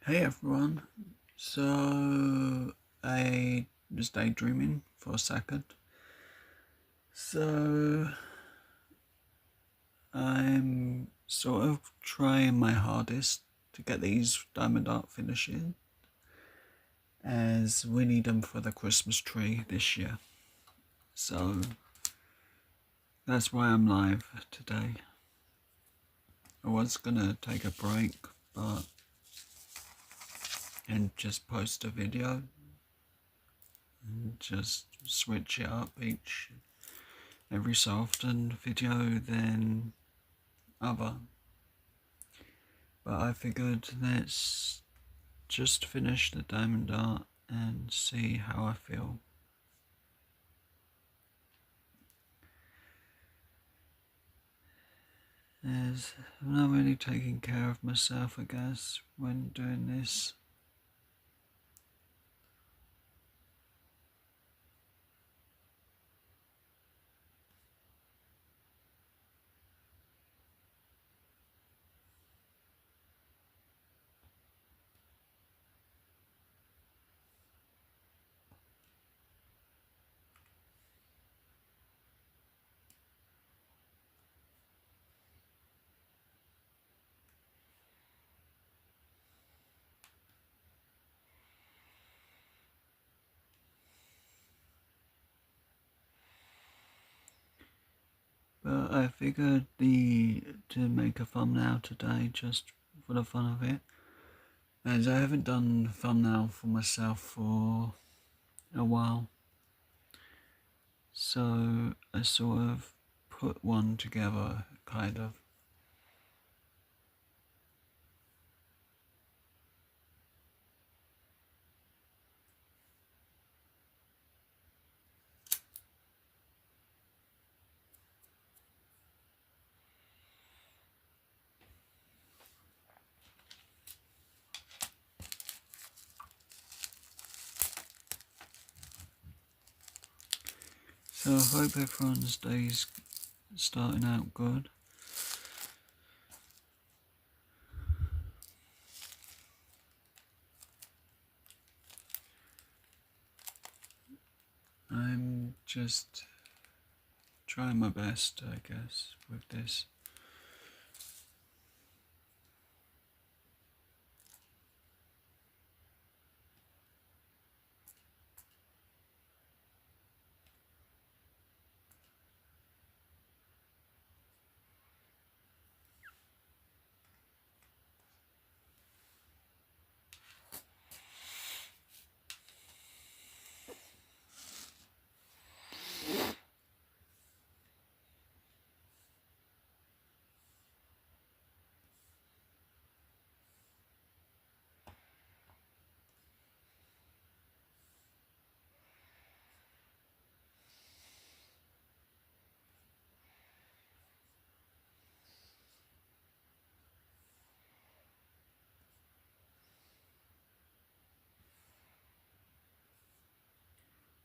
Hey everyone. So I was daydreaming for a second. So I'm sort of trying my hardest to get these diamond art finishes as we need them for the Christmas tree this year. So that's why I'm live today. I was gonna take a break and just post a video and just switch it up every so often, video then other. But I figured let's just finish the diamond art and see how I feel. As I'm not really taking care of myself, I guess, when doing this. But I figured to make a thumbnail today just for the fun of it, as I haven't done a thumbnail for myself for a while. So I sort of put one together, kind of. So I hope everyone's day's starting out good. I'm just trying my best, I guess, with this.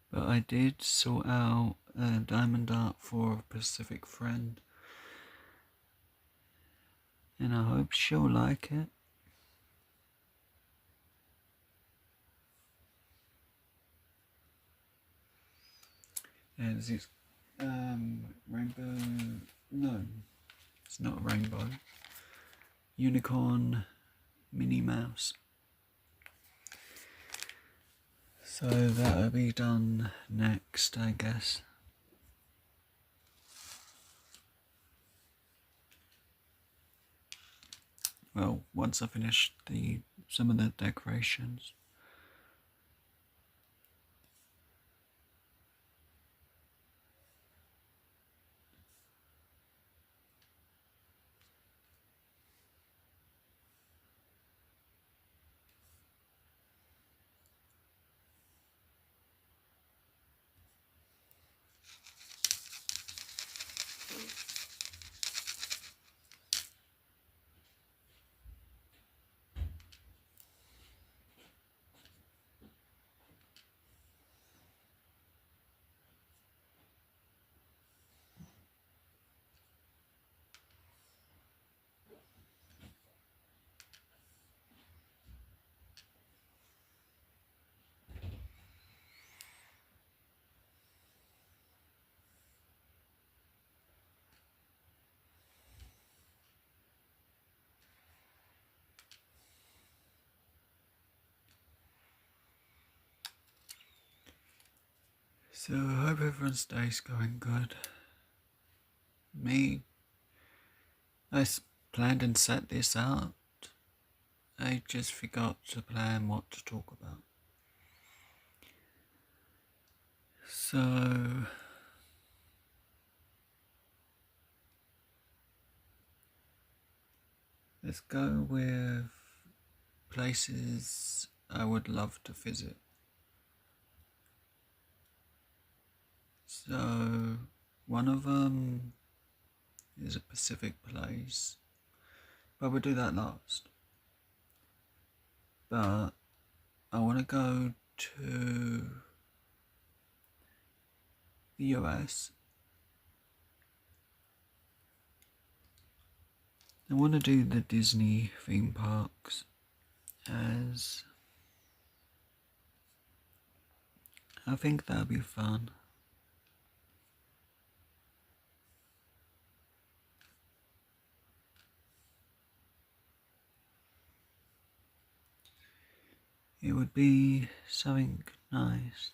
But I did sort out a diamond art for a Pacific friend, and I hope she'll like it. And it's rainbow. No, it's not rainbow. Unicorn Minnie Mouse. So that'll be done next, I guess. Well, once I finish some of the decorations. So I hope everyone's day's going good. Me, planned and set this out. I just forgot to plan what to talk about. So let's go with places I would love to visit. So one of them is a Pacific place, but we'll do that last. But I want to go to the US. I want to do the Disney theme parks, as I think that'll be fun. It would be something nice.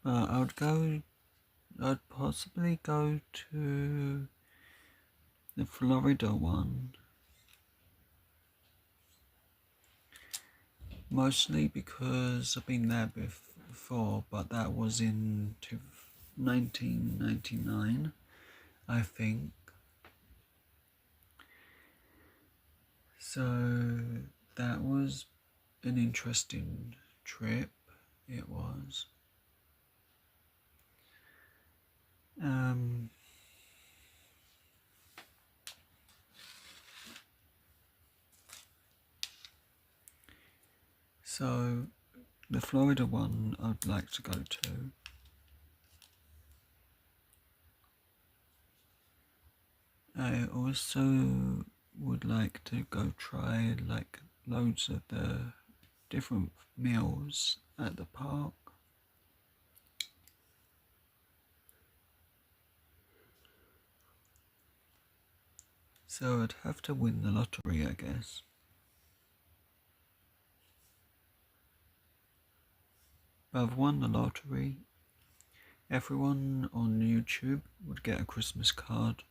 But I'd possibly go to the Florida one. Mostly because I've been there before, but that was in 1999, I think. So that was an interesting trip, it was. So the Florida one I'd like to go to. I also would like to go try like loads of the different meals at the park. So I'd have to win the lottery, I guess. If I've won the lottery, everyone on YouTube would get a Christmas card.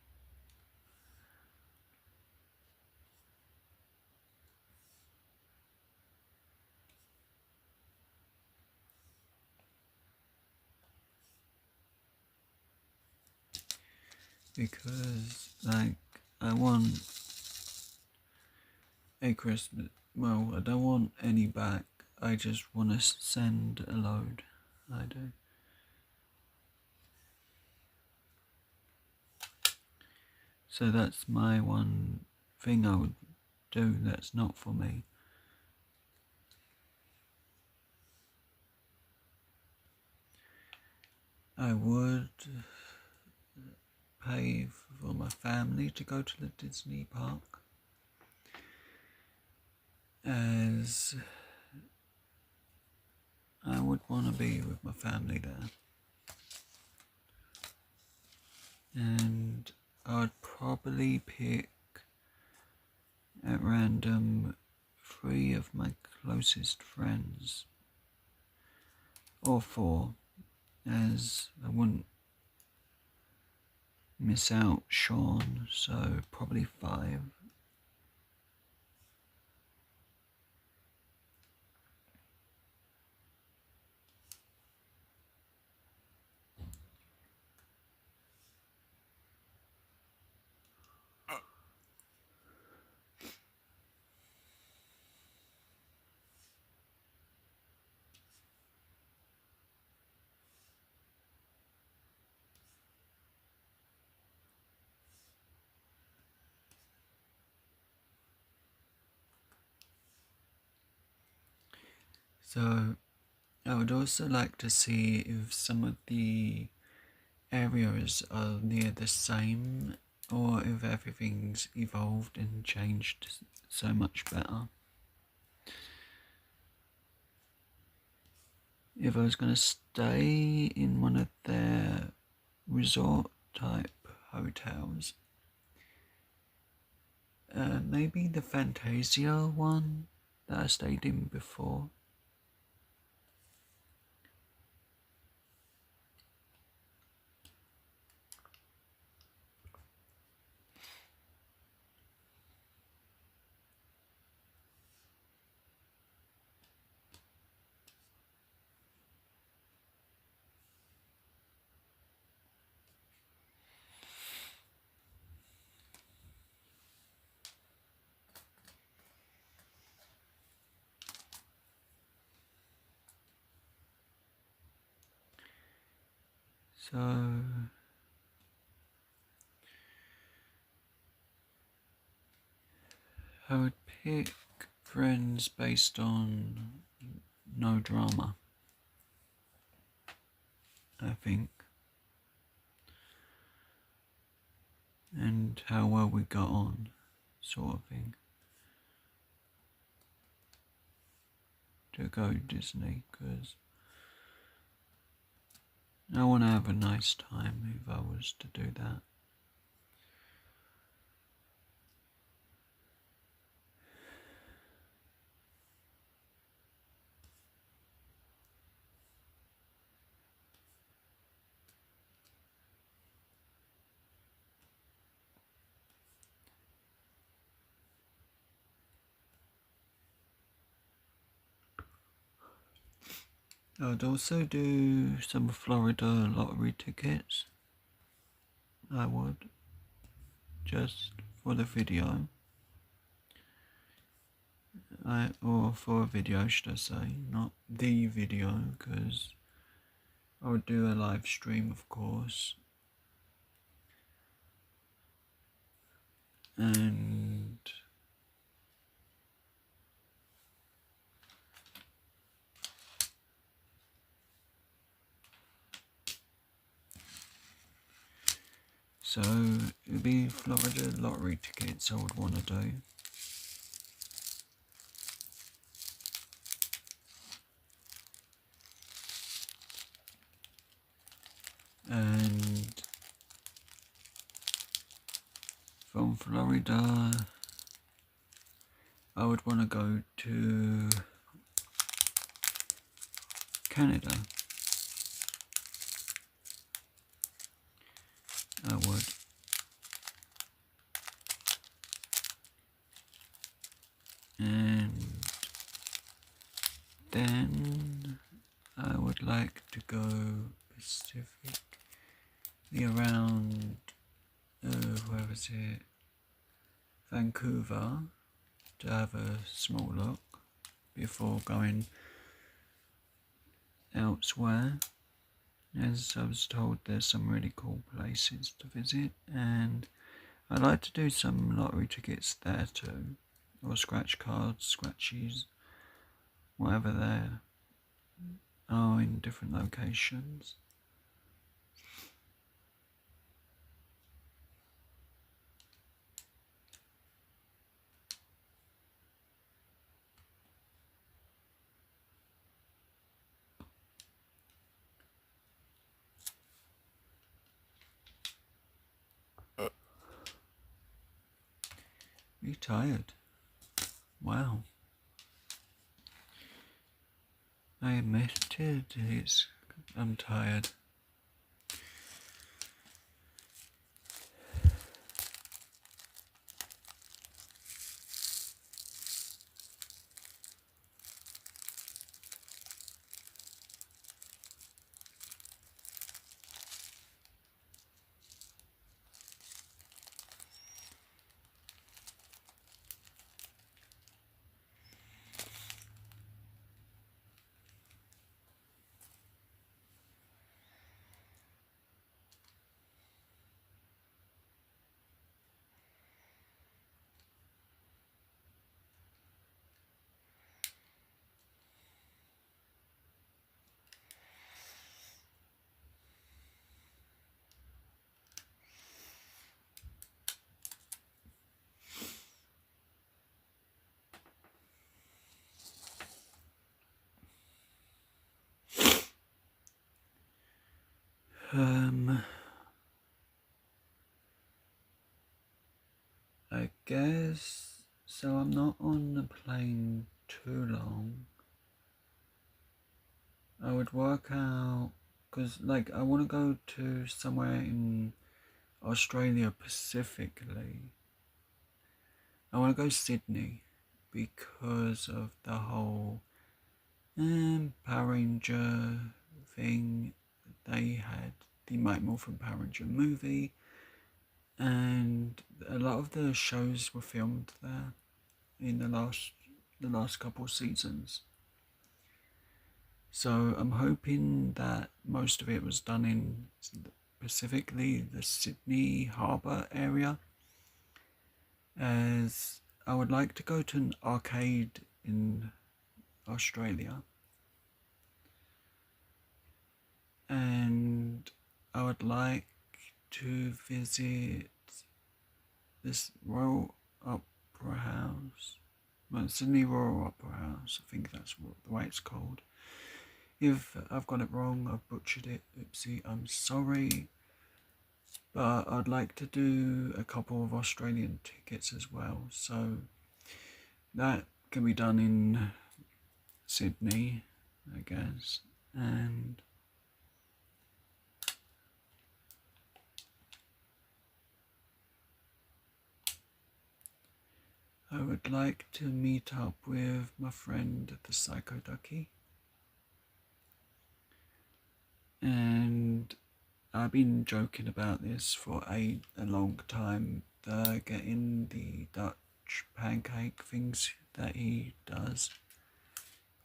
Because, like, I want a Christmas, well, I don't want any back, I just want to send a load, I do. So that's my one thing I would do that's not for me. I would pay for my family to go to the Disney park, as I would want to be with my family there. And I'd probably pick at random 3 of my closest friends, or 4, as I wouldn't miss out Sean, so probably 5. So I would also like to see if some of the areas are near the same, or if everything's evolved and changed so much better. If I was going to stay in one of their resort type hotels, Maybe the Fantasia one that I stayed in before. So I would pick Friends based on no drama, I think, and how well we got on, sort of thing. To go Disney, because I want to have a nice time if I was to do that. I'd also do some Florida lottery tickets. I would, just for the video. Or for a video, should I say, not the video, because I would do a live stream, of course. And so it would be Florida lottery tickets I would want to do. And from Florida, I would want to go to Canada. I would. And then I would like to go Pacific, around, where was it, Vancouver, to have a small look before going elsewhere. As I was told, there's some really cool places to visit, and I'd like to do some lottery tickets there too, or scratch cards, scratchies, whatever there are in different locations. You tired? Wow. I admitted I'm tired. I I guess so. I'm not on the plane too long. I would work out, because like I want to go to somewhere in Australia specifically. I want to go Sydney because of the whole Power Ranger thing. They had the Mike Morphin Power Ranger movie, and a lot of the shows were filmed there in the last couple of seasons. So I'm hoping that most of it was done in specifically the Sydney Harbour area, as I would like to go to an arcade in Australia, and I would like to visit this Royal Opera House, well, Sydney Royal Opera House, I think that's the way it's called. If I've got it wrong, I've butchered it, oopsie, I'm sorry. But I'd like to do a couple of Australian tickets as well, so that can be done in Sydney, I guess. And I would like to meet up with my friend the Psycho Ducky, and I've been joking about this for a long time, getting the Dutch pancake things that he does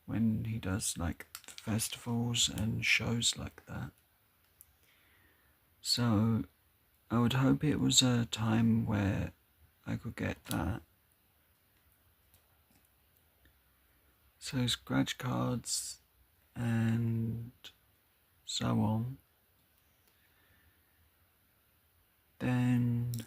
when he does like festivals and shows like that. So I would hope it was a time where I could get that. So scratch cards and so on. Then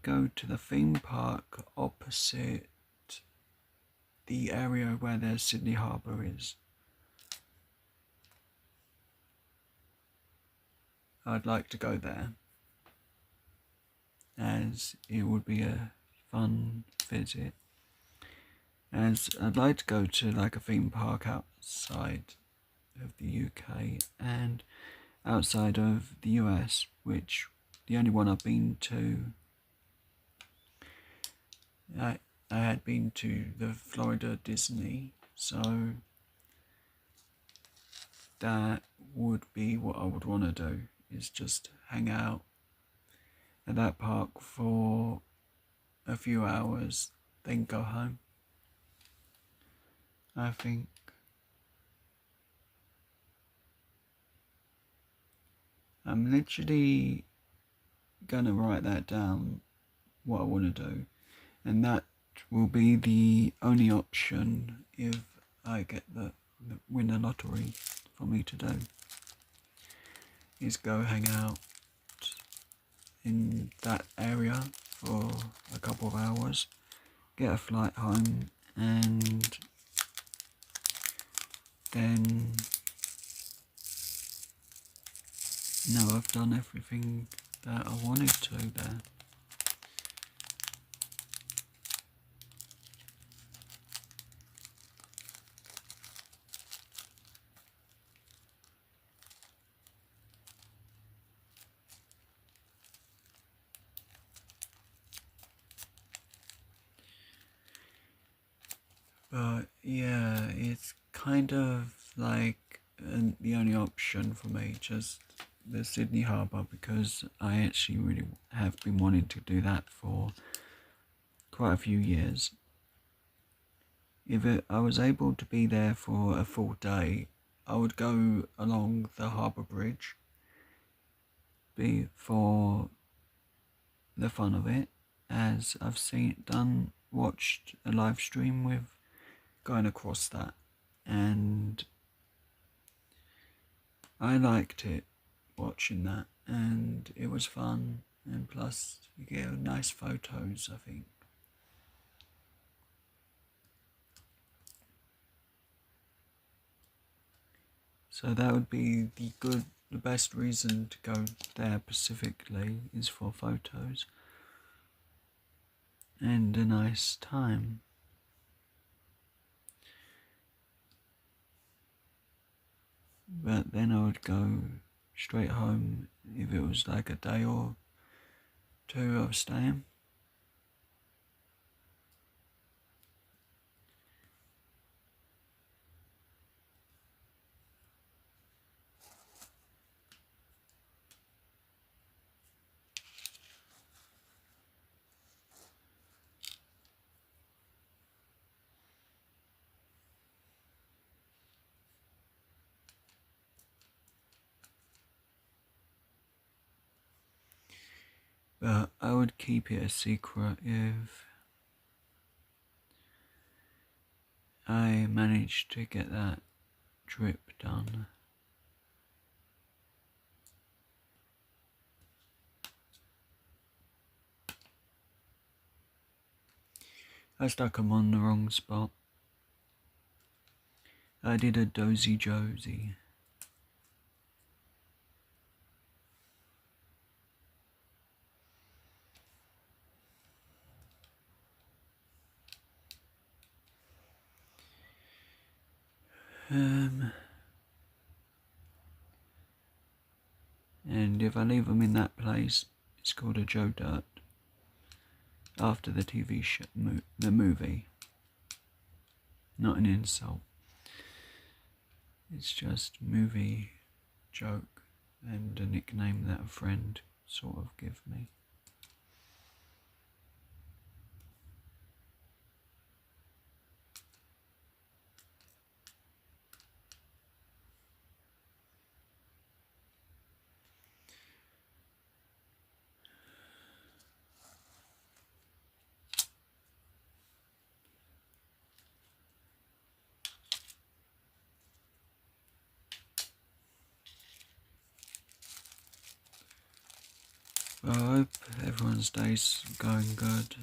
go to the theme park opposite the area where the Sydney Harbour is. I'd like to go there, as it would be a fun visit. As I'd like to go to like a theme park outside of the UK and outside of the US, which the only one I've been to, I had been to the Florida Disney, so that would be what I would want to do, is just hang out at that park for a few hours, then go home. I think I'm literally gonna write that down, what I want to do, and that will be the only option if I get the win the lottery for me to do, is go hang out in that area for a couple of hours, get a flight home, and then I've done everything that I wanted to there. But yeah, it's kind of like the only option for me, just the Sydney Harbour, because I actually really have been wanting to do that for quite a few years. If I was able to be there for a full day, I would go along the harbour bridge for the fun of it, as I've watched a live stream with going across that, and I liked it, watching that, and it was fun, and plus you get nice photos, I think. So that would be the best reason to go there specifically is for photos and a nice time. But then I would go straight home if it was like a day or two of staying. But I would keep it a secret if I managed to get that trip done. I stuck 'em on the wrong spot. I did a dozy Josie. And if I leave them in that place, it's called a Joe Dirt. After the TV show, the movie. Not an insult. It's just movie joke and a nickname that a friend sort of gave me. Well, I hope everyone's day's going good.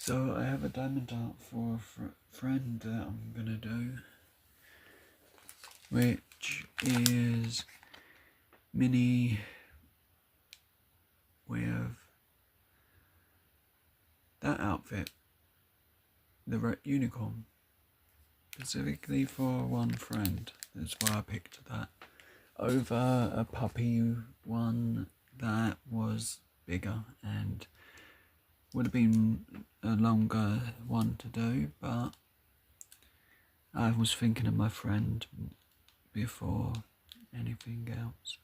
So I have a diamond art for a friend that I'm gonna do, which is Minnie with that outfit, the red unicorn, specifically for one friend. That's why I picked that over a puppy one that was bigger and would have been a longer one to do, but I was thinking of my friend before anything else.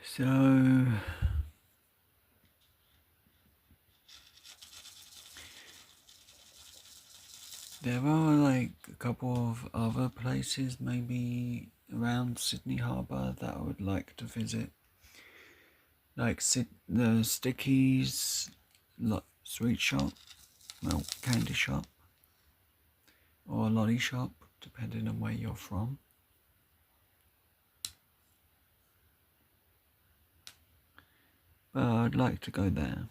So there are like a couple of other places maybe around Sydney Harbour that I would like to visit. Like the Stickies sweet shop, well, candy shop, or lolly shop, depending on where you're from. But I'd like to go there.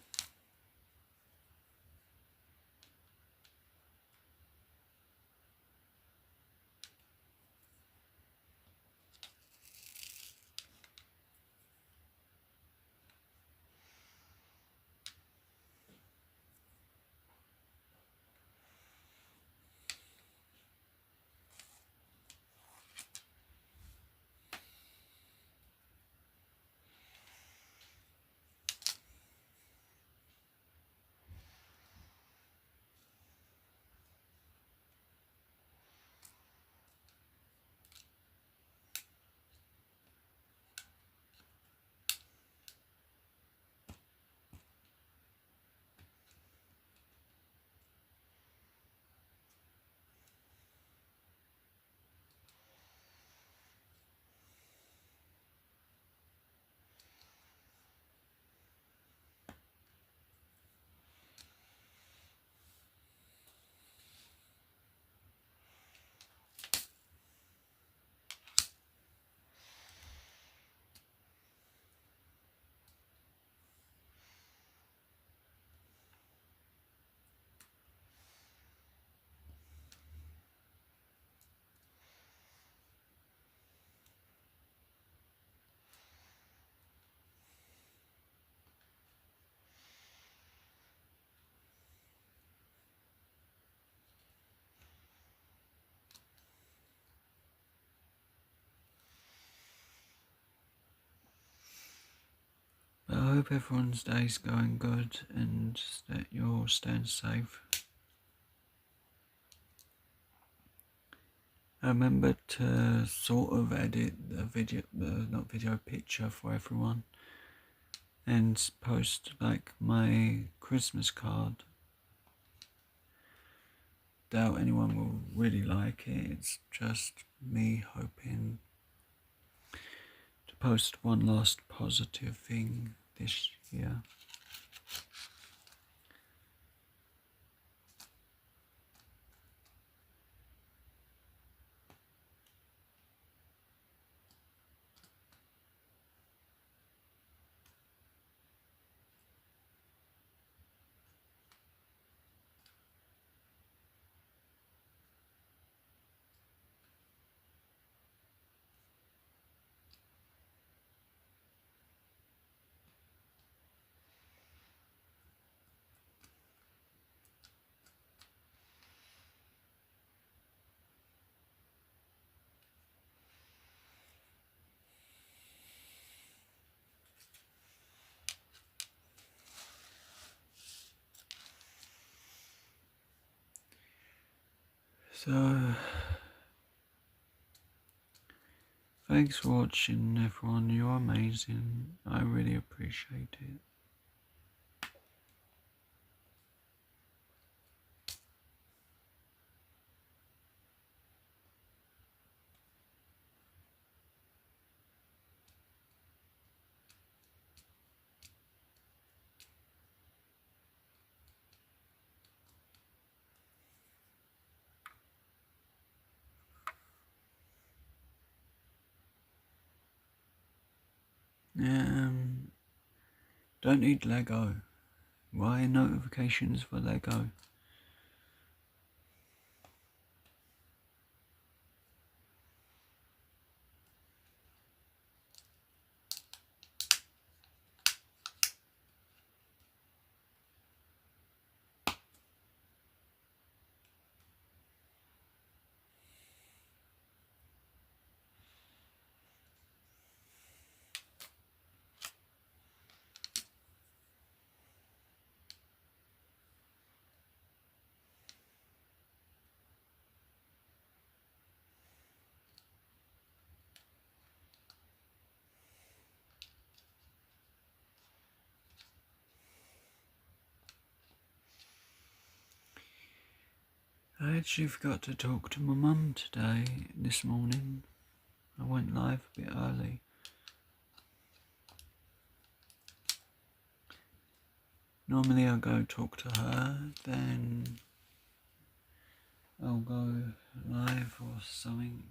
But I hope everyone's day's going good and that you're all staying safe. I remember to sort of edit the video, not video, picture for everyone, and post like my Christmas card. Doubt anyone will really like it. It's just me hoping to post one last positive thing this year. So, thanks for watching everyone, you're amazing, I really appreciate it. Don't need Lego. Why notifications for Lego? I actually forgot to talk to my mum this morning. I went live a bit early. Normally I'll go talk to her, then I'll go live or something.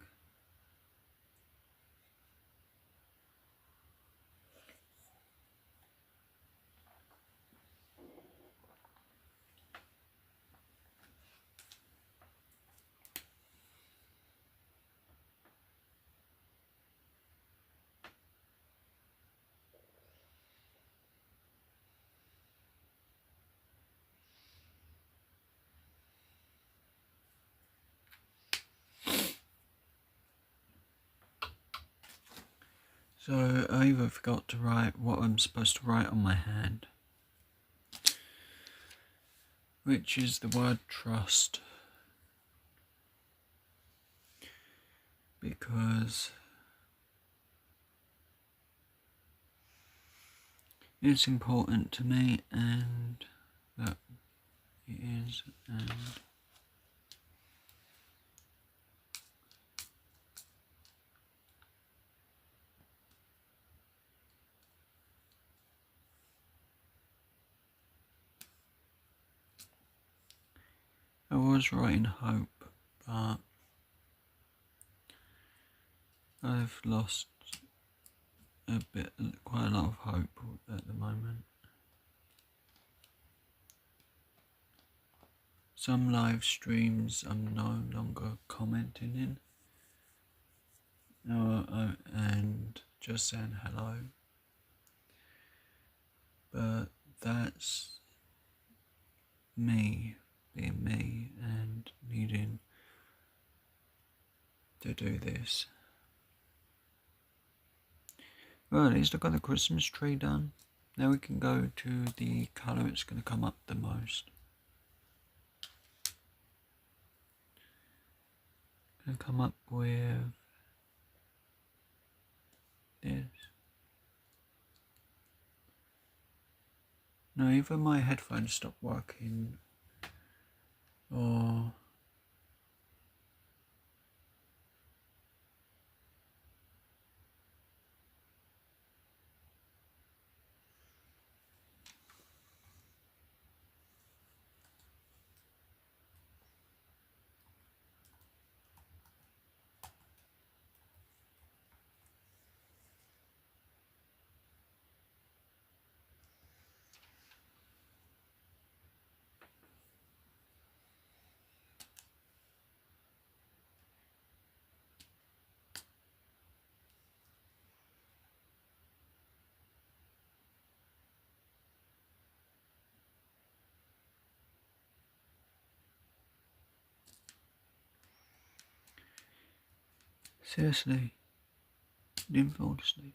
So I either forgot to write what I'm supposed to write on my hand, which is the word trust, because it's important to me, and that it is, and I was writing hope, but I've lost quite a lot of hope at the moment. Some live streams I'm no longer commenting in, and just saying hello, but that's me being me and needing to do this. Well, at least I got the Christmas tree done. Now we can go to the colour it's going to come up the most. Going to come up with this. No, either my headphones stop working or seriously, didn't fall asleep.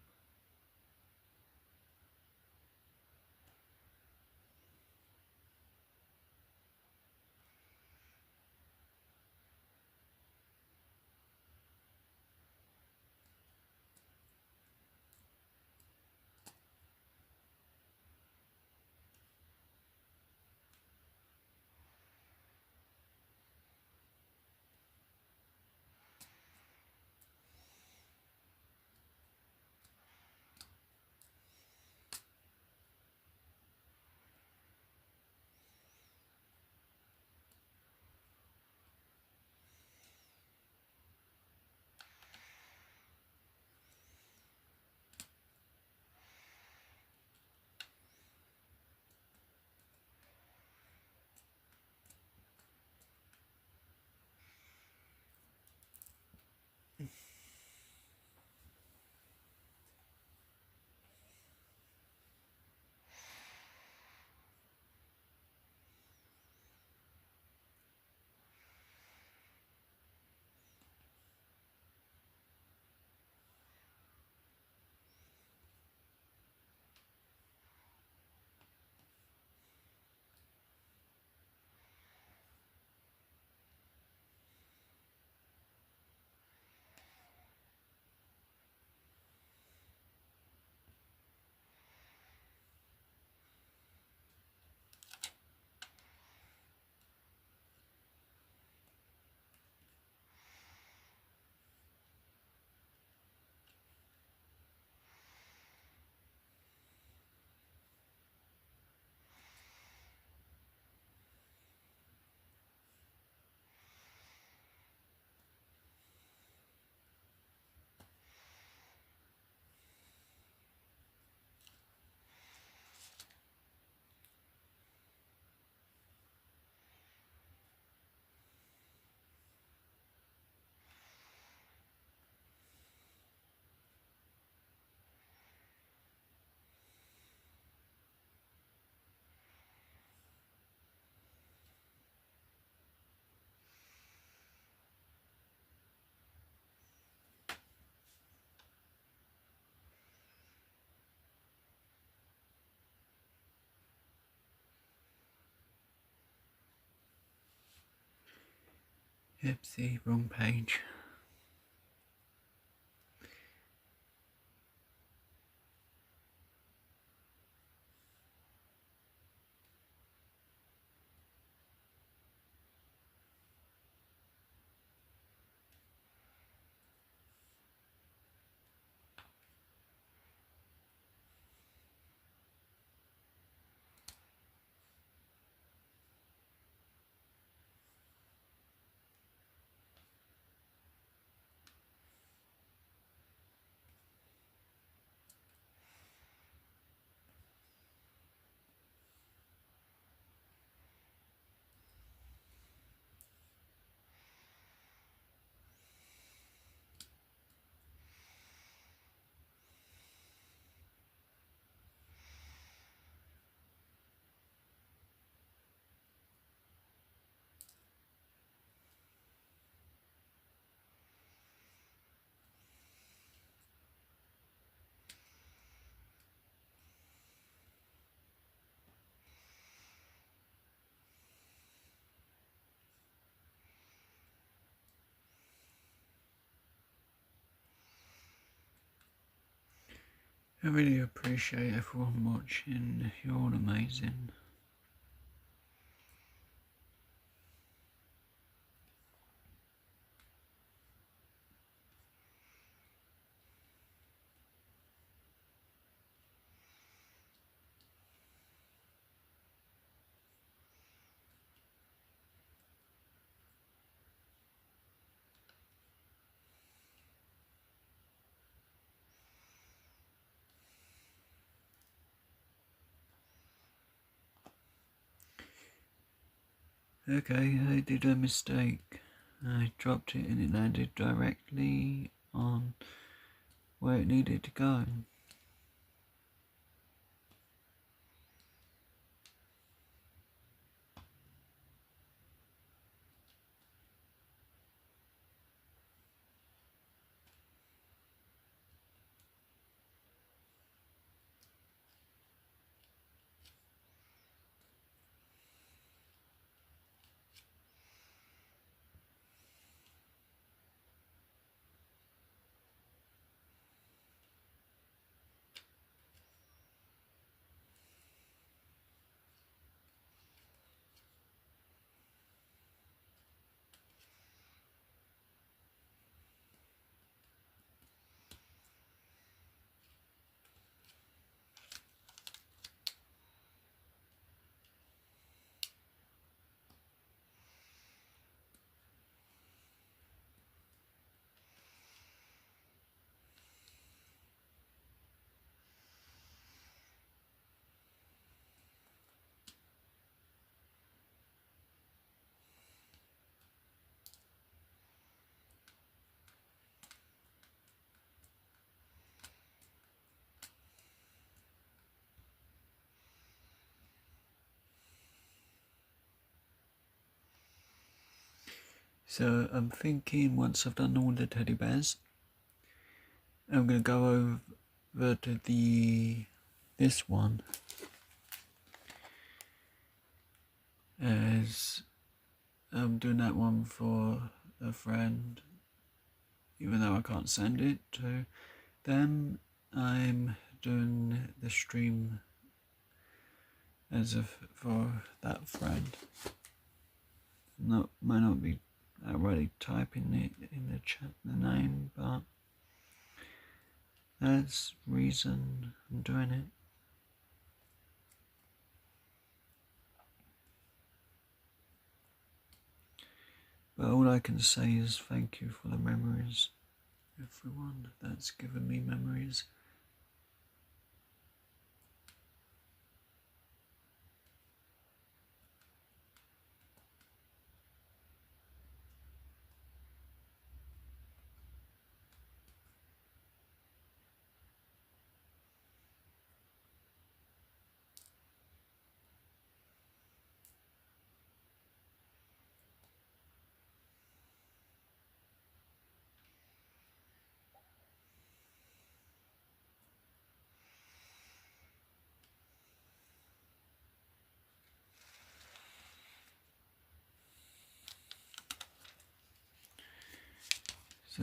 Oopsie, wrong page. I really appreciate everyone watching. You're all amazing. Okay, I did a mistake. I dropped it and it landed directly on where it needed to go. So I'm thinking once I've done all the teddy bears, I'm going to go over to this one as I'm doing that one for a friend, even though I can't send it to them. I'm doing the stream as if for that friend. Might not be outright typing it in the chat, the name, but that's the reason I'm doing it. But all I can say is thank you for the memories, everyone that's given me memories.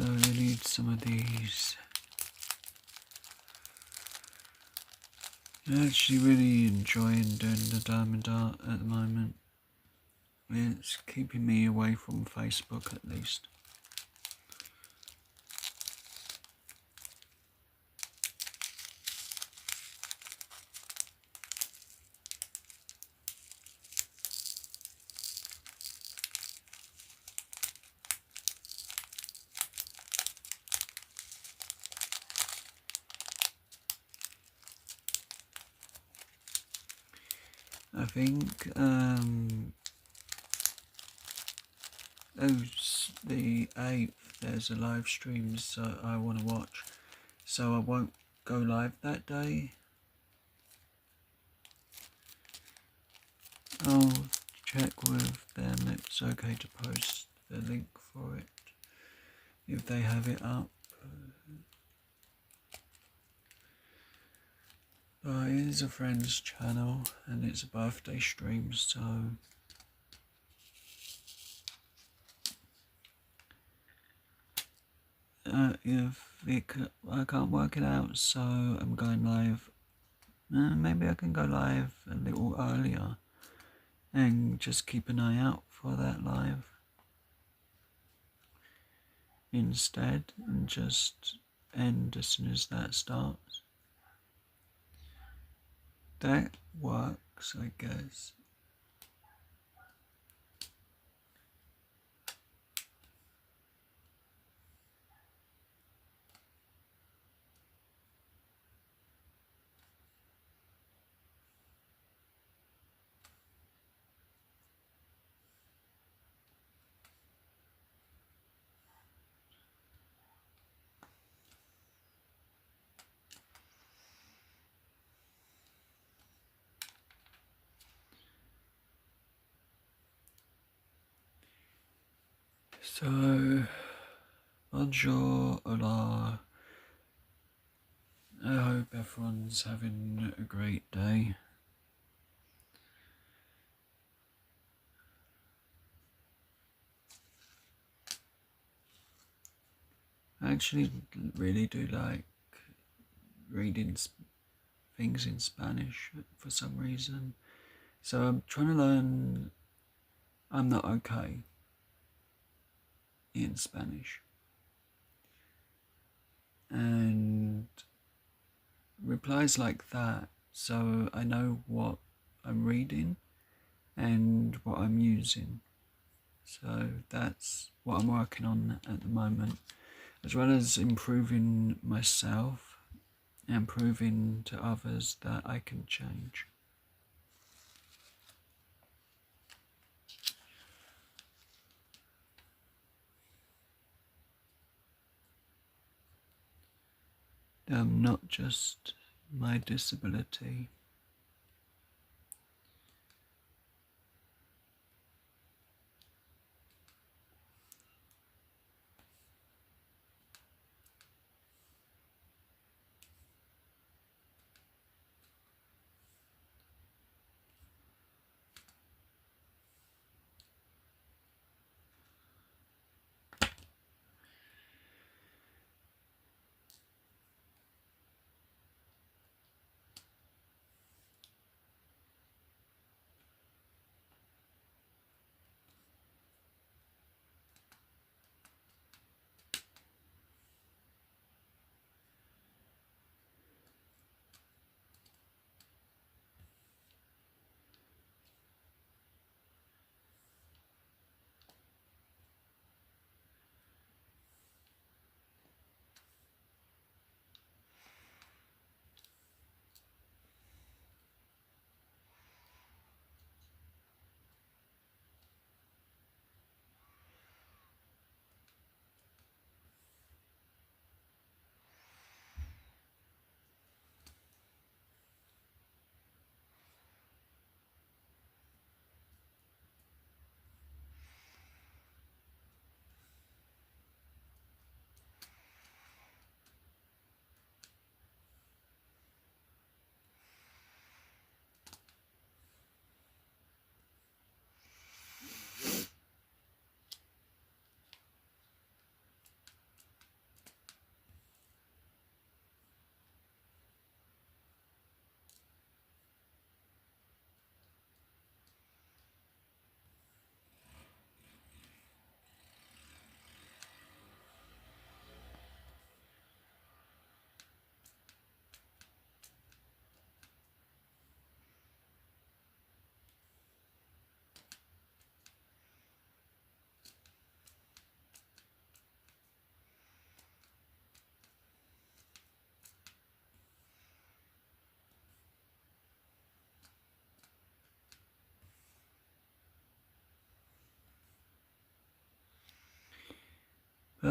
So I need some of these. I'm actually really enjoying doing the diamond art at the moment. It's keeping me away from Facebook at least. I think the 8th there's a live stream so I want to watch, so I won't go live that day. I'll check with them, it's okay to post the link for it if they have it up. But it is a friend's channel and it's a birthday stream, so I can't work it out, so I'm going live. Maybe I can go live a little earlier and just keep an eye out for that live instead and just end as soon as that starts. That works, I guess. So, bonjour, hola. I hope everyone's having a great day. I actually really do like reading things in Spanish for some reason. So I'm trying to learn I'm not okay in Spanish. And replies like that, so I know what I'm reading and what I'm using. So that's what I'm working on at the moment, as well as improving myself and proving to others that I can change. Not just my disability.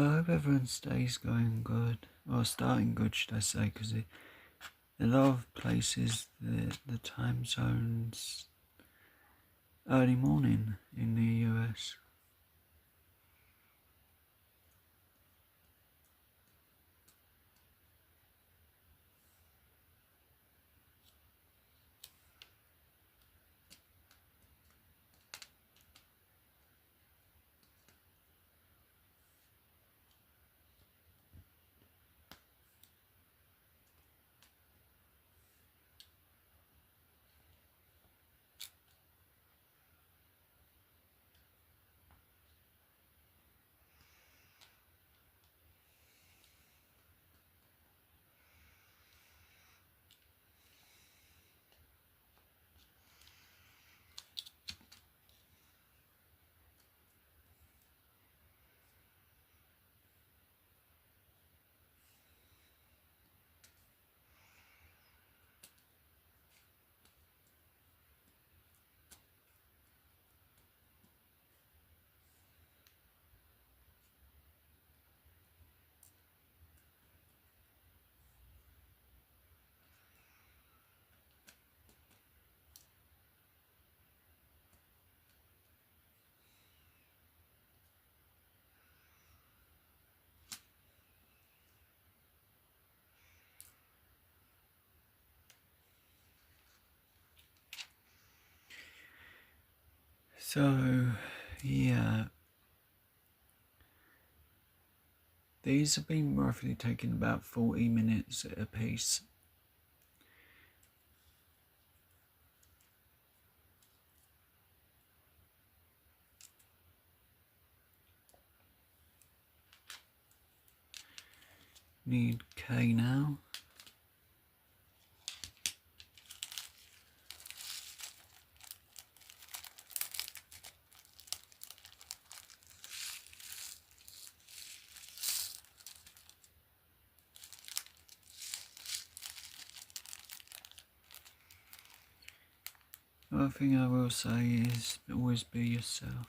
I hope everyone's day's going good, or starting good, should I say, because a lot of places, the time zone's early morning in the US. So, yeah, these have been roughly taking about 40 minutes a piece. Need K now. One thing I will say is always be yourself.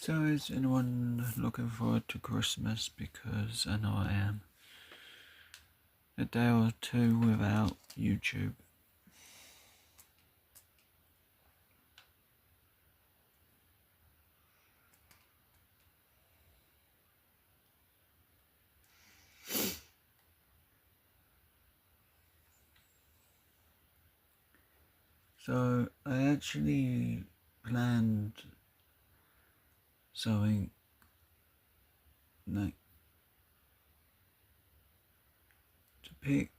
So is anyone looking forward to Christmas? Because I know I am. A day or two without YouTube. So I actually planned something like to pick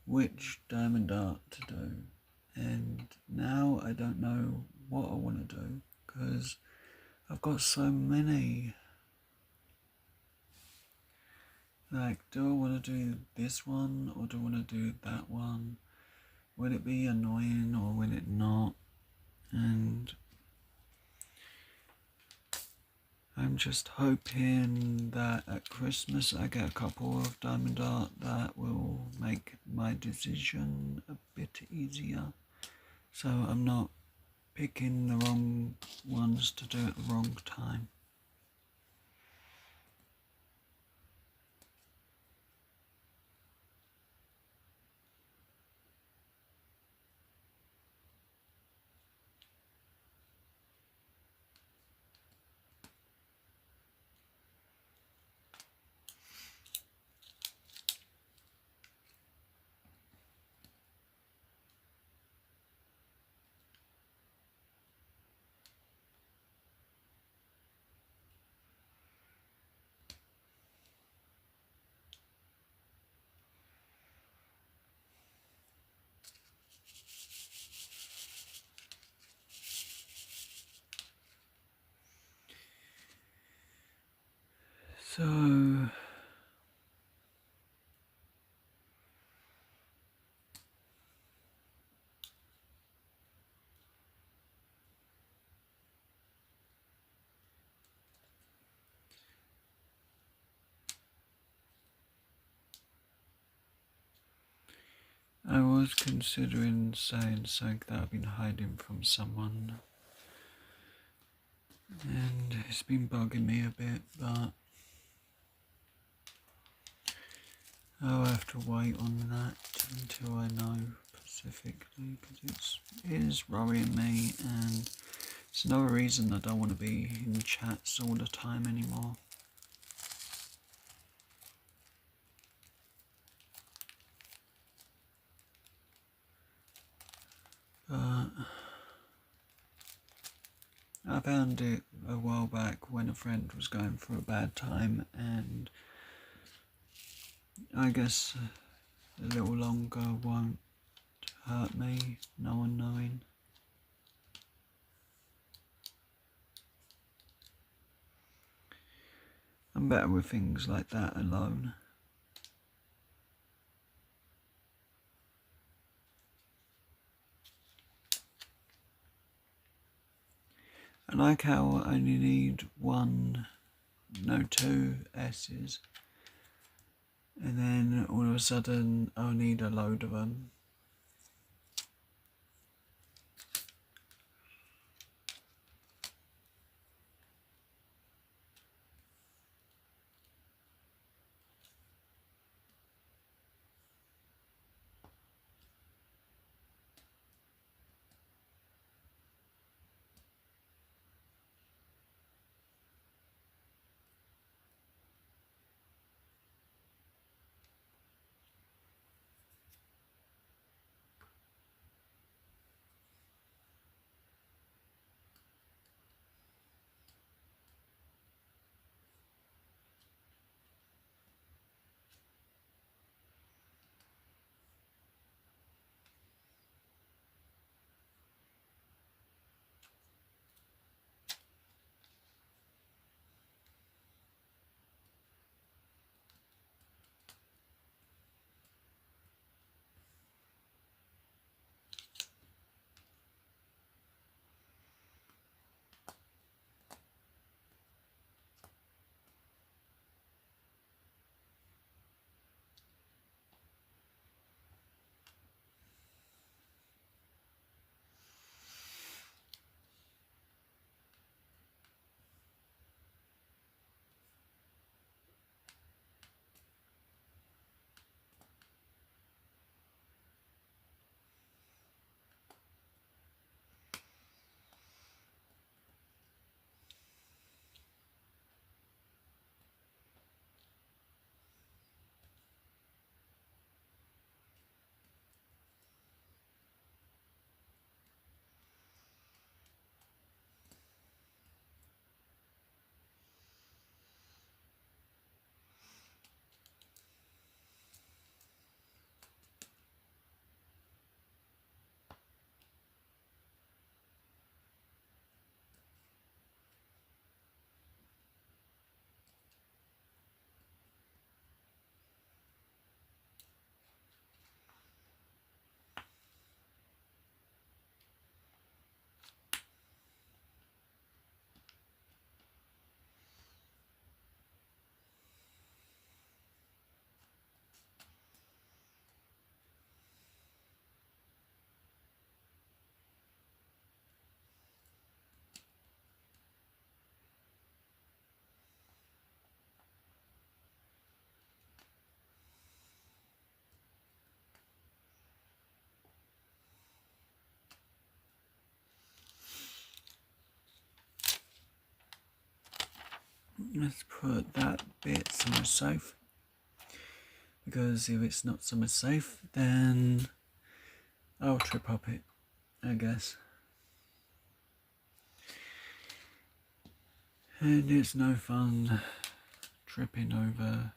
which diamond art to do, and now I don't know what I want to do because I've got so many. Like, do I want to do this one or do I want to do that one? Will it be annoying or will it not? And I'm just hoping that at Christmas I get a couple of diamond art that will make my decision a bit easier. So I'm not picking the wrong ones to do at the wrong time. So I was considering saying something that I've been hiding from someone, and it's been bugging me a bit, but I'll have to wait on that until I know specifically, because it is worrying me, and it's another reason I don't want to be in chats all the time anymore. But I found it a while back when a friend was going through a bad time, and I guess a little longer won't hurt me, no one knowing. I'm better with things like that alone. I like how I only need two S's, and then all of a sudden I'll need a load of them. Let's put that bit somewhere safe, because if it's not somewhere safe, then I'll trip up it, I guess. And it's no fun tripping over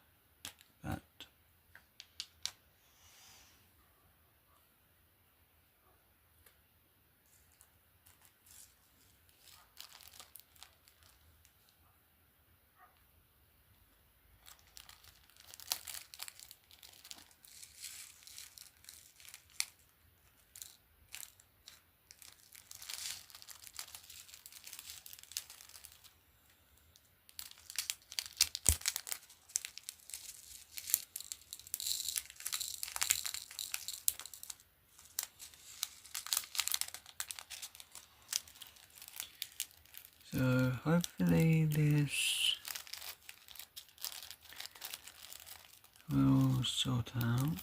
that. So hopefully this will sort out.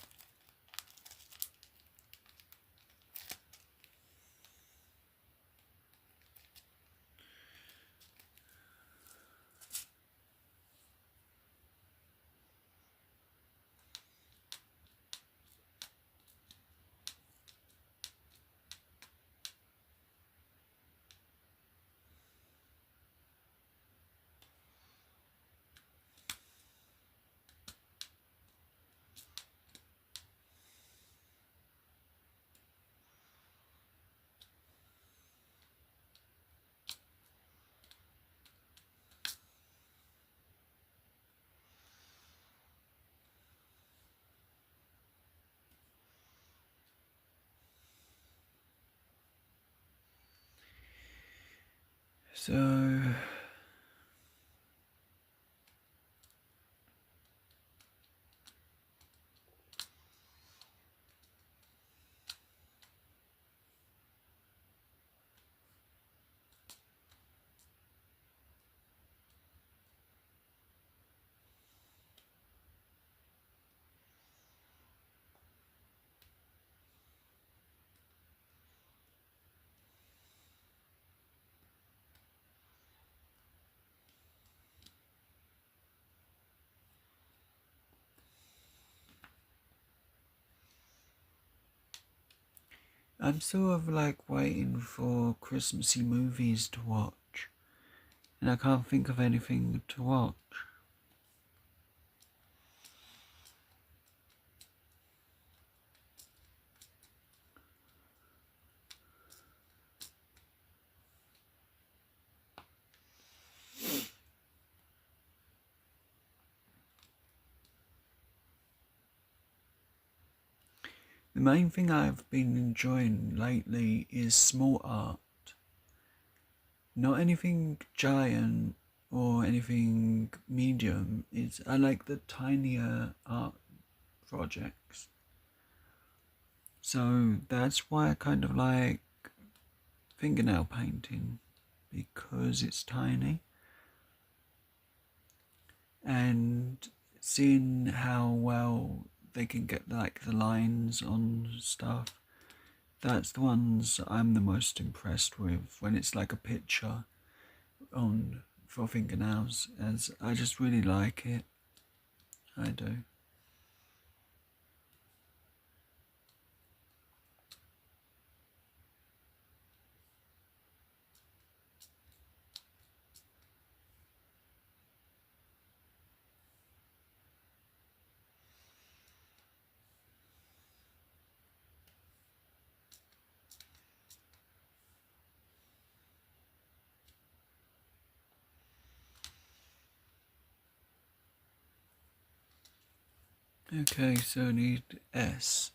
So I'm sort of like waiting for Christmassy movies to watch, and I can't think of anything to watch. The main thing I've been enjoying lately is small art. Not anything giant or anything medium. I like the tinier art projects. So that's why I kind of like fingernail painting, because it's tiny. And seeing how well they can get like the lines on stuff, that's the ones I'm the most impressed with, when it's like a picture on for fingernails, as I just really like it. I do. Okay, so I need S.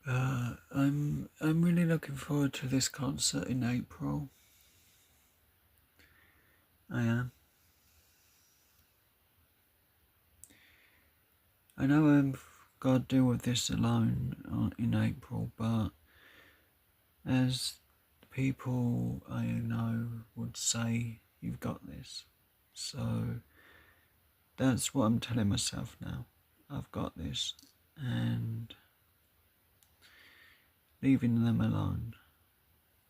I'm really looking forward to this concert in April. I am. I know I've got to deal with this alone in April, but as people I know would say, you've got this. So that's what I'm telling myself now. I've got this, and leaving them alone,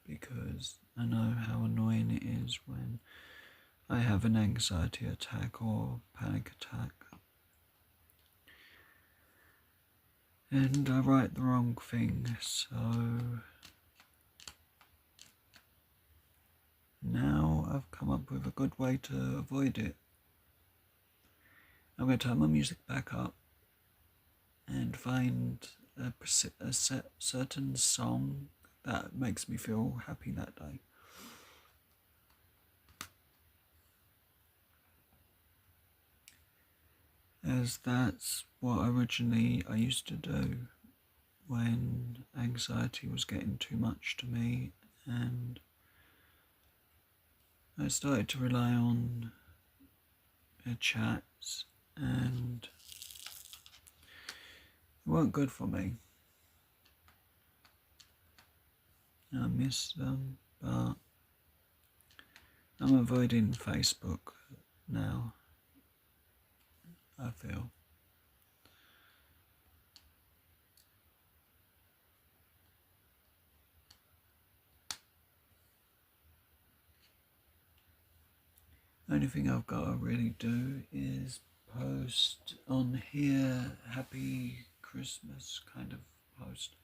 because I know how annoying it is when I have an anxiety attack or panic attack and I write the wrong thing, so now I've come up with a good way to avoid it. I'm going to turn my music back up and find a certain song that makes me feel happy that day. As that's what originally I used to do when anxiety was getting too much to me, and I started to rely on chats, and they weren't good for me. I miss them, but I'm avoiding Facebook now, I feel. Only thing I've got to really do is post on here Happy Christmas kind of post.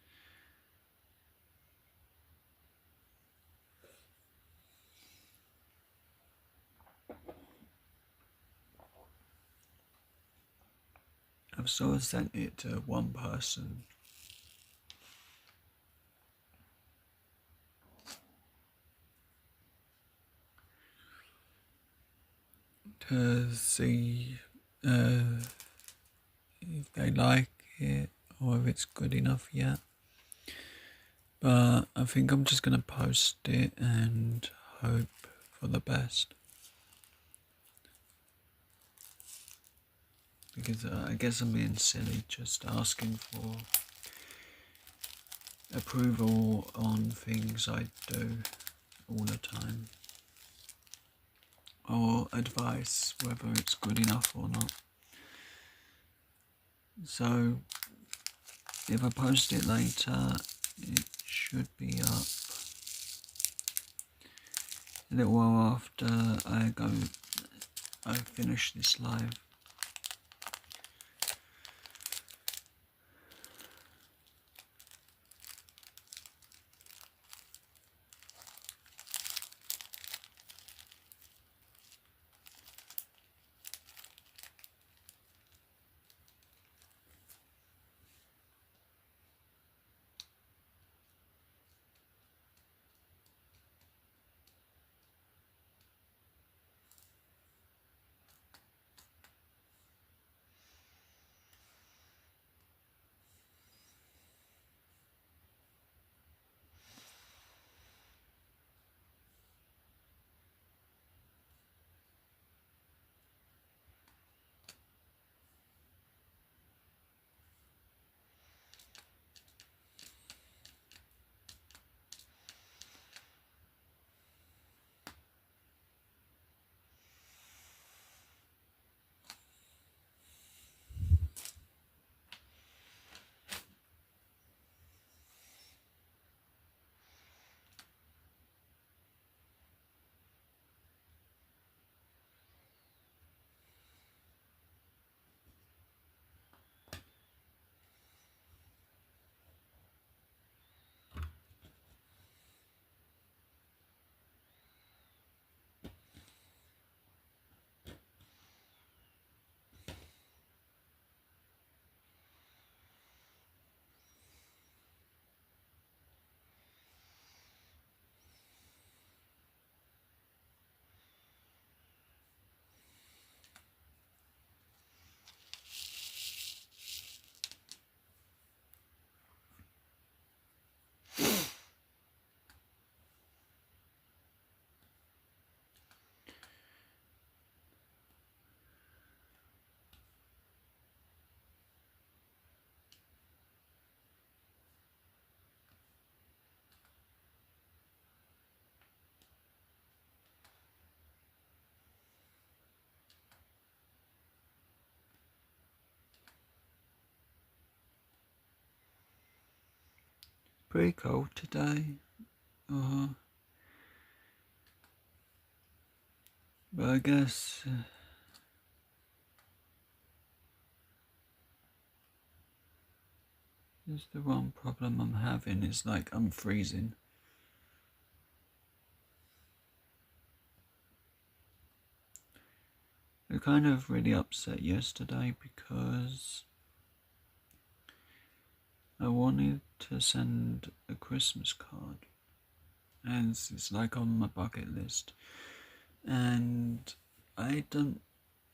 I've sort of sent it to one person. To see if they like it or if it's good enough yet. But I think I'm just going to post it and hope for the best. Because I guess I'm being silly just asking for approval on things I do all the time. Or advice, whether it's good enough or not. So, if I post it later, it should be up a little while after I finish this live. pretty cold today. But I guess is the one problem I'm having is like I'm freezing. I kind of really upset yesterday because I wanted to send a Christmas card, and it's like on my bucket list, and I don't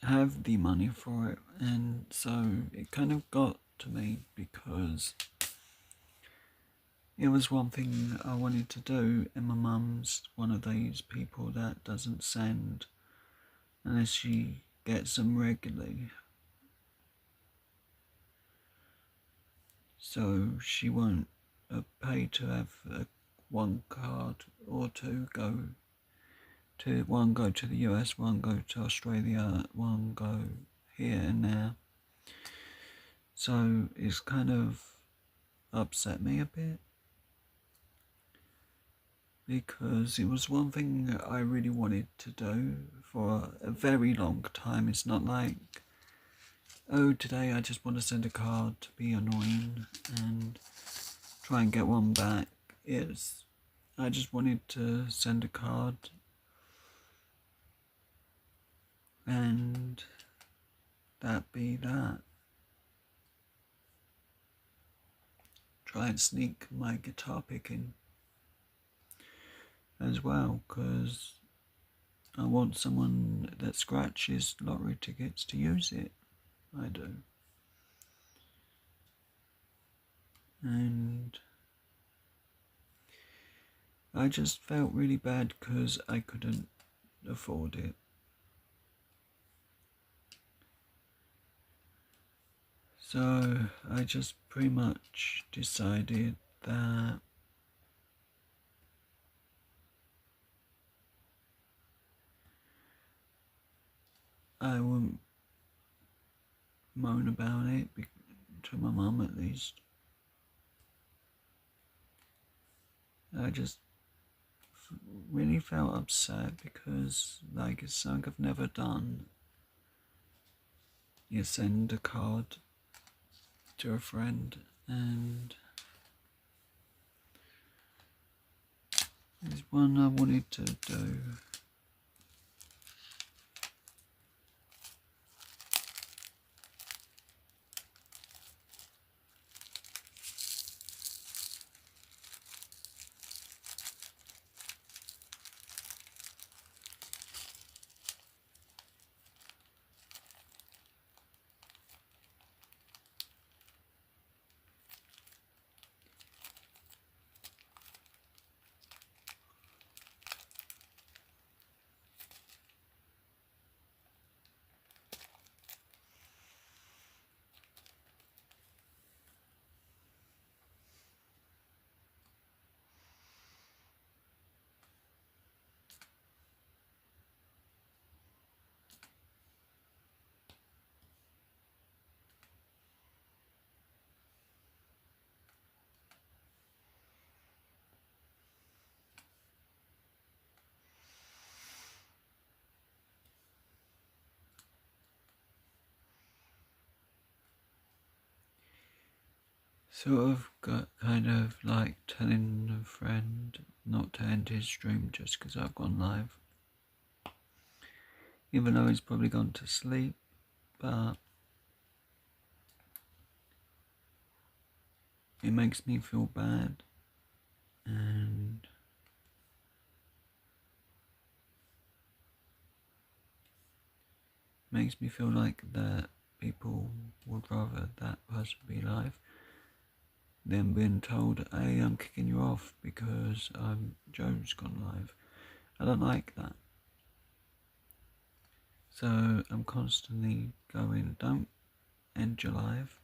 have the money for it, and so it kind of got to me because it was one thing I wanted to do, and my mum's one of these people that doesn't send unless she gets them regularly. So she won't pay to have one card or two go to the US, one go to Australia, one go here and there. So it's kind of upset me a bit because it was one thing that I really wanted to do for a very long time. It's not like, oh, today I just want to send a card to be annoying and try and get one back. I just wanted to send a card and that be that. Try and sneak my guitar picking as well, because I want someone that scratches lottery tickets to use it. I do. And I just felt really bad because I couldn't afford it. So I just pretty much decided that I wouldn't moan about it, to my mum at least. I just really felt upset because like it's something I've never done. You send a card to a friend and it's one I wanted to do. Sort of got kind of like telling a friend not to end his stream just because I've gone live. Even though he's probably gone to sleep, but it makes me feel bad and makes me feel like that people would rather that person be live than being told, hey, I'm kicking you off because Joe's gone live. I don't like that. So I'm constantly going, don't end your live.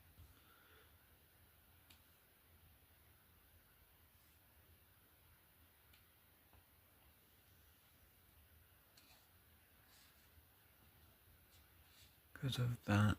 Because of that.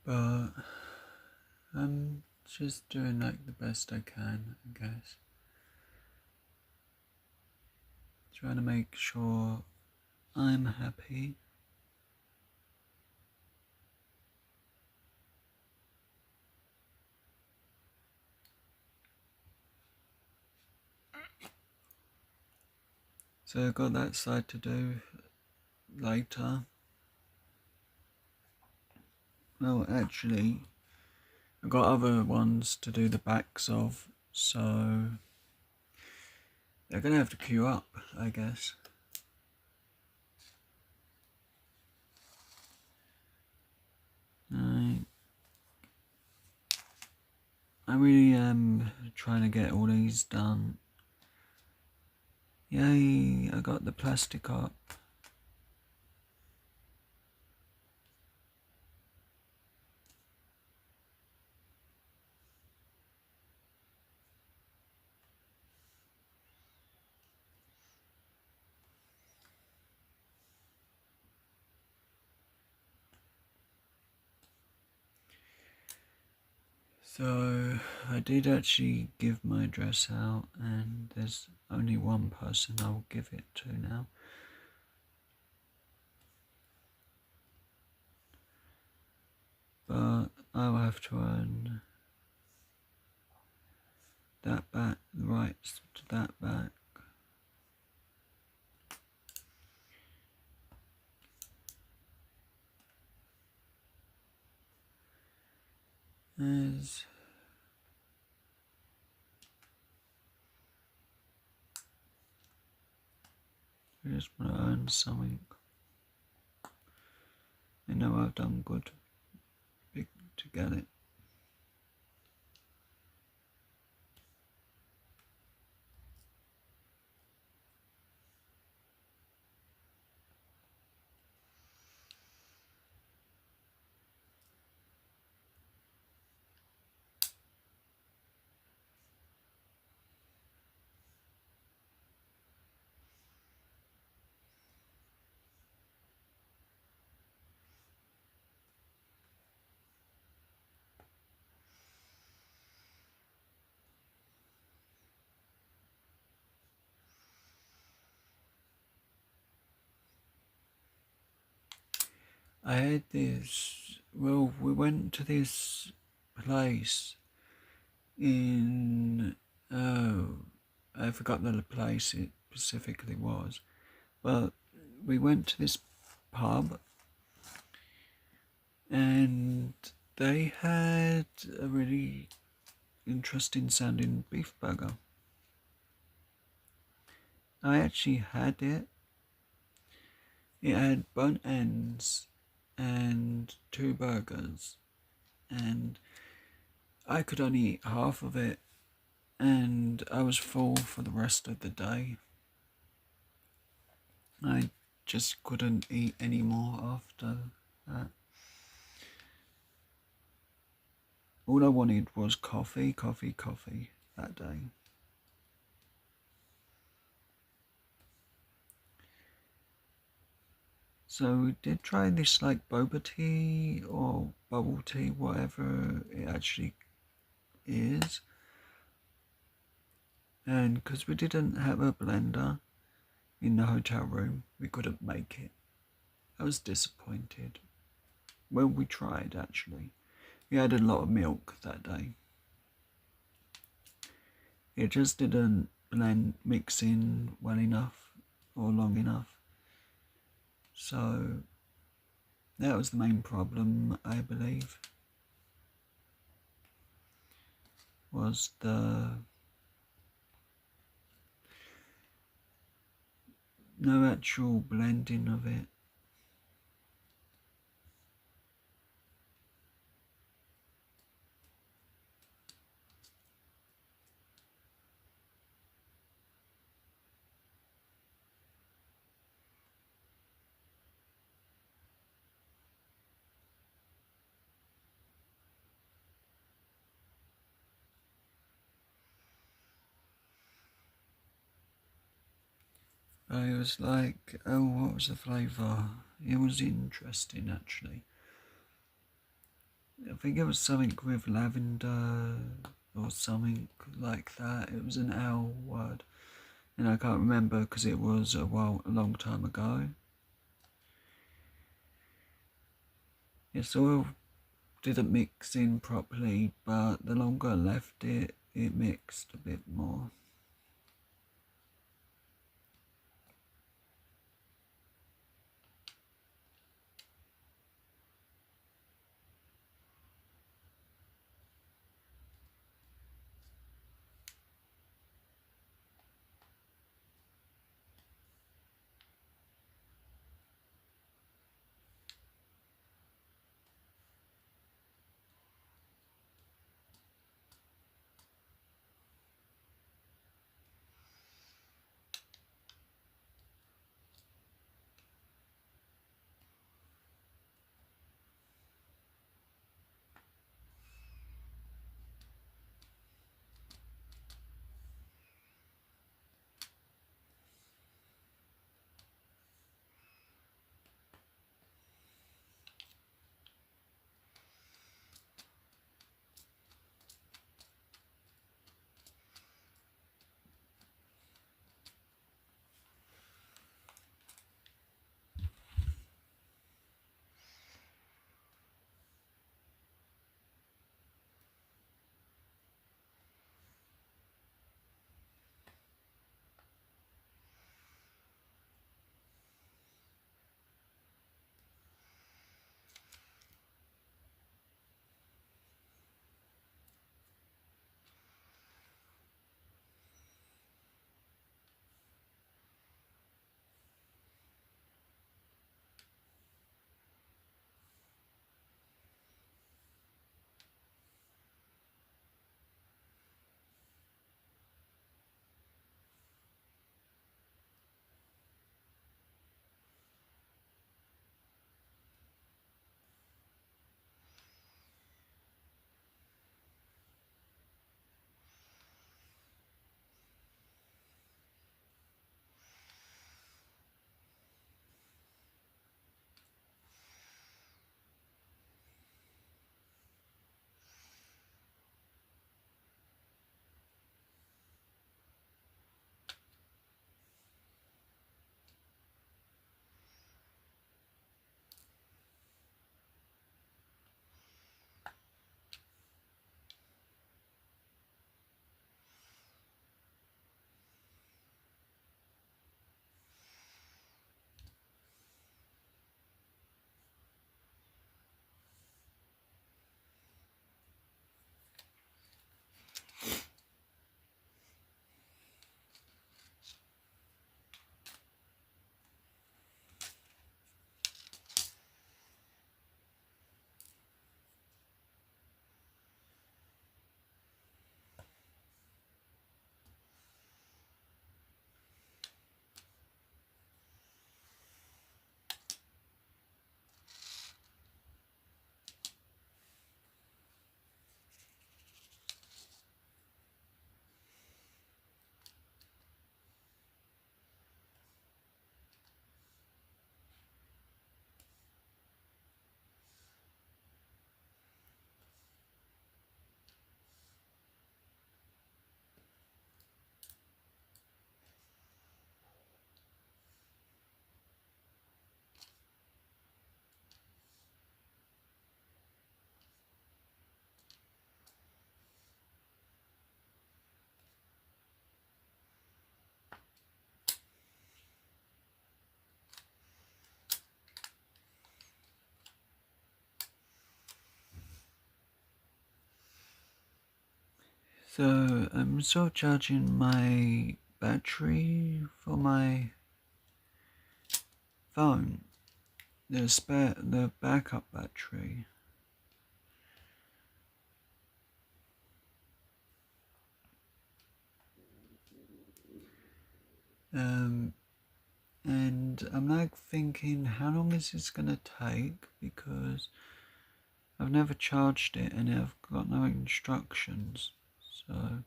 But I'm just doing like the best I can, I guess. Trying to make sure I'm happy. So I've got that side to do later. Well, actually, I've got other ones to do the backs of, so they're gonna have to queue up, I guess. I really am trying to get all these done. Yay, I got the plastic up. So I did actually give my address out, and there's only one person I'll give it to now. But I'll have to earn that back, the rights to that back. As I just want to earn something. I know I've done good to get it. I had this, well, we went to this place in, oh, I forgot the place it specifically was, but we went to this pub and they had a really interesting sounding beef burger. I actually had it. It had burnt ends and 2 burgers, and I could only eat half of it, and I was full for the rest of the day. I just couldn't eat any more after that. All I wanted was coffee that day. So we did try this like boba tea or bubble tea, whatever it actually is. And because we didn't have a blender in the hotel room, we couldn't make it. I was disappointed. Well, we tried actually. We had a lot of milk that day. It just didn't mix in well enough or long enough. So that was the main problem, I believe, was the no actual blending of it. It was like, oh, what was the flavour? It was interesting actually. I think it was something with lavender or something like that. It was an L word, and I can't remember because it was a long time ago. It sort of didn't mix in properly, but the longer I left it, it mixed a bit more. So I'm still charging my battery for my phone, the backup battery. And I'm like thinking, how long is this gonna take? Because I've never charged it and I've got no instructions, so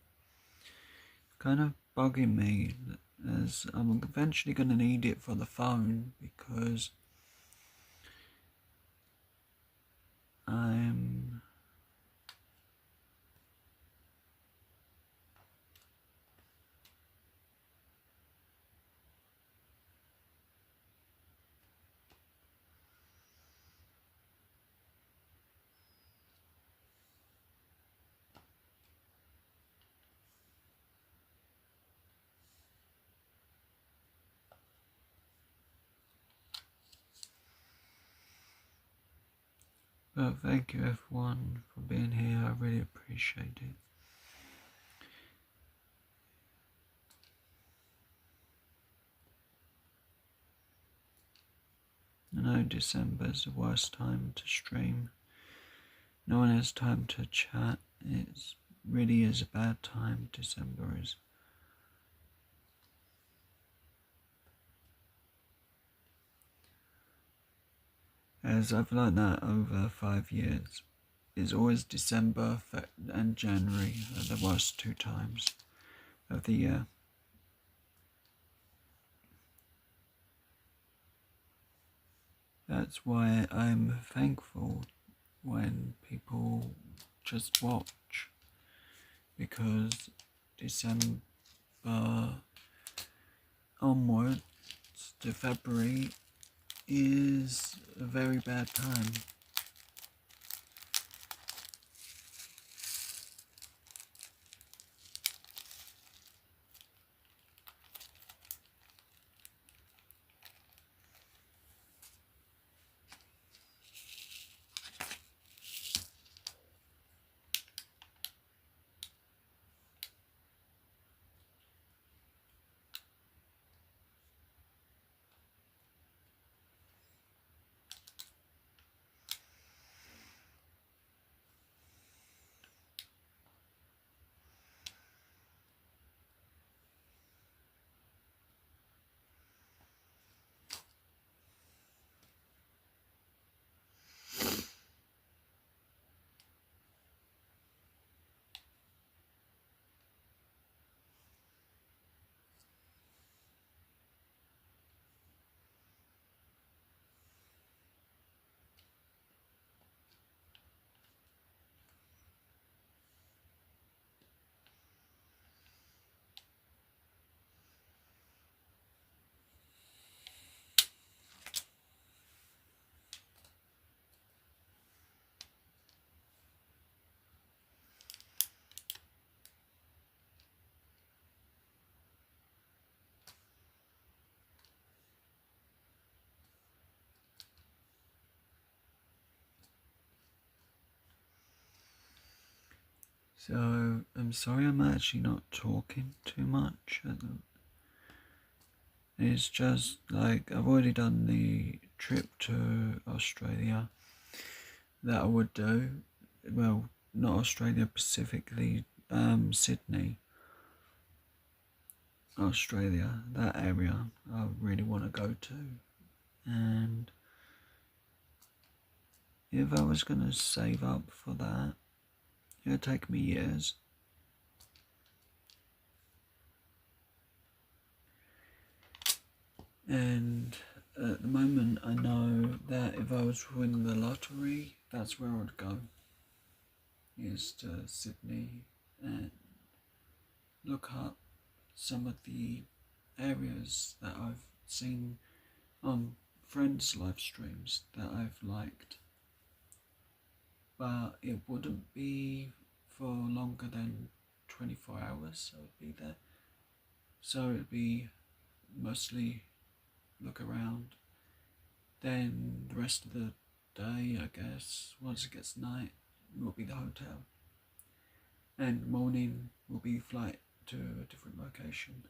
kind of bugging me, as I'm eventually gonna need it for the phone because I'm But thank you everyone for being here, I really appreciate it. I know December's the worst time to stream. No one has time to chat. It really is a bad time, December is. As I've learned that over 5 years, it's always December and January are the worst 2 times of the year. That's why I'm thankful when people just watch, because December onwards to February is a very bad time. So I'm sorry I'm actually not talking too much. It's just like I've already done the trip to Australia that I would do. Well, not Australia specifically, Sydney, Australia, that area I really want to go to. And if I was going to save up for that, it would take me years. And at the moment I know that if I was to win the lottery, that's where I would go, is to Sydney, and look up some of the areas that I've seen on friends' live streams that I've liked. But it wouldn't be for longer than 24 hours I would be there. So it'd be mostly look around. Then the rest of the day, I guess, once it gets night, will be the hotel. And morning will be flight to a different location.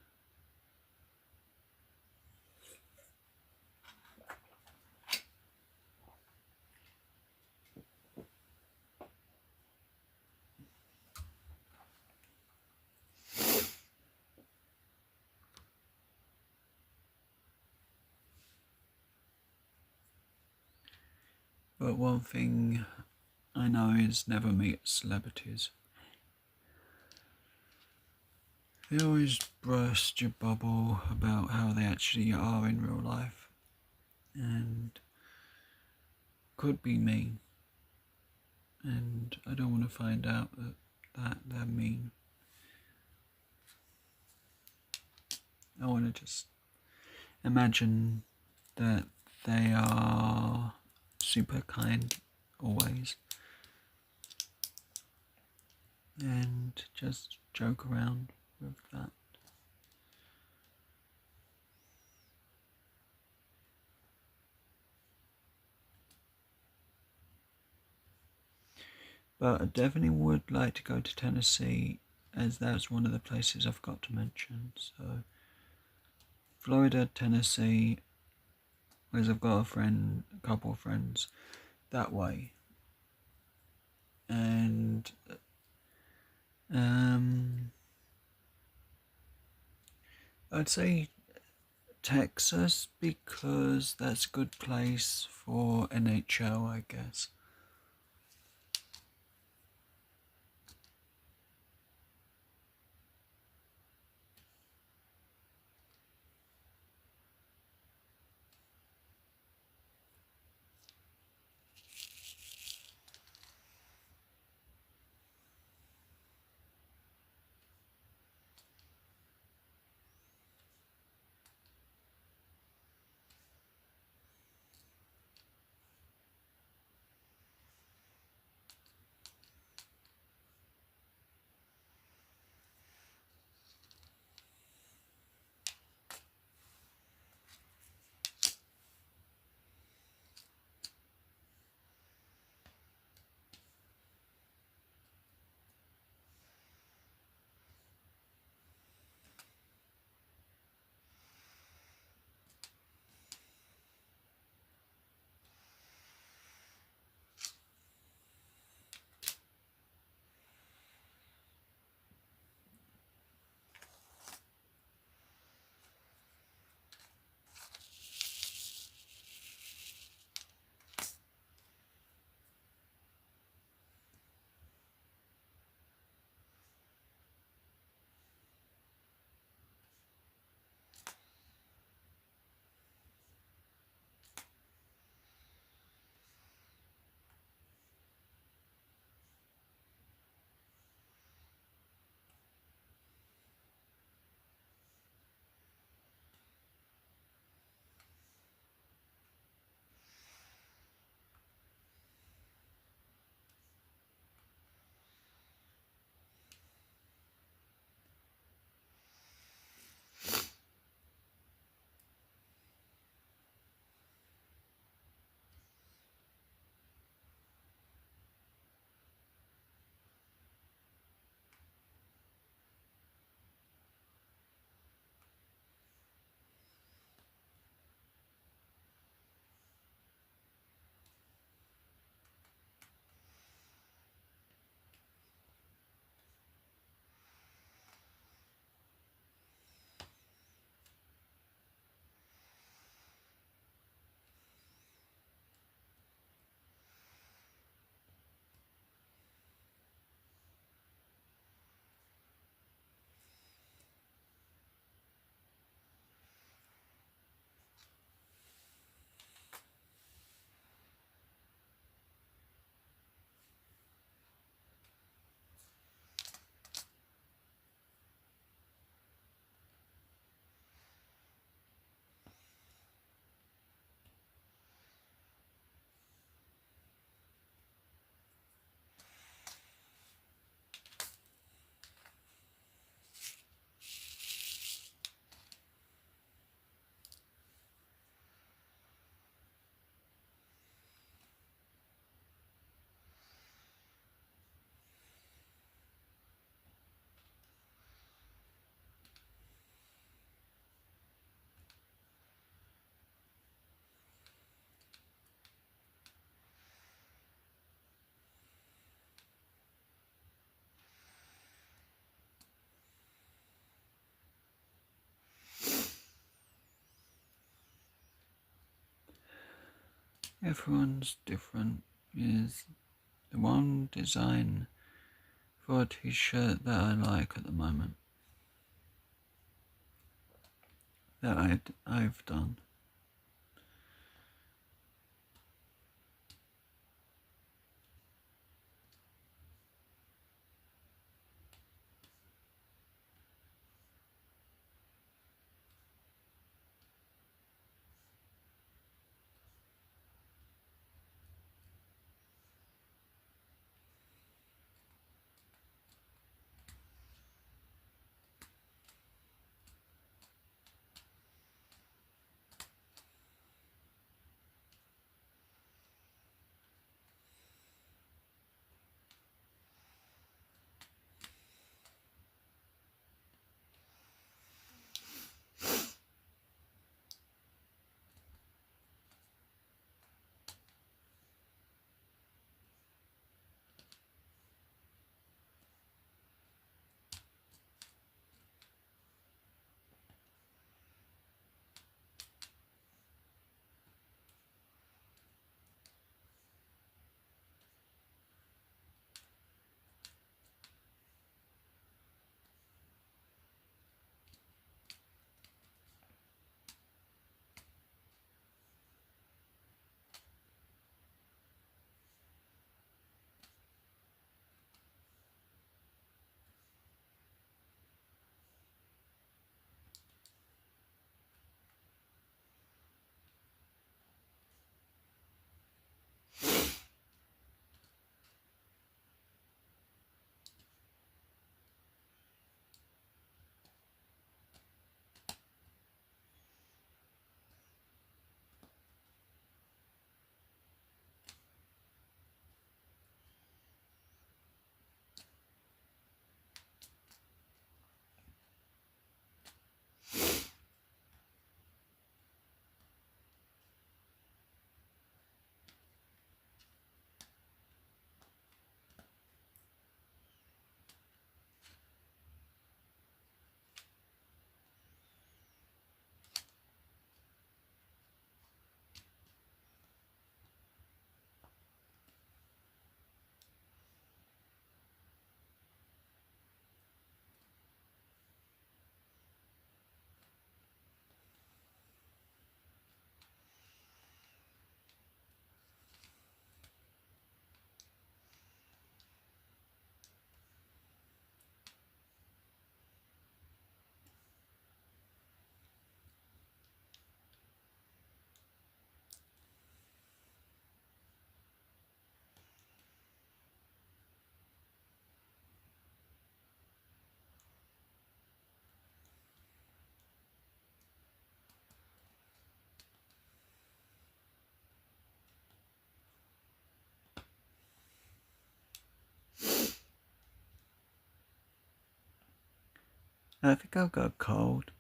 But one thing I know is never meet celebrities. They always burst your bubble about how they actually are in real life, and could be mean. And I don't want to find out that they're mean. I want to just imagine that they are super kind always, and just joke around with that. But I definitely would like to go to Tennessee, as that's one of the places I've got to mention. So Florida, Tennessee, as I've got a couple of friends that way. And I'd say Texas, because that's a good place for NHL, I guess. Everyone's different. Is the one design for a t-shirt that I like at the moment that I've done. I think I've got a cold.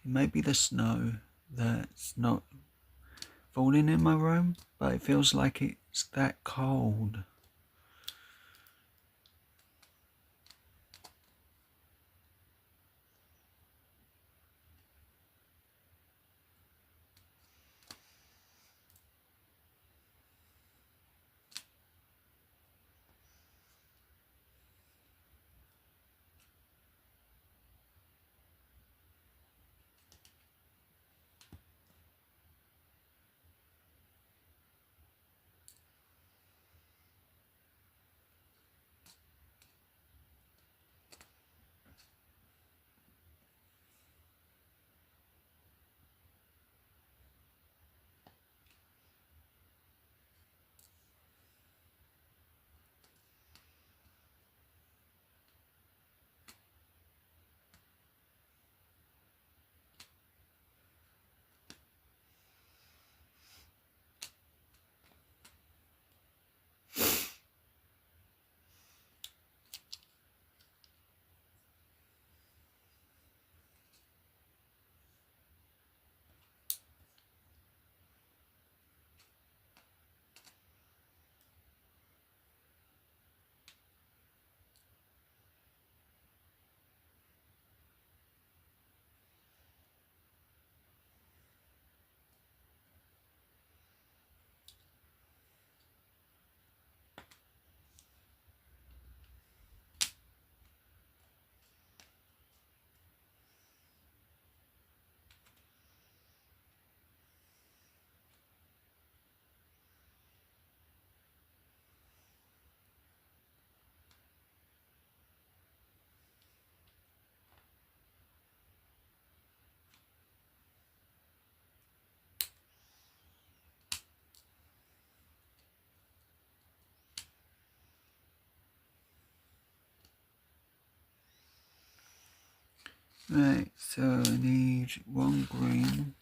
It may be the snow that's not falling in my room, but it feels like it's that cold. Right, so I need one green.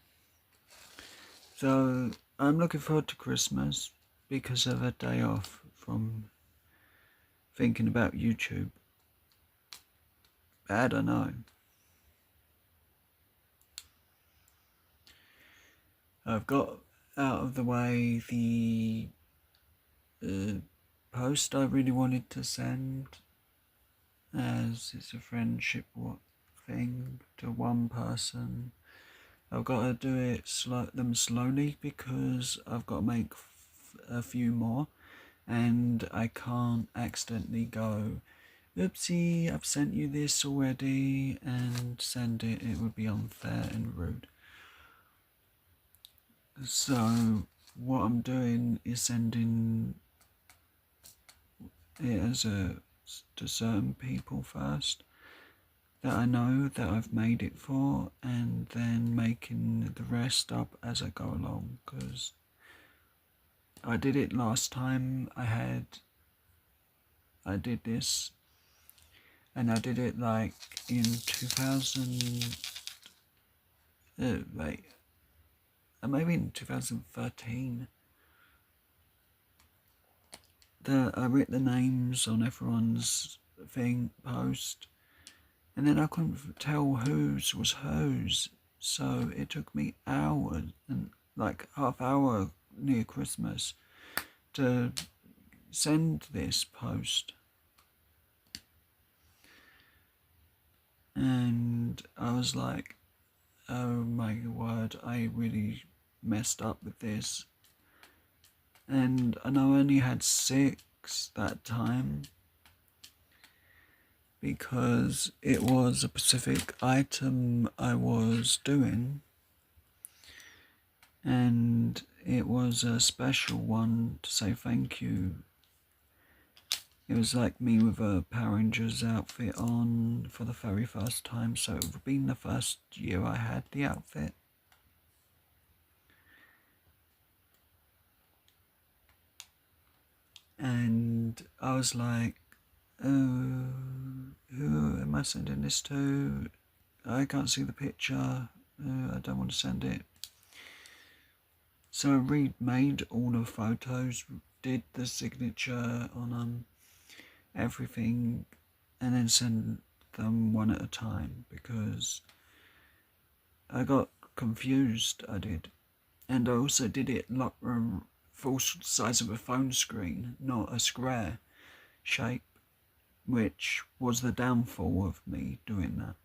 So I'm looking forward to Christmas because of a day off from thinking about YouTube. I don't know. I've got out of the way the post I really wanted to send, as it's a friendship thing to one person. I've got to do it them slowly because I've got to make a few more, and I can't accidentally go, oopsie, I've sent you this already, and send it. It would be unfair and rude. So what I'm doing is sending it to certain people first that I know that I've made it for, and then making the rest up as I go along, because I did it last time I did this, and I did it like in 2000, maybe in 2013. I wrote the names on everyone's post, and then I couldn't tell whose was whose, so it took me hours, and like half hour near Christmas, to send this post. And I was like, oh my word, I really messed up with this. And I know I only had 6 that time, because it was a specific item I was doing, and it was a special one to say thank you. It was like me with a Power Rangers outfit on for the very first time, so it would have been the first year I had the outfit. And I was like, oh, who am I sending this to? I can't see the picture. I don't want to send it. So I remade all the photos, did the signature on everything, and then them one at a time because I got confused. I did, and I also did it full size of a phone screen, not a square shape, which was the downfall of me doing that.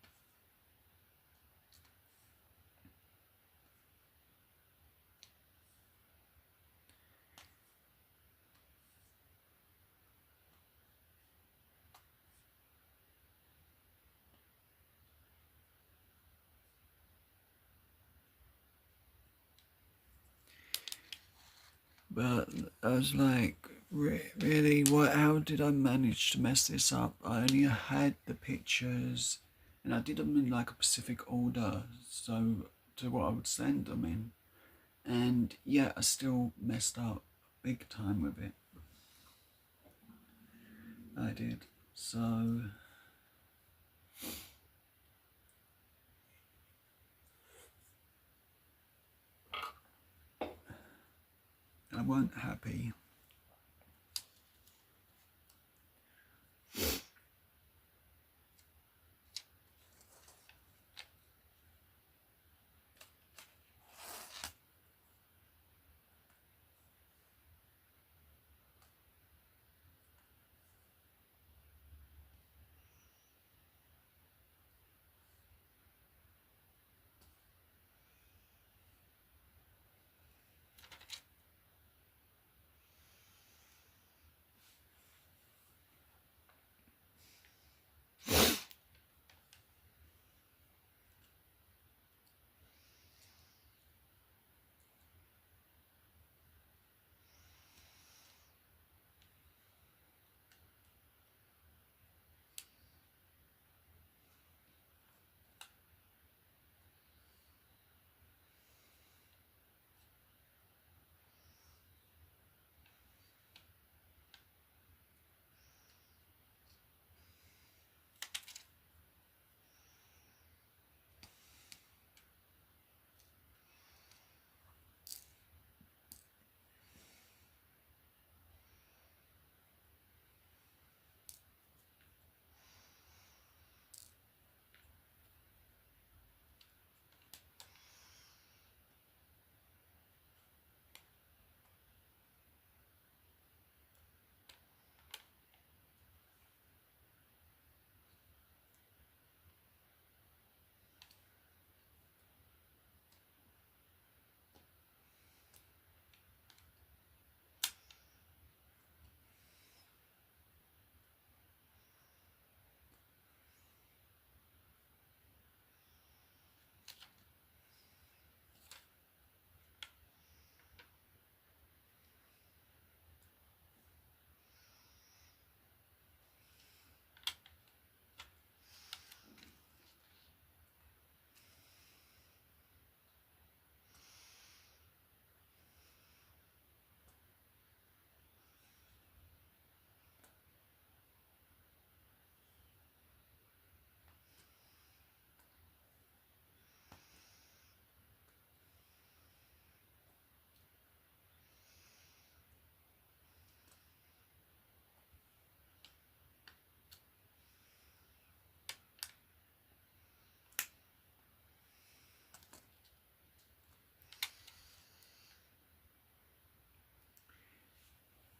But I was like, really, what? How did I manage to mess this up? I only had the pictures, and I did them in like a specific order, so to what I would send them in, and yeah, I still messed up big time with it. I did. So I wasn't happy.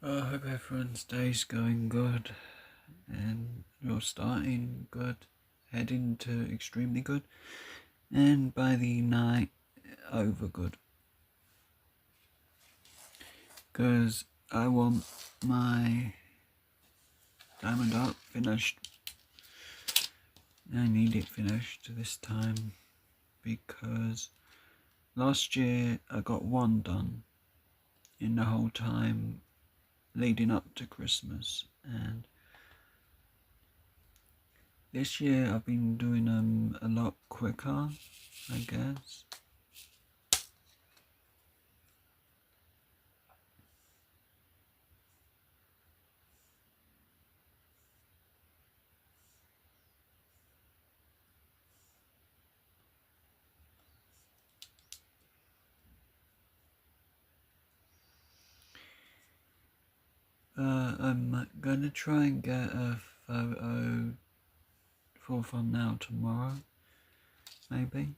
I hope everyone's day's going good and you're starting good, heading to extremely good, and by the night over good. Because I want my Diamond Art finished. I need it finished this time because last year I got one done in the whole time leading up to Christmas, and this year I've been doing them a lot quicker, I guess. I'm gonna try and get a photo for thumbnail tomorrow, maybe.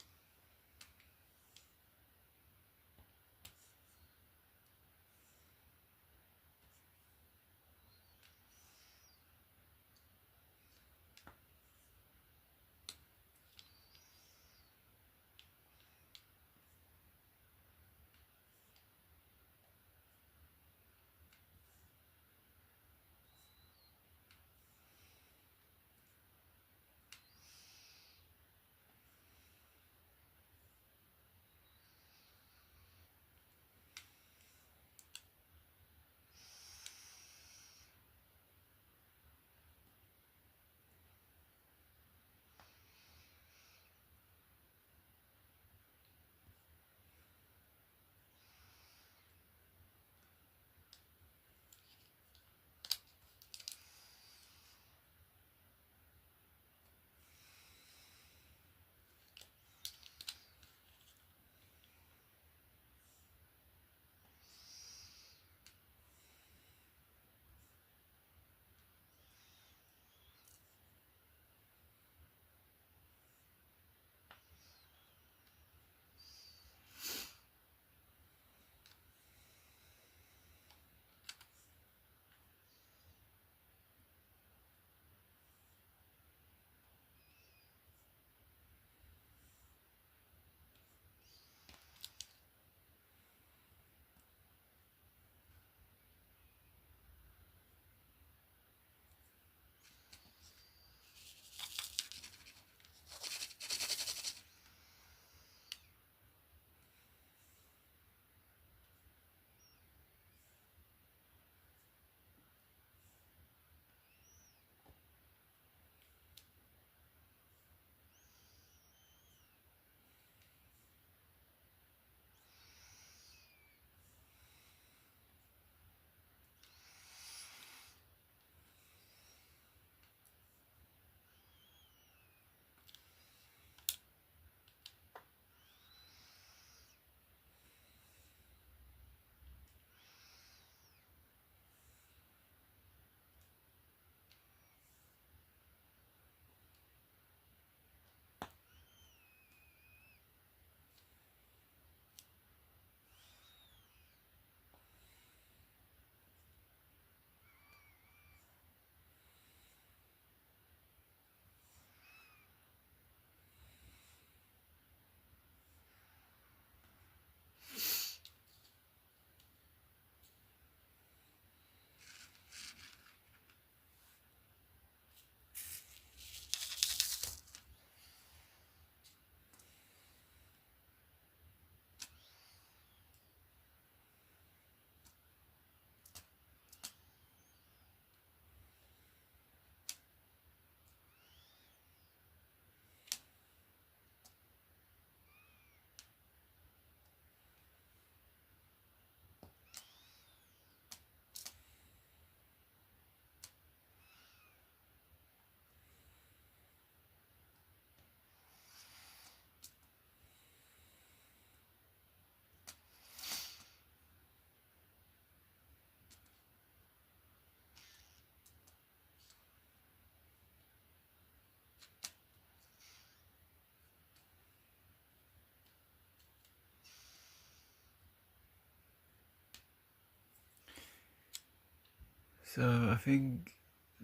So I think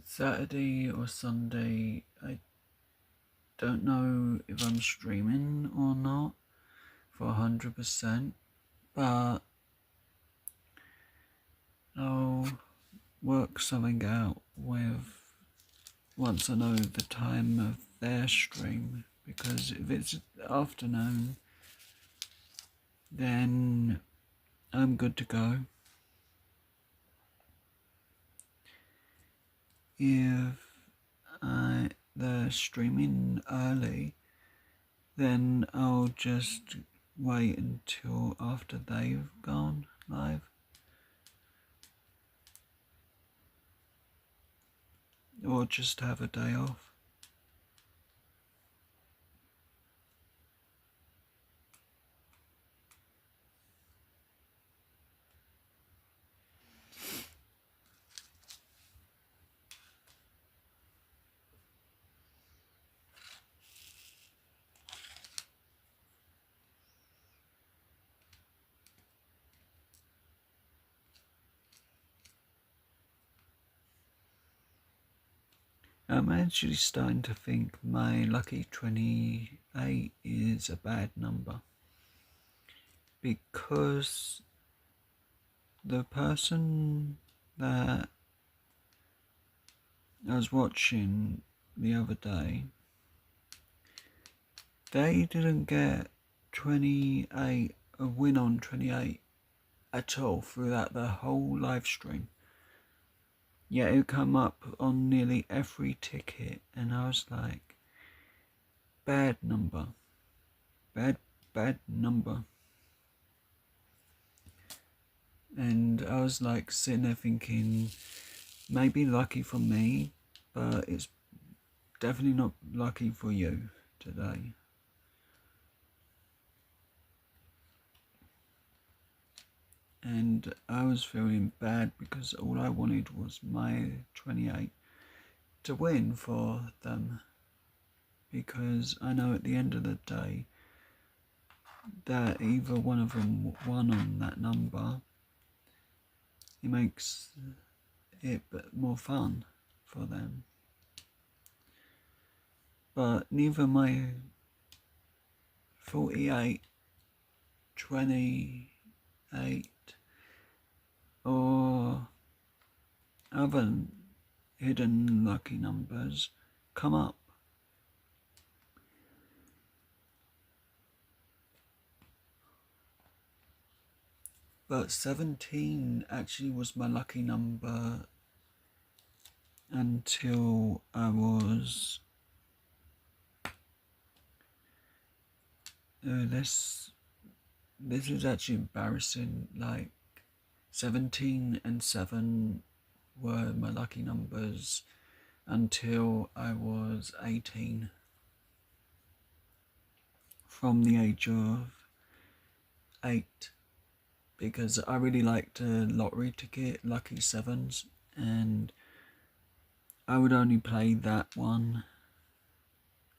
Saturday or Sunday, I don't know if I'm streaming or not for 100%, but I'll work something out with once I know the time of their stream, because if it's afternoon, then I'm good to go. If they're streaming early, then I'll just wait until after they've gone live. Or just have a day off. I'm actually starting to think my lucky 28 is a bad number, because the person that I was watching the other day, they didn't get 28, a win on 28 at all throughout the whole live stream. Yeah, it come up on nearly every ticket, and I was like, bad number, bad number. And I was like sitting there thinking, maybe lucky for me, but it's definitely not lucky for you today. And I was feeling bad because all I wanted was my 28 to win for them, because I know at the end of the day that either one of them won on that number, it makes it more fun for them. But neither my 48, 28 or other hidden lucky numbers come up. But 17 actually was my lucky number until I was this is actually embarrassing. Like 17 and 7 were my lucky numbers until I was 18. From the age of 8, because I really liked a lottery ticket, Lucky Sevens, and I would only play that one.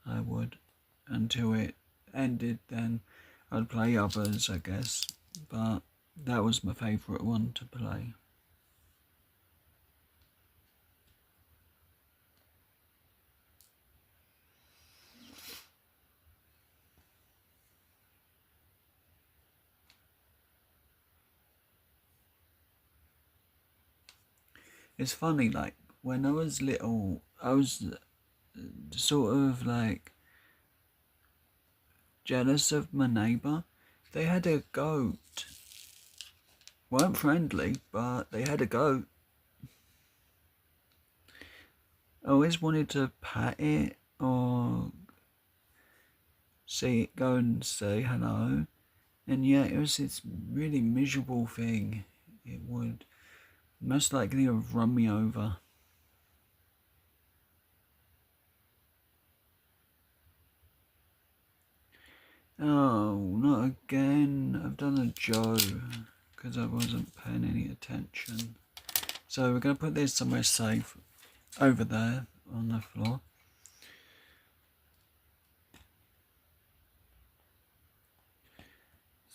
I would, until it ended, then I'd play others, I guess, but that was my favourite one to play. It's funny, like, when I was little, I was sort of like jealous of my neighbour. They had a goat. Weren't friendly, but they had a goat. I always wanted to pat it or see it, go and say hello, and yet it was this really miserable thing. It would most likely have run me over. Oh, not again. I've done a Joe because I wasn't paying any attention. So we're going to put this somewhere safe over there on the floor.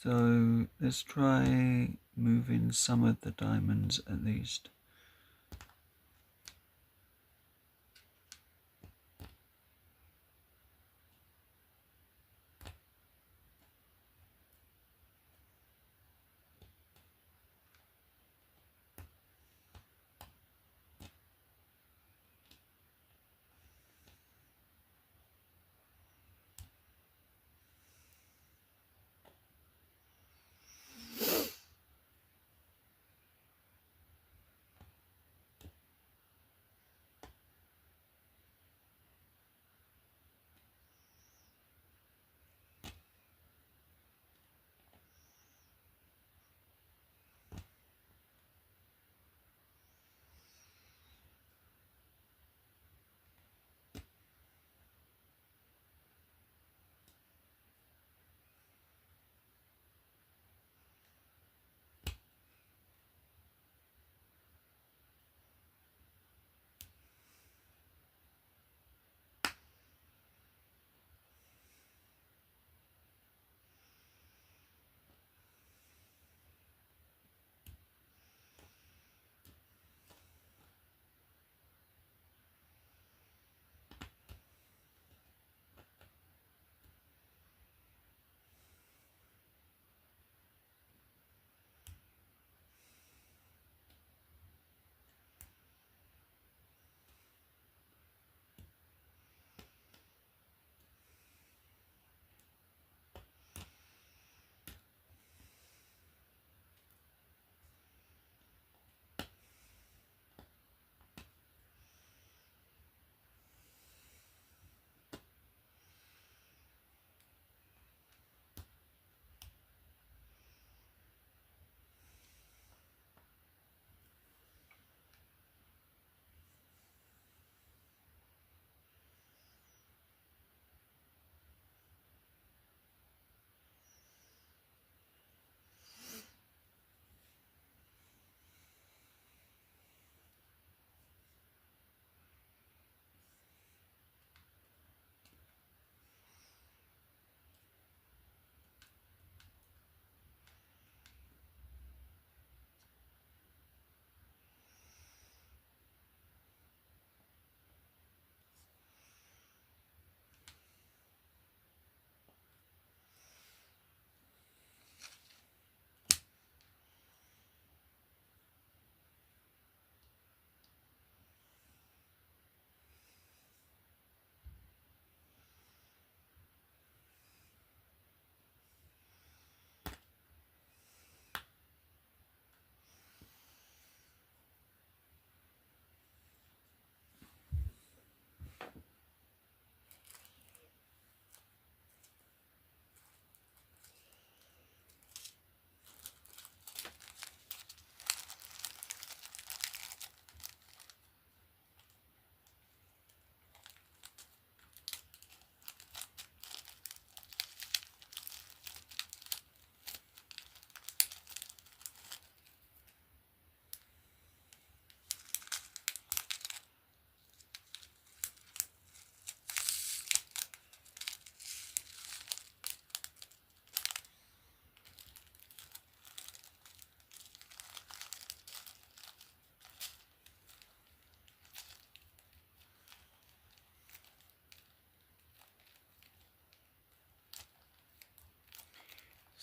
So let's try moving some of the diamonds at least.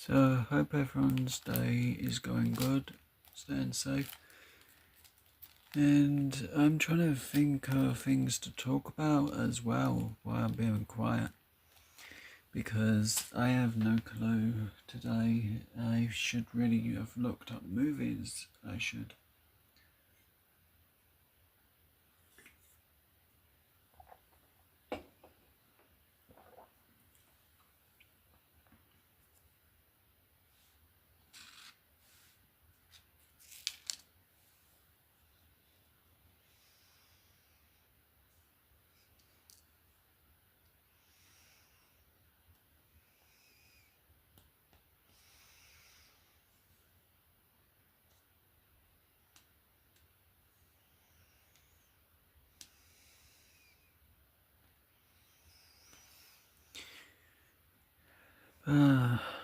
So, hope everyone's day is going good, staying safe. And I'm trying to think of things to talk about as well while I'm being quiet. Because I have no clue today. I should really have looked up movies. I should. Ah.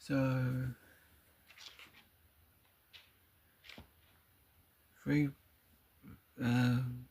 So, three, um,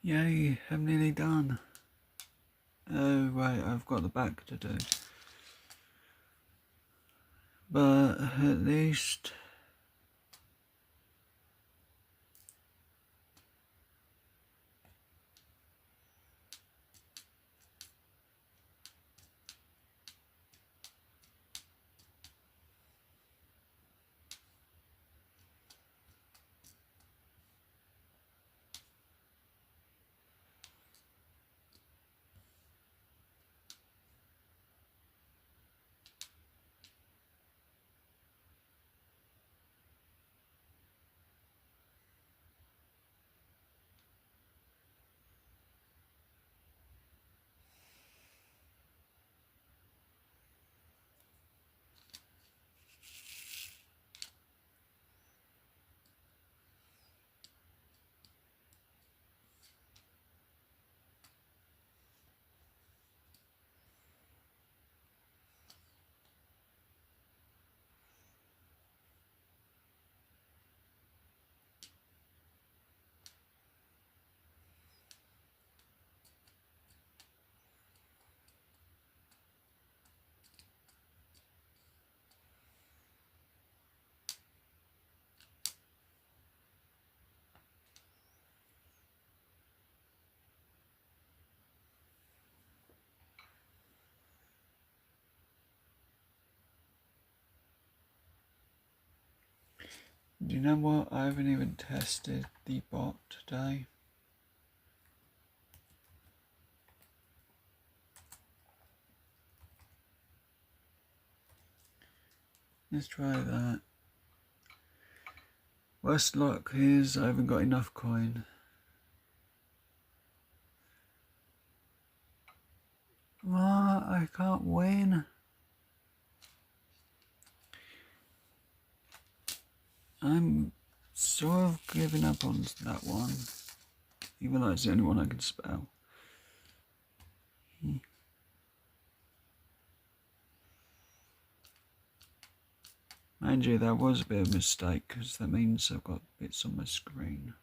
Yay, I'm nearly done. Oh right, I've got the back to do. But at least do you know what? I haven't even tested the bot today. Let's try that. Worst luck is I haven't got enough coin. What? I can't win. I'm sort of giving up on that one. Even though it's the only one I can spell. Mind you, that was a bit of a mistake because that means I've got bits on my screen.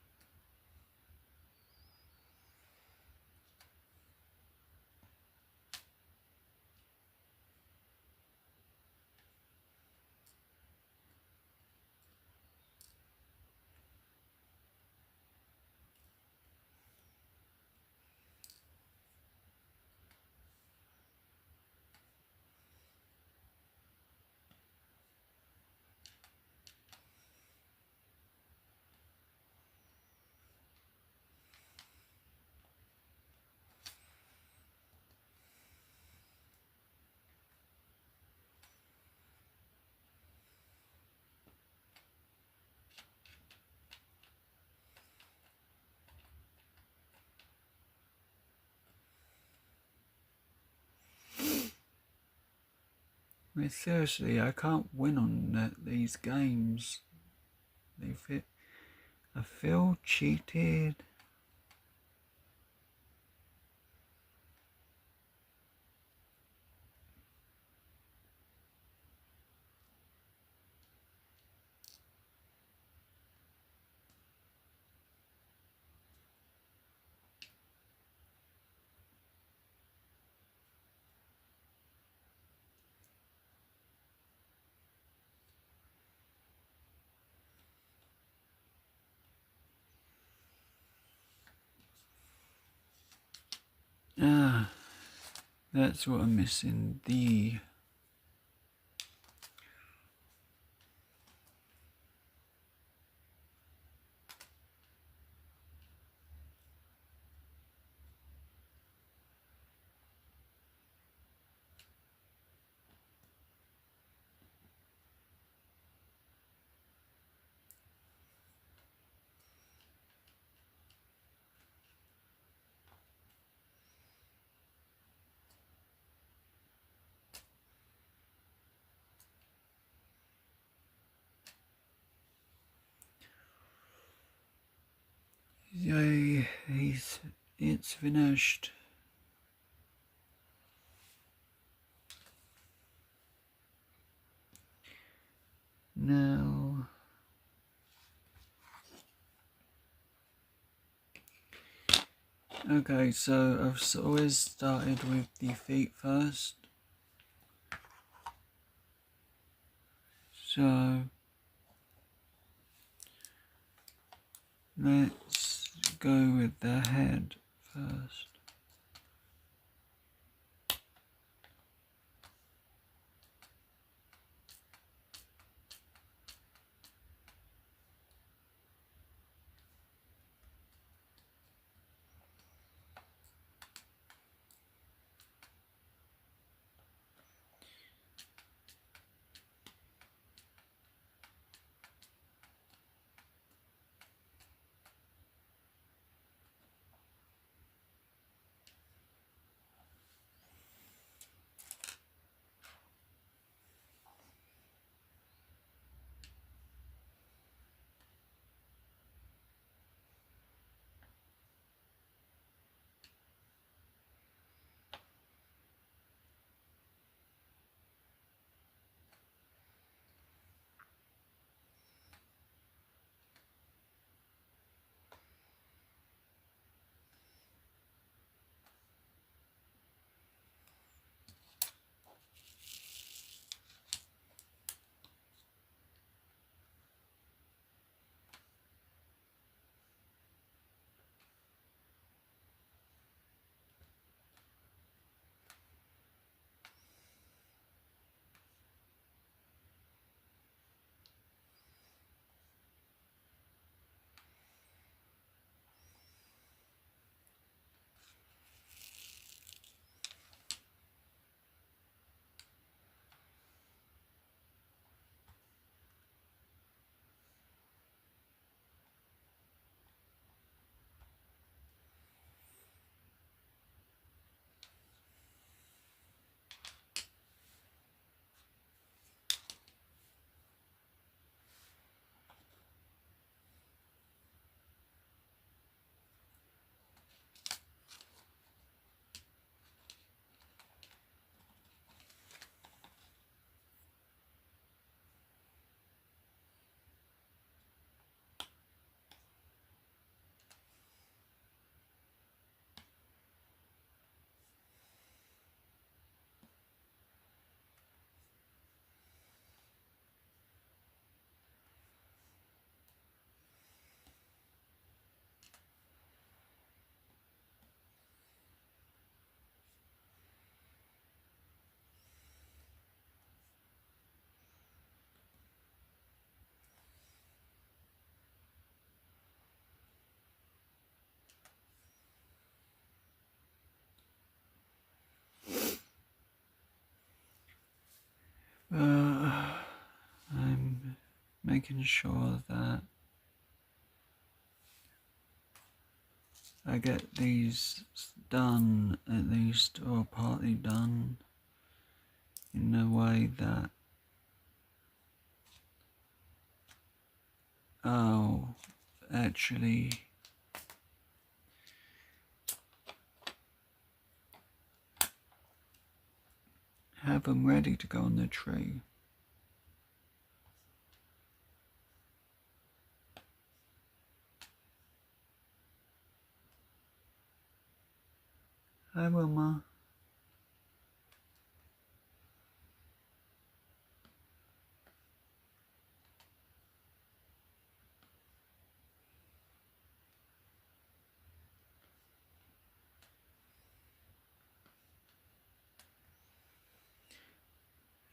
I mean, seriously, I can't win on these games. I feel cheated. Ah, that's what I'm missing. Yay, it's finished. Now Okay, so I've always started with the feet first. So let's go with the head first. I'm making sure that I get these done at least, or partly done, in a way that I'll actually have them ready to go on the tree. Hi Wilma.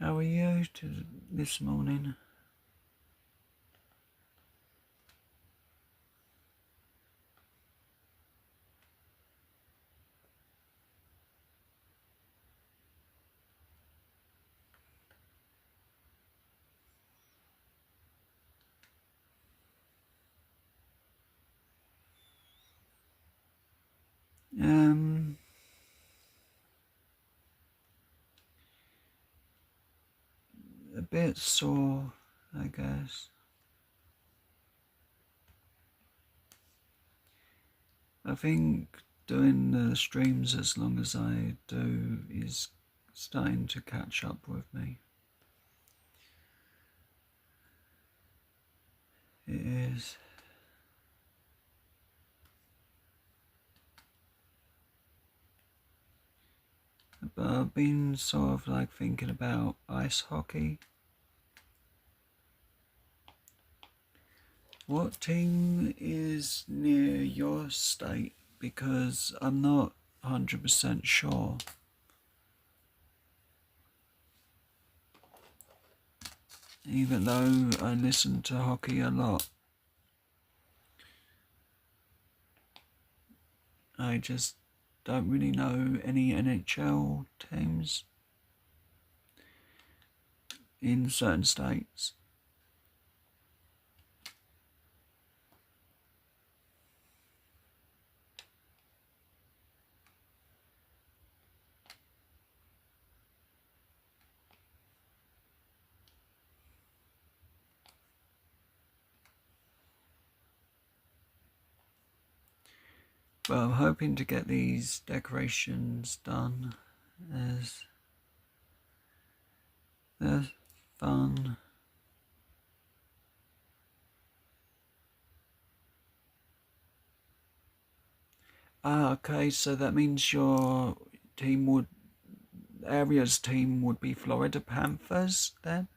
How are you this morning? A bit sore, I guess. I think doing the streams as long as I do is starting to catch up with me. It is. but I've been sort of like thinking about ice hockey. What team is near your state? Because I'm not 100% sure. Even though I listen to hockey a lot. I just don't really know any NHL teams in certain states. But I'm hoping to get these decorations done as they're fun. Okay, so that means your team would, area's team would be Florida Panthers then?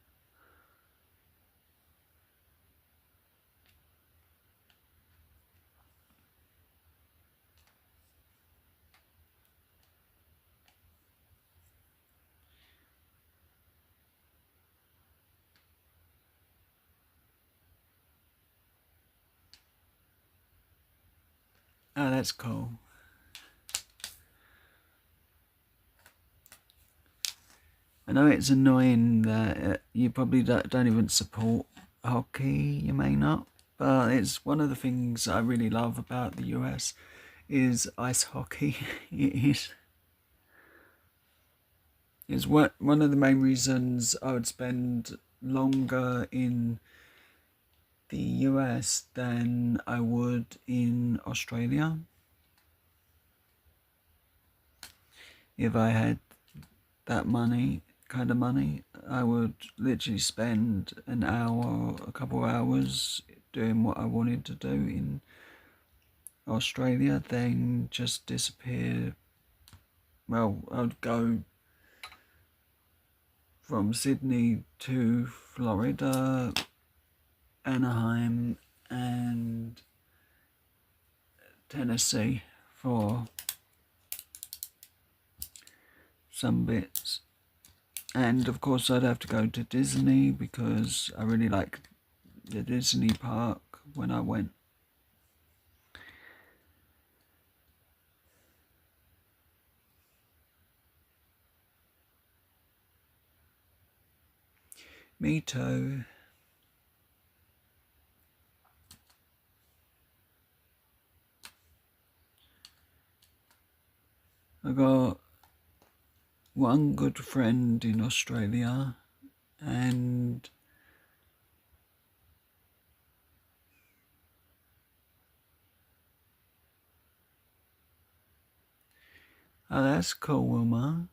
Oh, that's cool. I know it's annoying that you probably don't even support hockey, you may not, but it's one of the things I really love about the US is ice hockey. It's one of the main reasons I would spend longer in the US than I would in Australia. If I had that kind of money, I would literally spend an hour, a couple of hours doing what I wanted to do in Australia, then just disappear. Well, I'd go from Sydney to Florida, Anaheim, and Tennessee for some bits. And of course I'd have to go to Disney because I really like the Disney park when I went. Me too. I got one good friend in Australia and oh, that's cool, Wilma.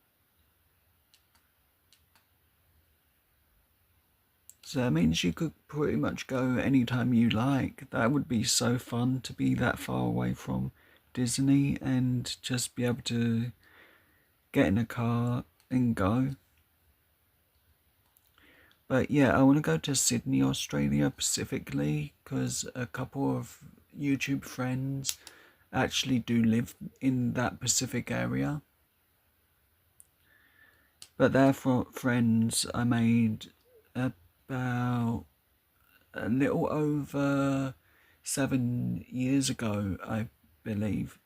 So that means you could pretty much go anytime you like. That would be so fun to be that far away from Disney and just be able to get in a car and go. But yeah, I want to go to Sydney, Australia specifically because a couple of YouTube friends actually do live in that Pacific area. But they're friends I made about a little over 7 years ago, I believe.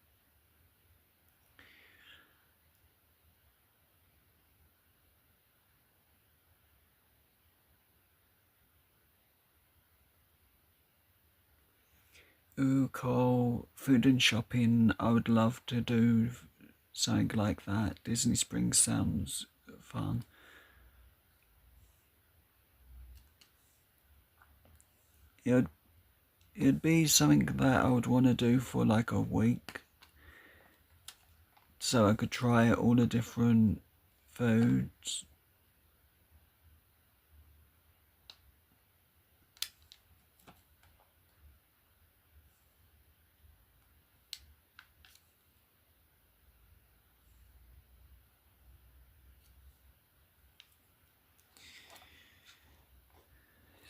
Ooh, cool. Food and shopping, I would love to do something like that. Disney Springs sounds fun. It'd be something that I would want to do for like a week. So I could try all the different foods.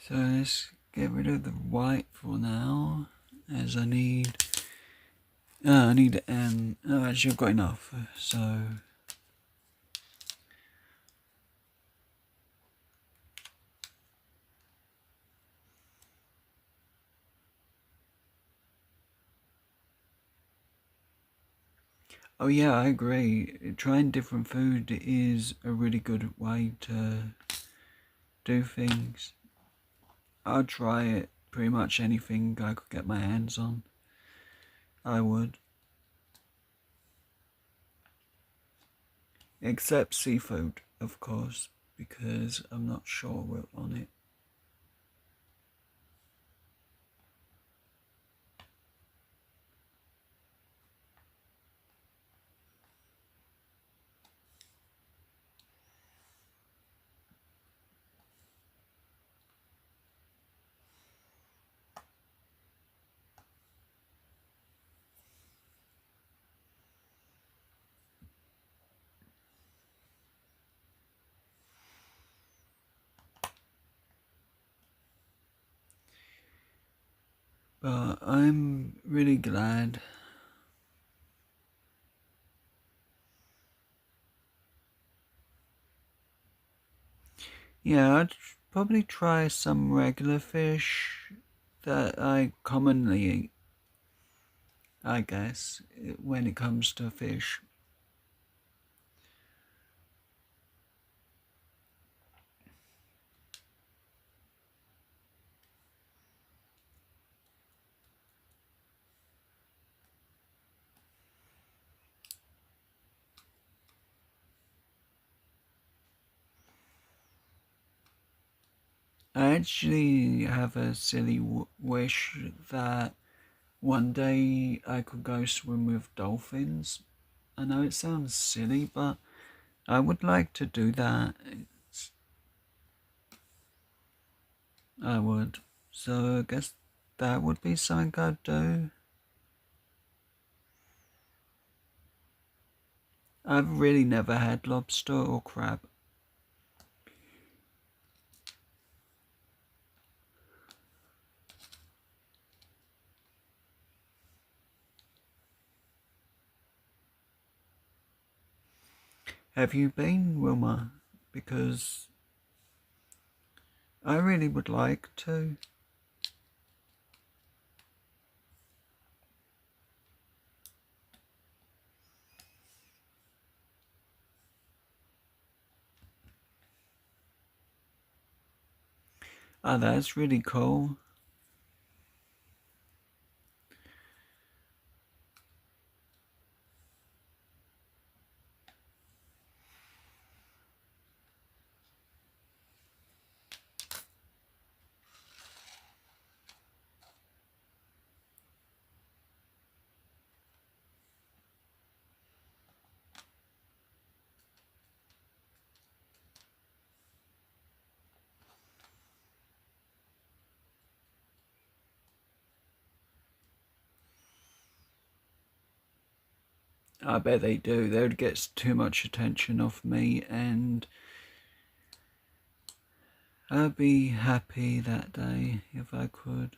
So let's get rid of the white for now, as I need oh, actually I've got enough, so oh yeah, I agree. Trying different food is a really good way to do things. I'd try it pretty much anything I could get my hands on. I would. Except seafood, of course, because I'm not sure on it. But I'm really glad. Yeah, I'd probably try some regular fish that I commonly eat, I guess, when it comes to fish. I actually have a silly wish that one day I could go swim with dolphins. I know it sounds silly, but I would like to do that. I would. So I guess that would be something I'd do. I've really never had lobster or crab. Have you been, Wilma? Because I really would like to. Oh, that's really cool. I bet they do. They would get too much attention off me, and I'd be happy that day if I could.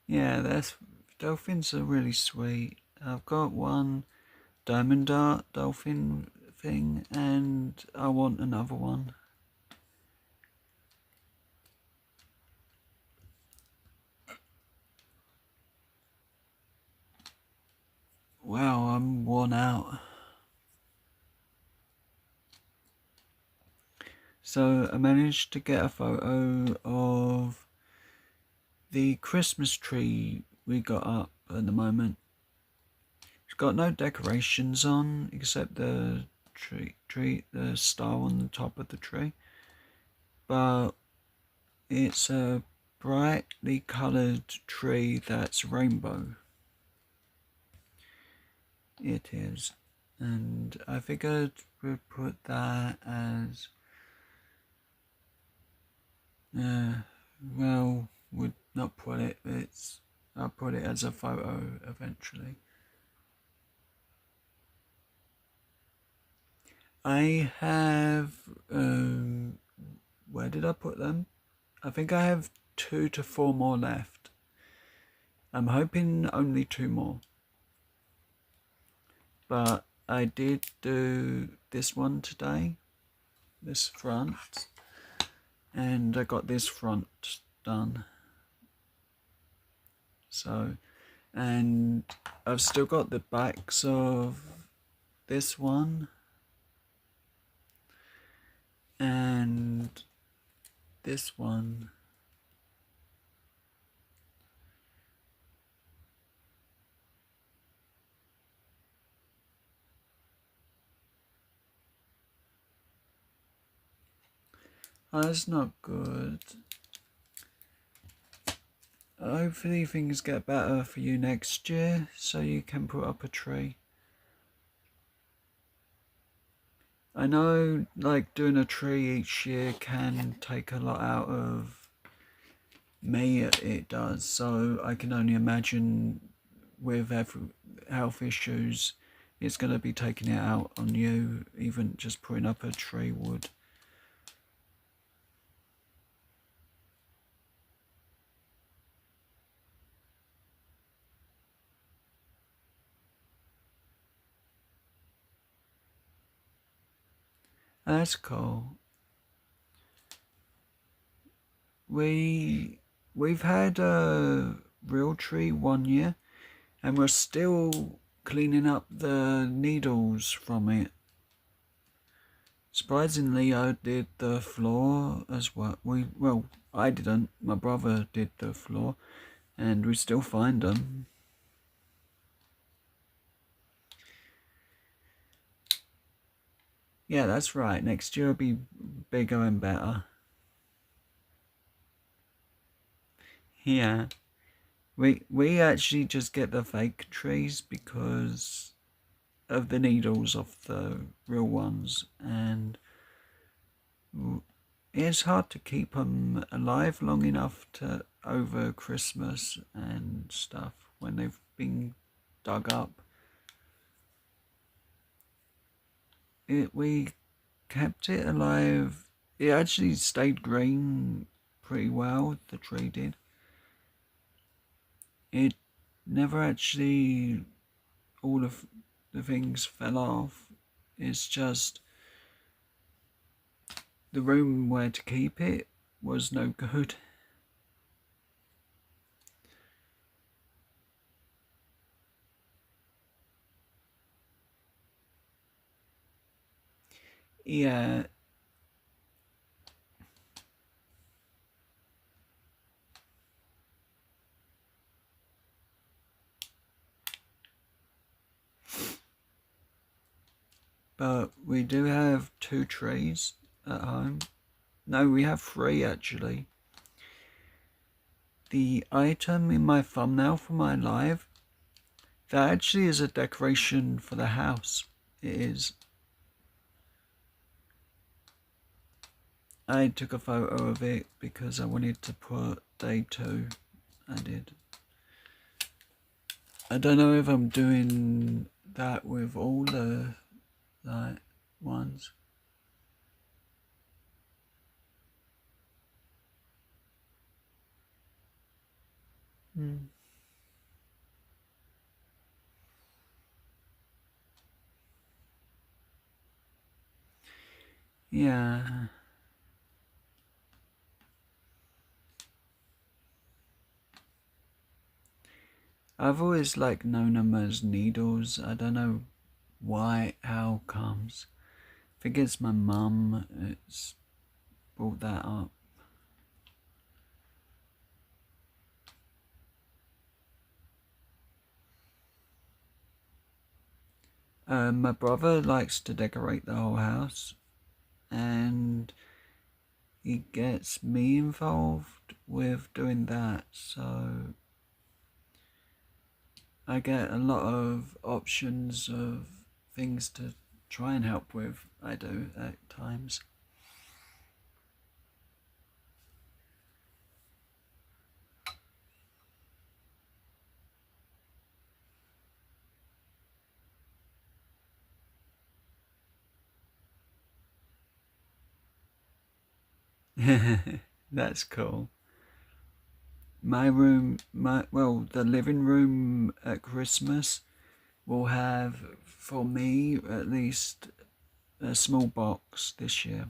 Yeah, dolphins are really sweet. I've got one diamond dart dolphin thing, and I want another one. Wow, I'm worn out. So I managed to get a photo of the Christmas tree we got up at the moment. It's got no decorations on except the the star on the top of the tree. But it's a brightly coloured tree that's rainbow. It is. And I figured we'd put that as Well, would not put it. I'll put it as a photo eventually. I have. Where did I put them? I think I have 2 to 4 more left. I'm hoping only 2 more. But I did do this one today, this front, and I got this front done. So, and I've still got the backs of this one and this one. Oh, that's not good. Hopefully things get better for you next year so you can put up a tree. I know like doing a tree each year can take a lot out of me, it does, so I can only imagine with health issues it's going to be taking it out on you. Even just putting up a tree would. That's cool. We've had a real tree 1 year and we're still cleaning up the needles from it. Surprisingly, I did the floor as well. Well, I didn't. My brother did the floor, and we still find them. Yeah, that's right. Next year will be bigger and better. Yeah, we actually just get the fake trees because of the needles of the real ones, and it's hard to keep them alive long enough to over Christmas and stuff when they've been dug up. We kept it alive. It actually stayed green pretty well, the tree did. It never actually, all of the things fell off. It's just the room where to keep it was no good. Yeah. But we do have 2 trees at home. No, we have 3 actually. The item in my thumbnail for my live, that actually is a decoration for the house. It is. I took a photo of it because I wanted to put day 2. I did. I don't know if I'm doing that with all the like ones. Yeah. I've always like known them as needles. I don't know why, how comes. I think it's my mum. It's brought that up. My brother likes to decorate the whole house, and he gets me involved with doing that, so I get a lot of options of things to try and help with. I do at times. That's cool. My room, the living room at Christmas will have, for me at least, a small box this year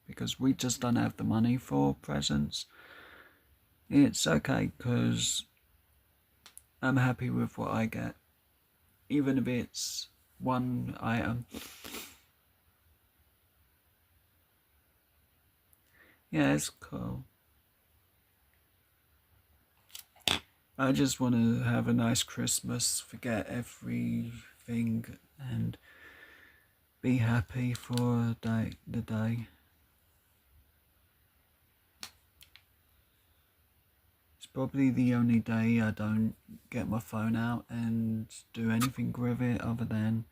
because we just don't have the money for presents. It's okay because I'm happy with what I get, even if it's one item. Yeah, it's cool. I just want to have a nice Christmas, forget everything, and be happy for the day. It's probably the only day I don't get my phone out and do anything with it other than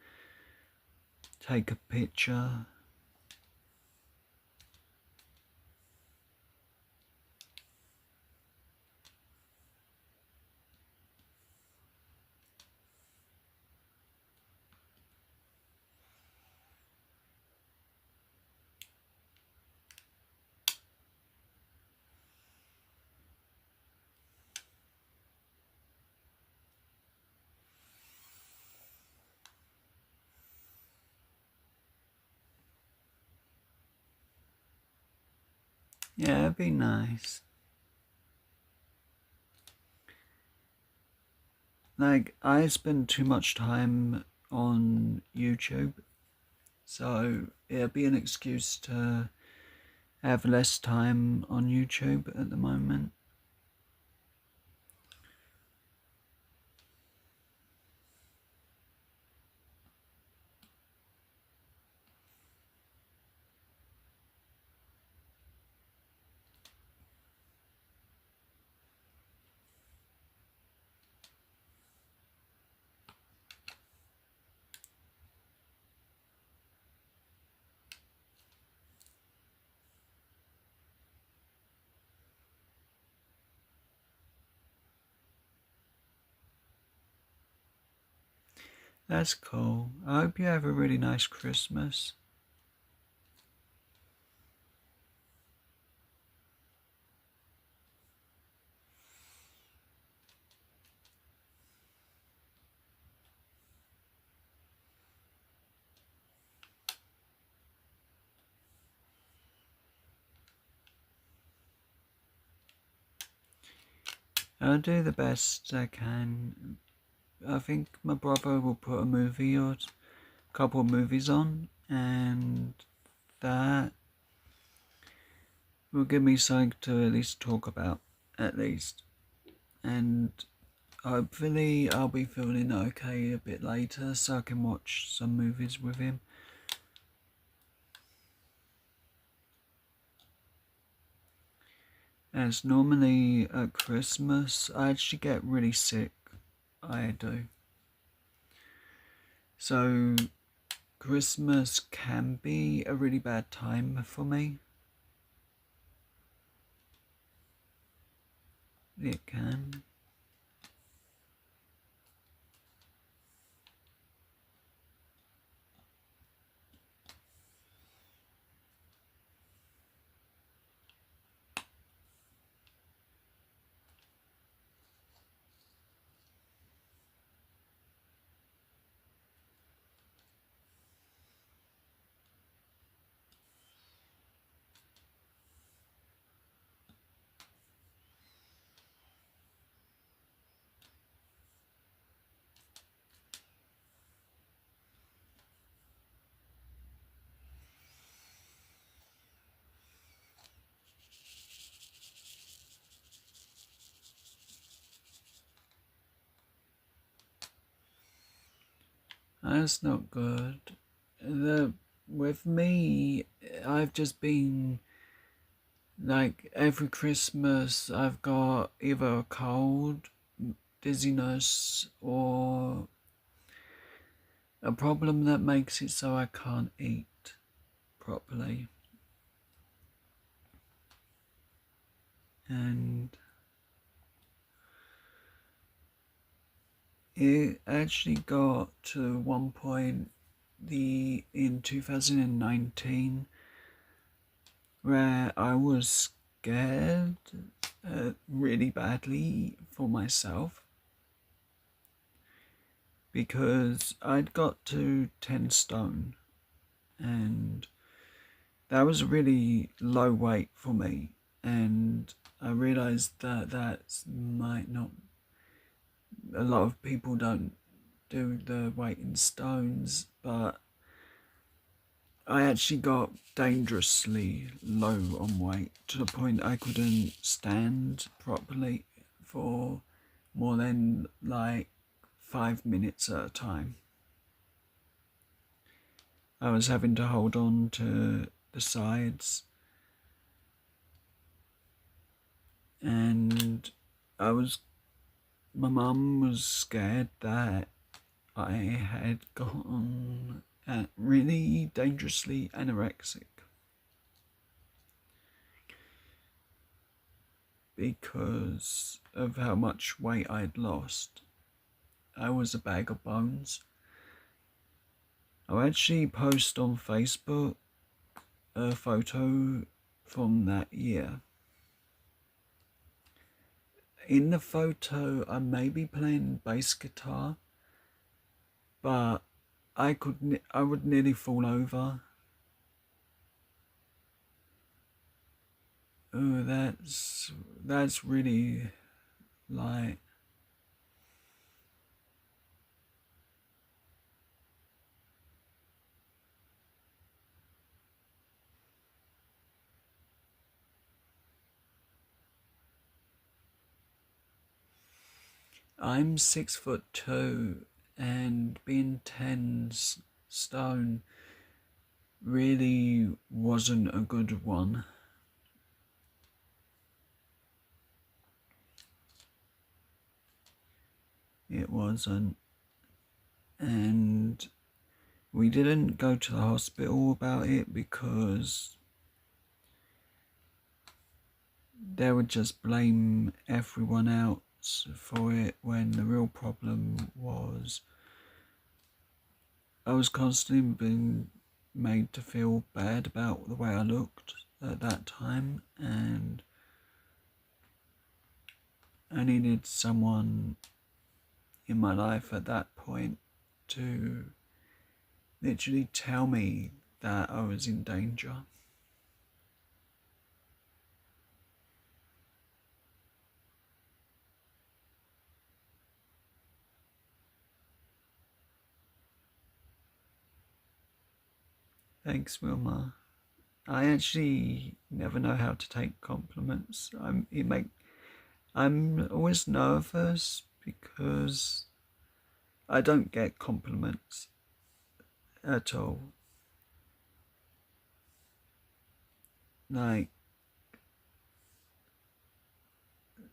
take a picture. Yeah, it'd be nice. Like, I spend too much time on YouTube, so it'll be an excuse to have less time on YouTube at the moment. That's cool. I hope you have a really nice Christmas. I'll do the best I can. I think my brother will put a movie or a couple of movies on, and that will give me something to at least talk about, at least. And hopefully I'll be feeling okay a bit later so I can watch some movies with him. As normally at Christmas, I actually get really sick. I do. So Christmas can be a really bad time for me. It can. That's not good. With me, I've just been like every Christmas I've got either a cold, dizziness, or a problem that makes it so I can't eat properly. And it actually got to one point in 2019 where I was scared really badly for myself because I'd got to 10 stone and that was a really low weight for me, and I realised that might not, a lot of people don't do the weight in stones, but I actually got dangerously low on weight to the point I couldn't stand properly for more than like 5 minutes at a time. I was having to hold on to the sides, and my mum was scared that I had gotten really dangerously anorexic because of how much weight I'd lost. I was a bag of bones. I'll actually post on Facebook a photo from that year. In the photo, I may be playing bass guitar, but I would nearly fall over. Oh, that's really like, I'm 6'2", and being 10 stone really wasn't a good one. It wasn't, and we didn't go to the hospital about it because they would just blame everyone else for it, when the real problem was I was constantly being made to feel bad about the way I looked at that time, and I needed someone in my life at that point to literally tell me that I was in danger. Thanks, Wilma. I actually never know how to take compliments. I'm always nervous because I don't get compliments at all. Like,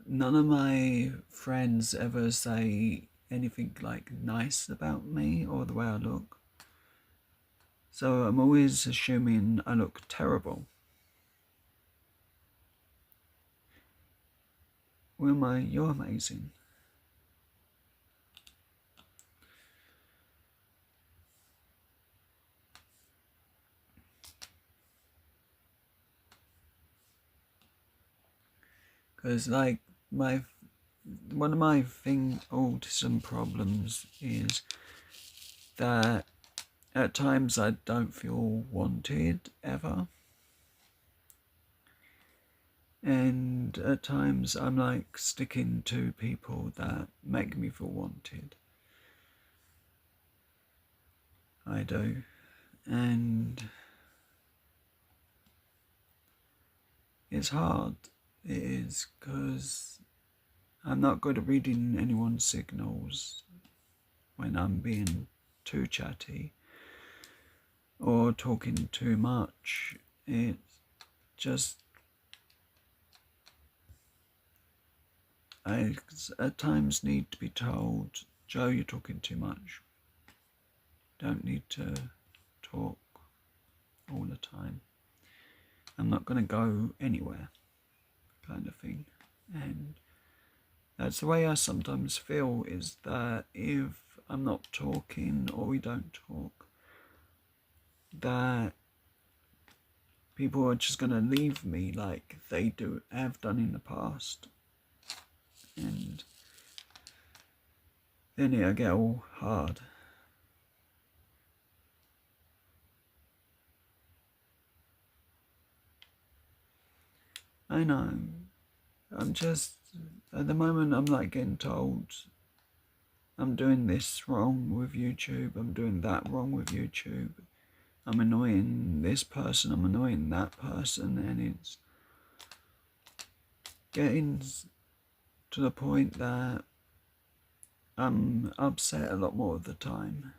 none of my friends ever say anything like nice about me or the way I look. So I'm always assuming I look terrible. Wilma, you're amazing. Because like one of my autism problems is that at times I don't feel wanted ever. And at times I'm like sticking to people that make me feel wanted. I do. And it's hard. It is, because I'm not good at reading anyone's signals when I'm being too chatty or talking too much. It's just, I at times need to be told, Joe, you're talking too much. Don't need to talk all the time. I'm not going to go anywhere, kind of thing. And that's the way I sometimes feel, is that if I'm not talking or we don't talk, that people are just going to leave me like they have done in the past. And then it'll get all hard. I know. I'm just, at the moment I'm like getting told I'm doing this wrong with YouTube, I'm doing that wrong with YouTube, I'm annoying this person, I'm annoying that person, and it's getting to the point that I'm upset a lot more of the time.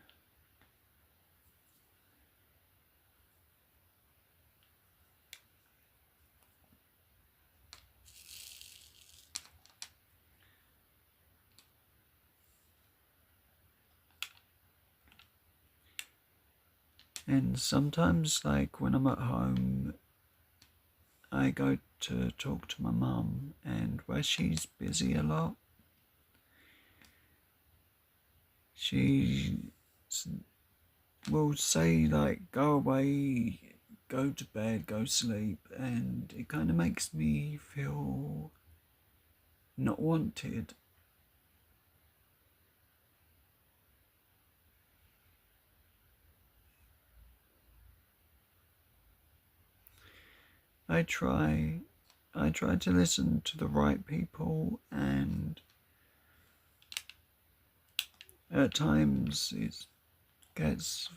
And sometimes, like when I'm at home, I go to talk to my mum, and where she's busy a lot, she will say like, go away, go to bed, go sleep, and it kind of makes me feel not wanted. I try to listen to the right people, and at times it gets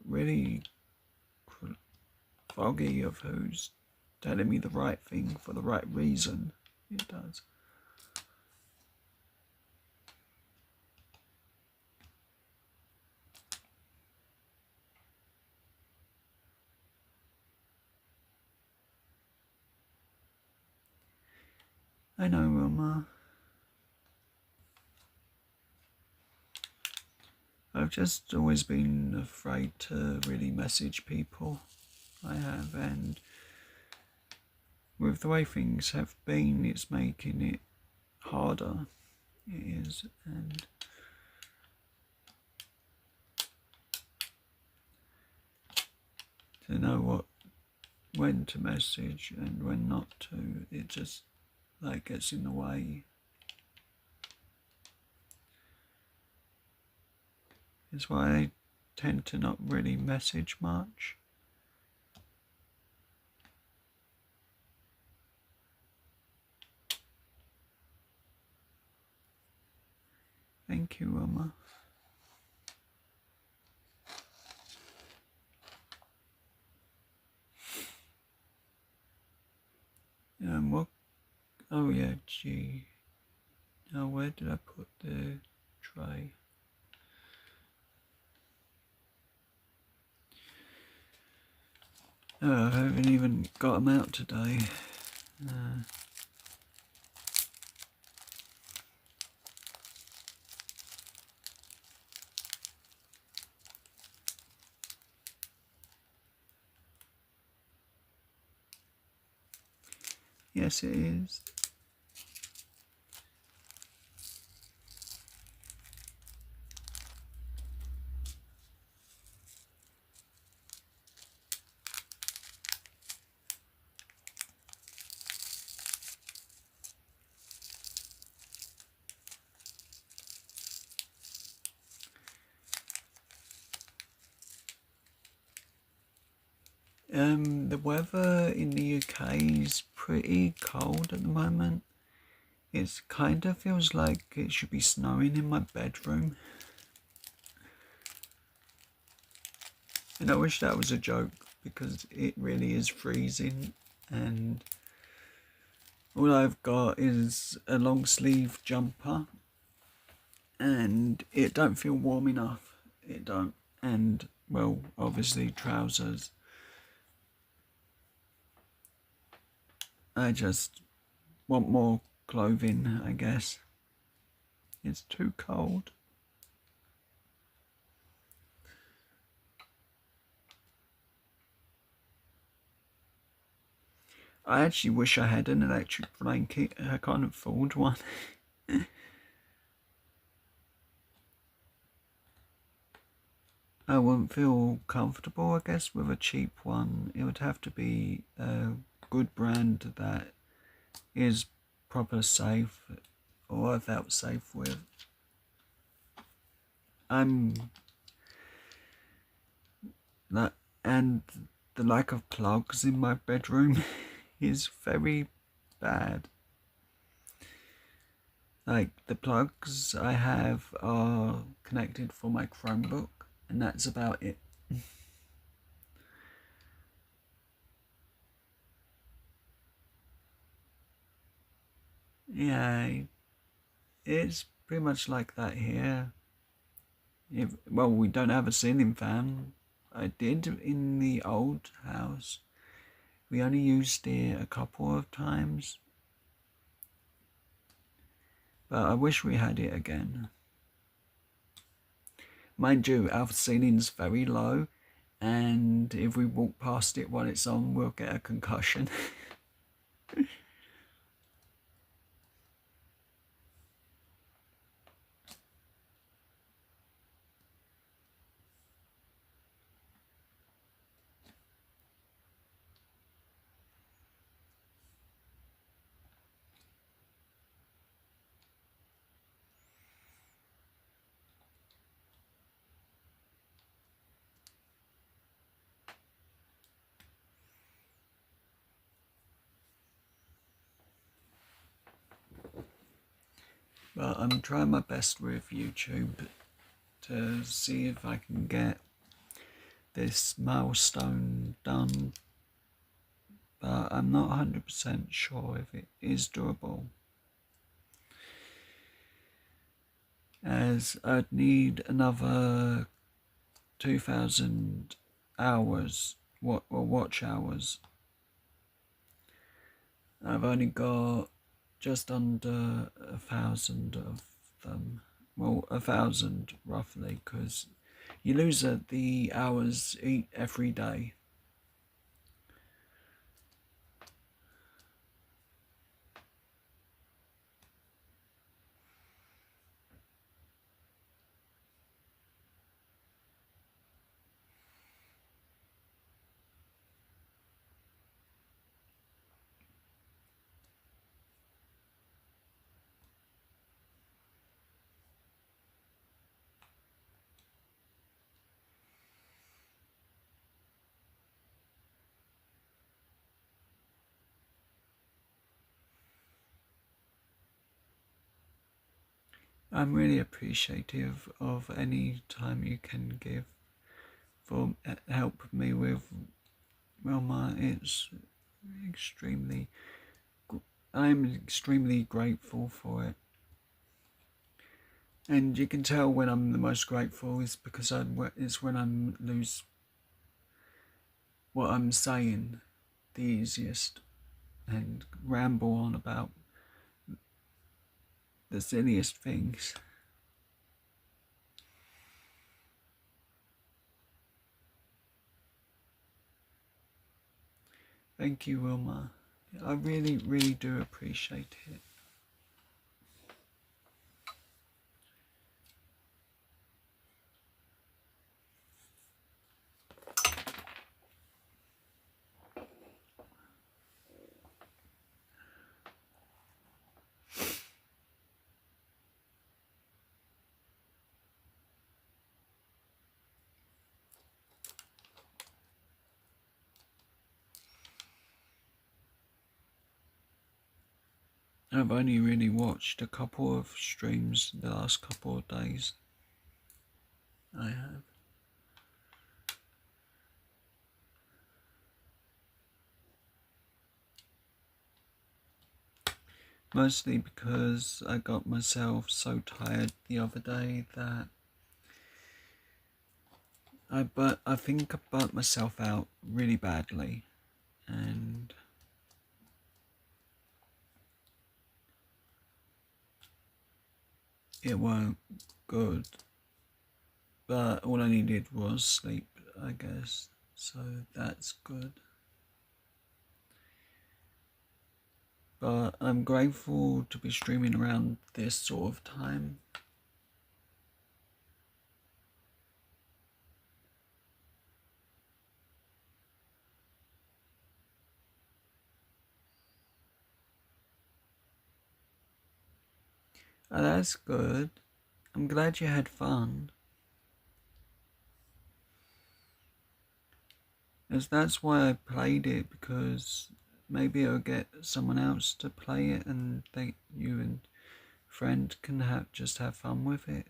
really foggy of who's telling me the right thing for the right reason. It does. I know, Wilma. I've just always been afraid to really message people. I have, and with the way things have been, it's making it harder. It is, and to know when to message and when not to, it just like gets in the way. It's why I tend to not really message much. Thank you, Wilma. What? Oh yeah, gee. Now where did I put the tray? Oh, I haven't even got them out today. Yes, it is. The weather in the UK is pretty cold at the moment. It kind of feels like it should be snowing in my bedroom. And I wish that was a joke, because it really is freezing, and all I've got is a long sleeve jumper, and it don't feel warm enough. It don't. And well, obviously trousers. I just want more clothing, I guess. It's too cold. I actually wish I had an electric blanket. I can't afford one. I wouldn't feel comfortable, I guess, with a cheap one. It would have to be a good brand that is proper safe, or I felt safe with. That and the lack of plugs in my bedroom is very bad. Like, the plugs I have are connected for my Chromebook, and that's about it. Yeah, it's pretty much like that here. Well, we don't have a ceiling fan. I did in the old house. We only used it a couple of times, but I wish we had it again. Mind you, our ceiling's very low, and if we walk past it while it's on, we'll get a concussion. But I'm trying my best with YouTube to see if I can get this milestone done, but I'm not 100% sure if it is doable, as I'd need another 2,000 hours, watch hours. I've only got just under 1,000 of them. Well, 1,000 roughly, because you lose the hours every day. I'm really appreciative of any time you can give for help me with Wilma. I'm extremely grateful for it. And you can tell when I'm the most grateful is because it's when I lose what I'm saying the easiest and ramble on about the silliest things. Thank you, Wilma. I really, really do appreciate it. I've only really watched a couple of streams the last couple of days. I have. Mostly because I got myself so tired the other day that I think I burnt myself out really badly, and it weren't good. But all I needed was sleep, I guess, so that's good. But I'm grateful to be streaming around this sort of time. Oh, that's good. I'm glad you had fun. As that's why I played it, because maybe I'll get someone else to play it and you and friend can just have fun with it.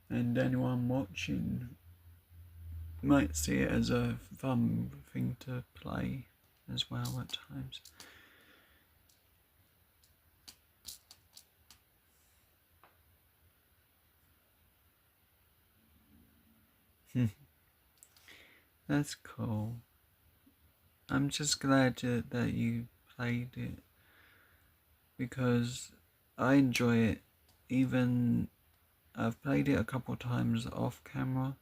And anyone watching might see it as a fun thing to play as well at times. That's cool. I'm just glad that you played it, because I enjoy it. Even I've played it a couple times off camera,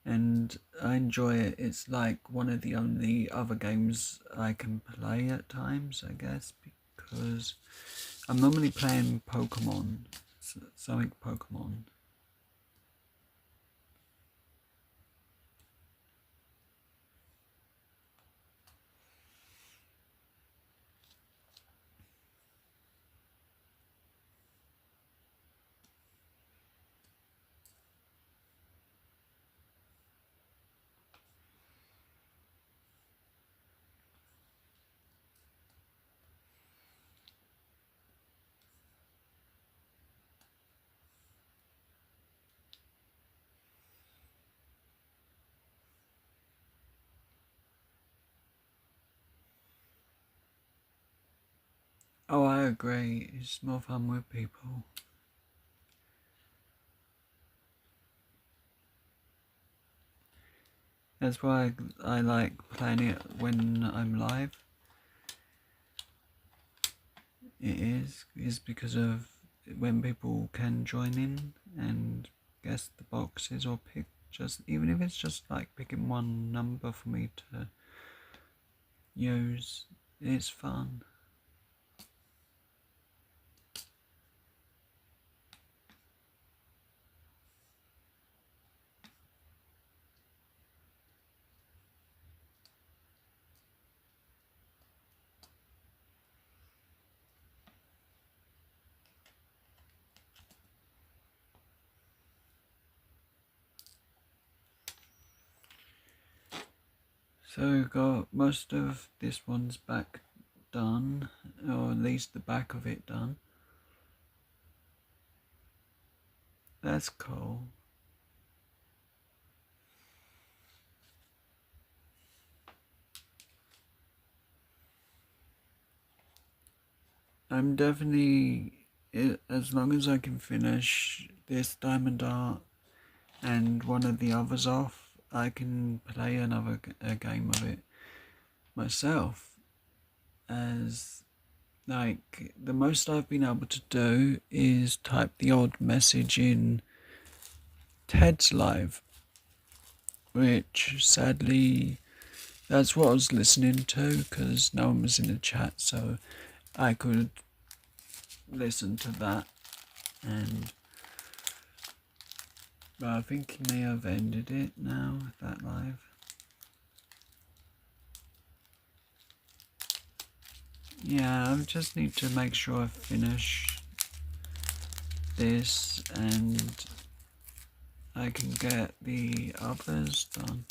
and I enjoy it. It's like one of the only other games I can play at times, I guess, because I'm normally playing Pokemon, something Pokemon. Oh, I agree. It's more fun with people. That's why I like playing it when I'm live. It is because of when people can join in and guess the boxes or pick, just even if it's just like picking one number for me to use. It's fun. So got most of this one's back done, or at least the back of it done. That's cool. I'm definitely, as long as I can finish this Diamond Art and one of the others off, I can play another game of it myself. As like the most I've been able to do is type the odd message in Ted's Live, which sadly that's what I was listening to because no one was in the chat, so I could listen to that. And but I think he may have ended it now, that live. Yeah, I just need to make sure I finish this and I can get the others done.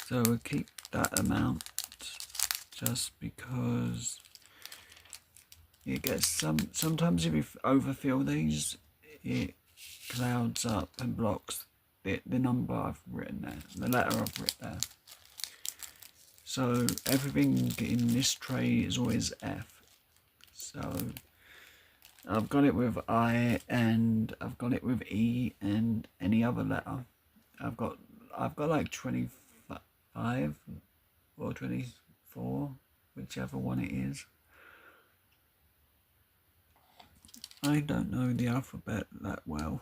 So we'll keep that amount just because it gets sometimes if you overfill these, it clouds up and blocks the number I've written there, the letter I've written there. So everything in this tray is always F. So I've got it with I and I've got it with E and any other letter. I've got like 25 or 24, whichever one it is. I don't know the alphabet that well.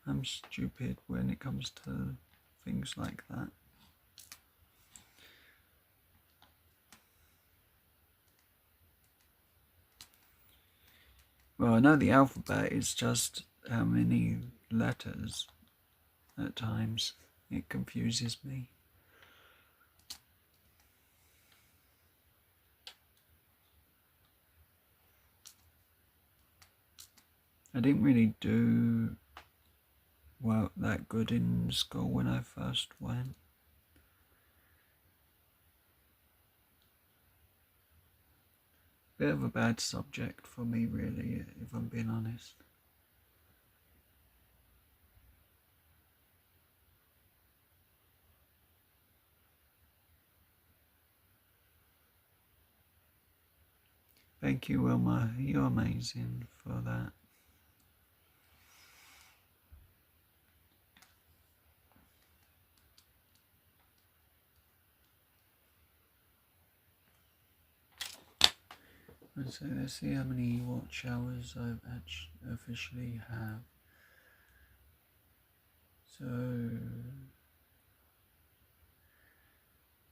I'm stupid when it comes to things like that. Well, I know the alphabet is just how many letters at times. It confuses me. I didn't really do well that good in school when I first went. Bit of a bad subject for me, really, if I'm being honest. Thank you, Wilma. You're amazing for that. So let's see how many watch hours I've officially have. So,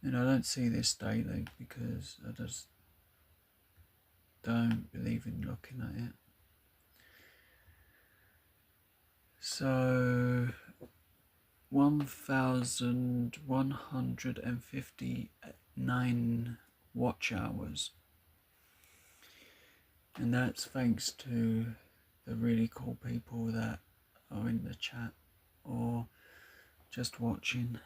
and I don't see this daily because I just don't believe in looking at it. So 1,159 watch hours, and that's thanks to the really cool people that are in the chat or just watching.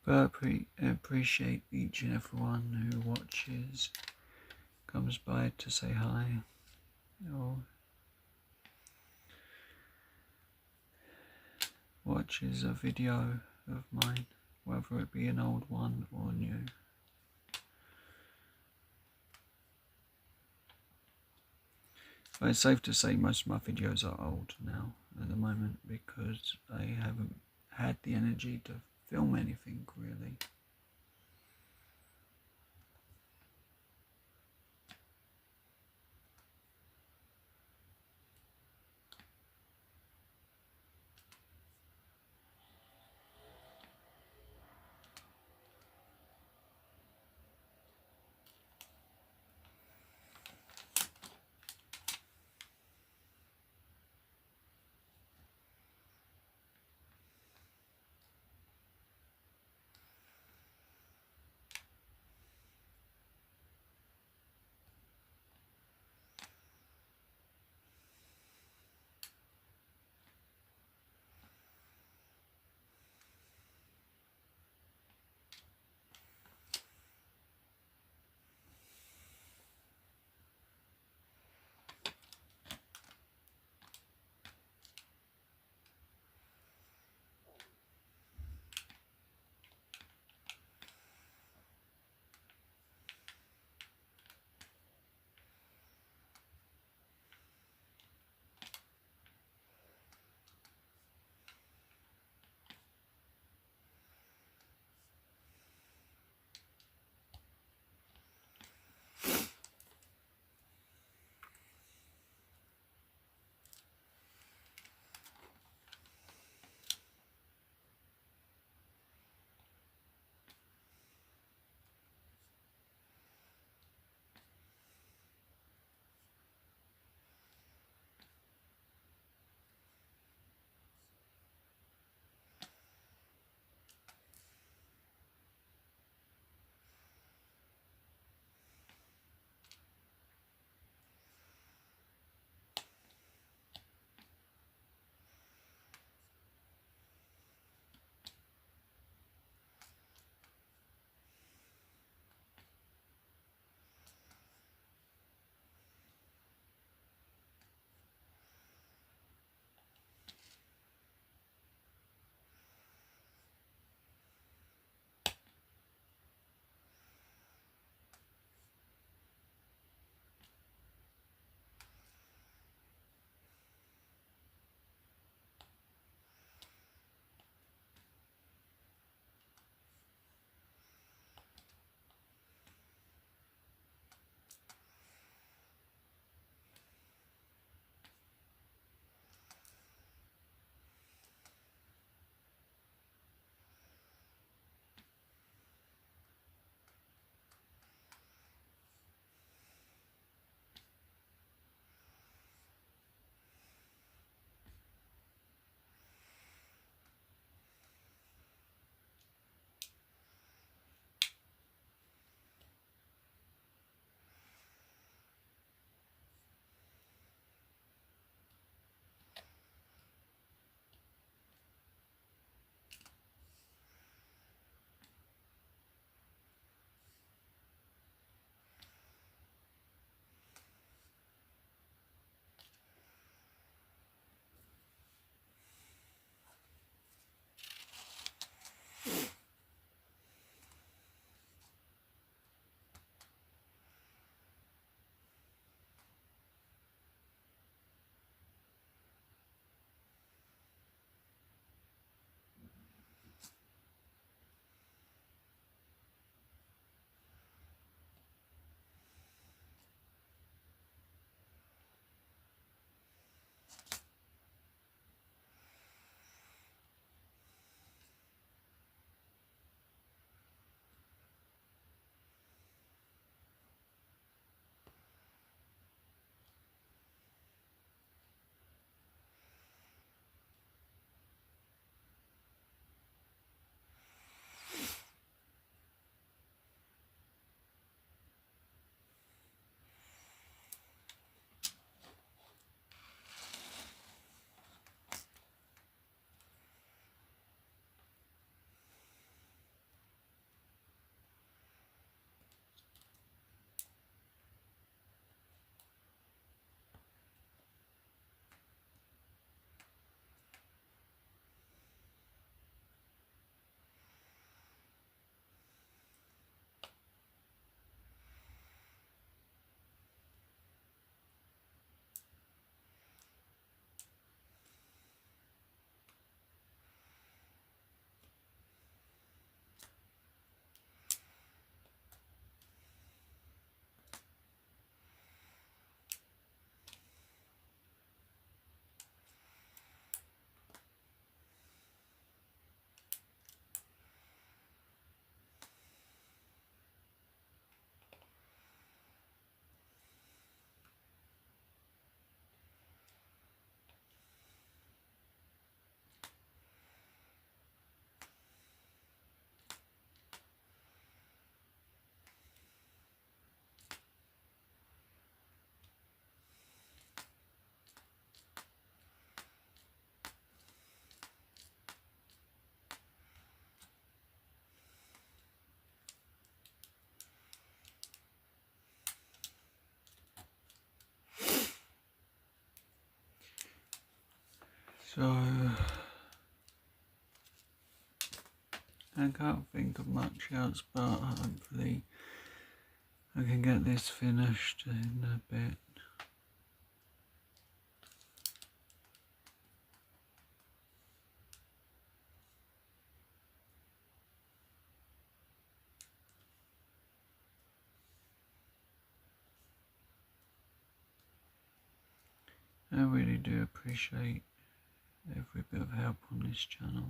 But I appreciate each and everyone who watches, comes by to say hi, or watches a video of mine, whether it be an old one or new. But it's safe to say most of my videos are old now at the moment because I haven't had the energy to film anything really. So I can't think of much else, but hopefully I can get this finished in a bit. I really do appreciate every bit of help on this channel.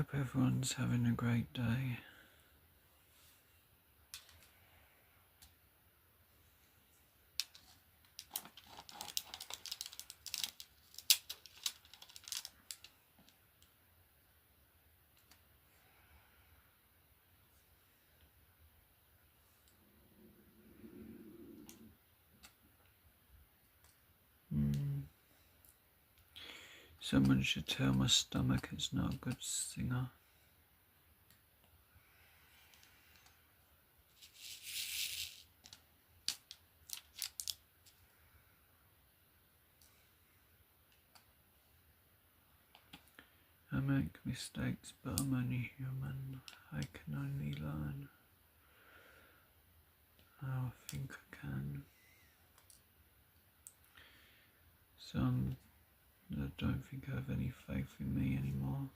hope everyone's having a great day. Someone should tell my stomach it's not a good singer. I make mistakes, but I'm only human. I can only learn. I think I can. Some that don't think I have any faith in me anymore.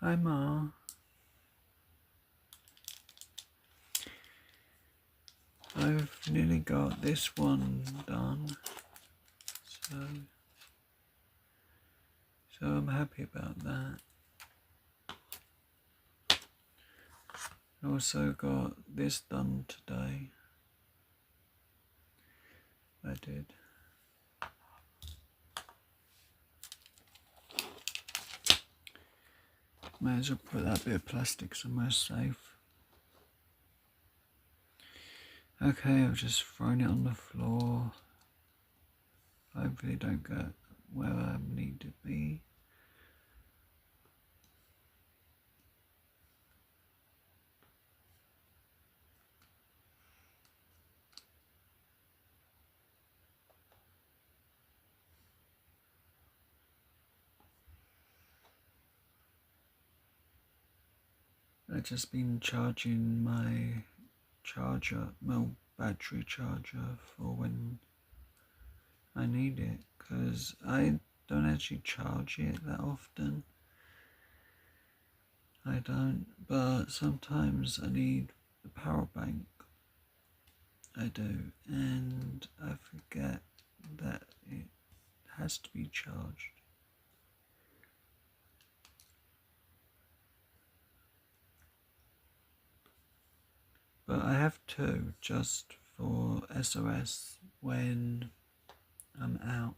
Hi Ma. I've nearly got this one done, so I'm happy about that. I also got this done today. I did. May as well put that bit of plastic somewhere safe. Okay, I've just thrown it on the floor. Hopefully don't get where I need to be. I've just been charging my battery charger for when I need it, because I don't actually charge it that often. I don't, but sometimes I need a power bank. I do, and I forget that it has to be charged. But I have two just for SOS when I'm out.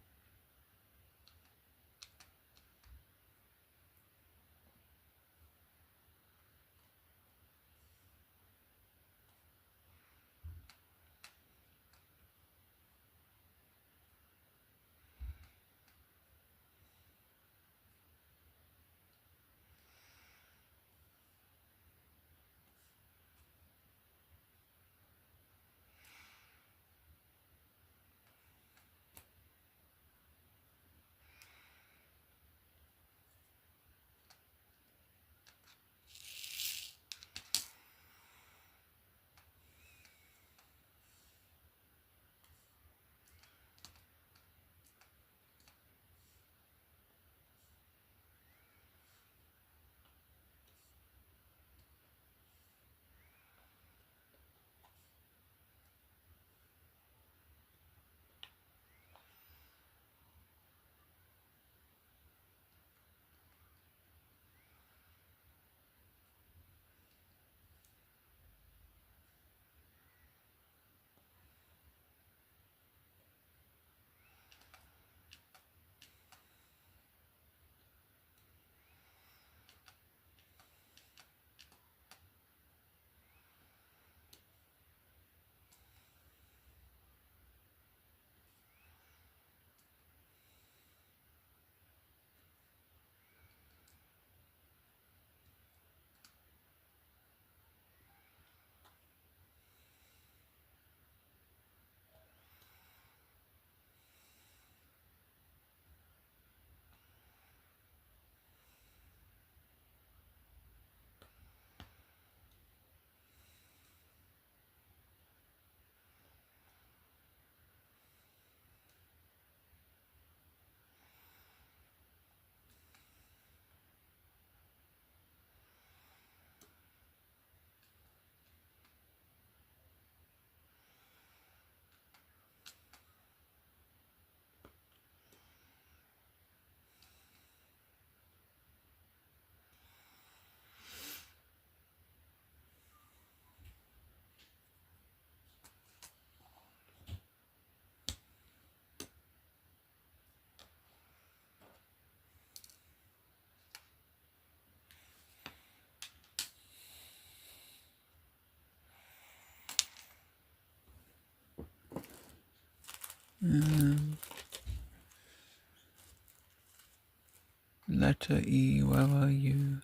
Letter E, where are you?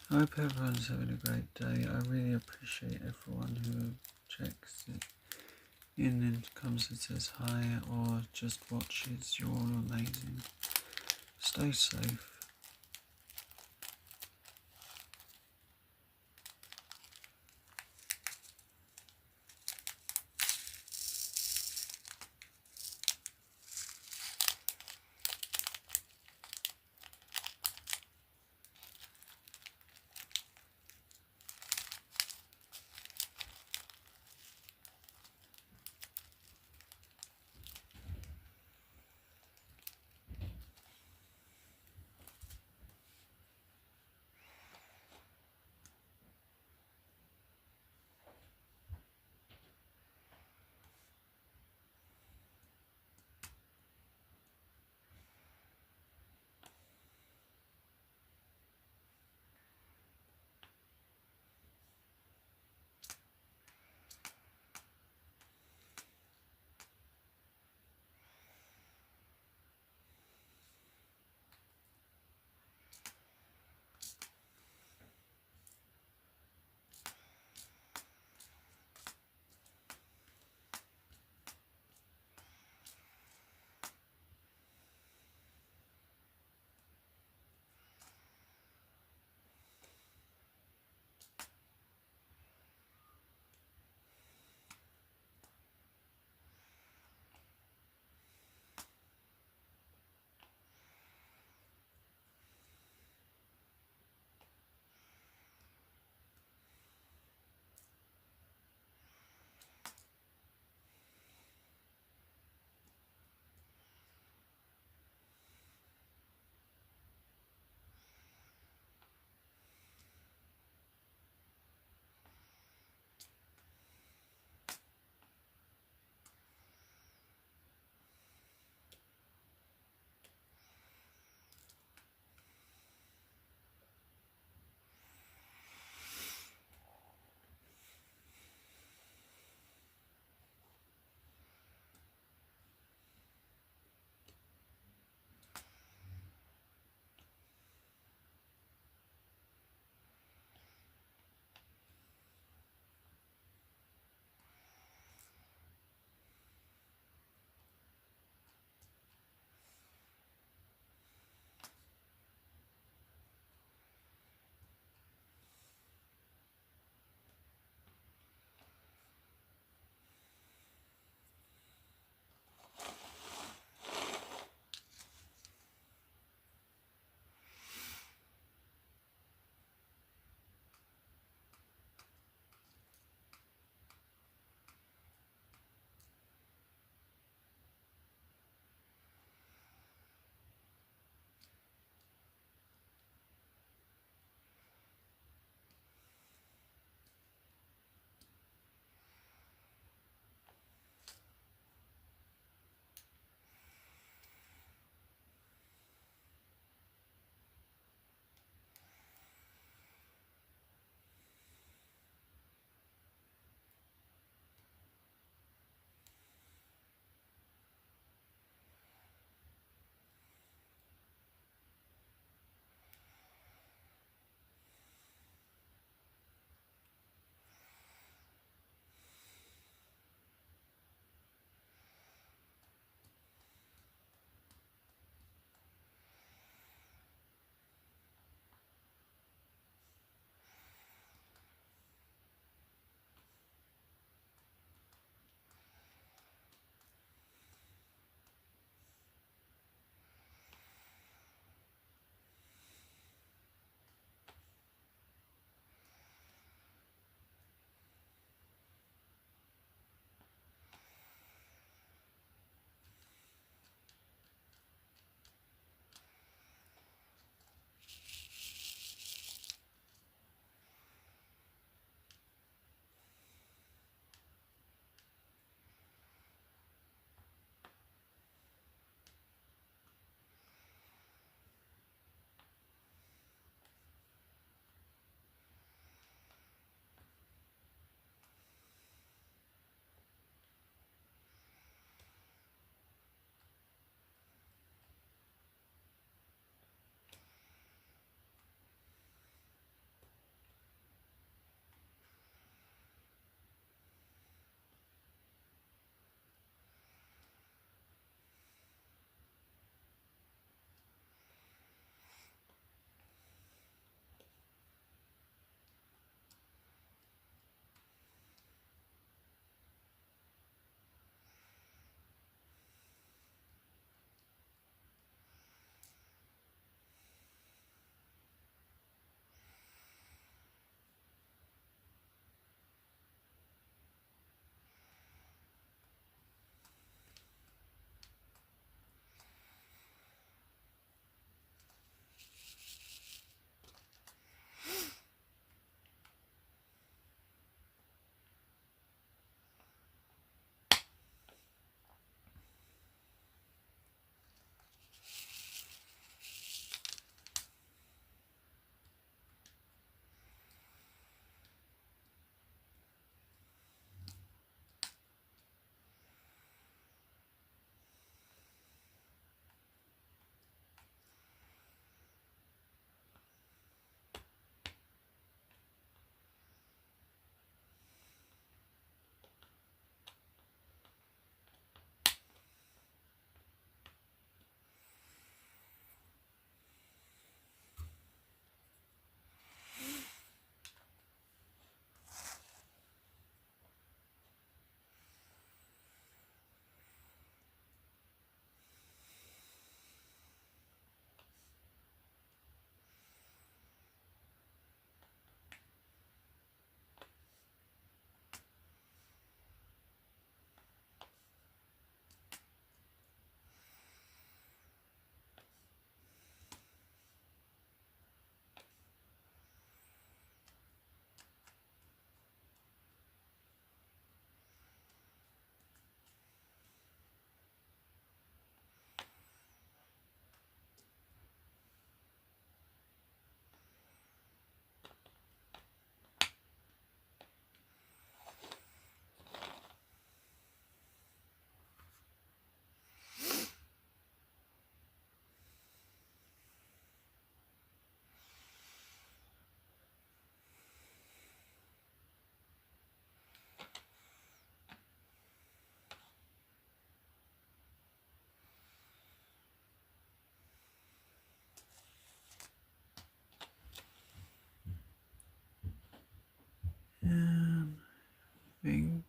I hope everyone's having a great day. I really appreciate everyone who checks it in and comes and says hi or just watches. You're all amazing. Stay safe.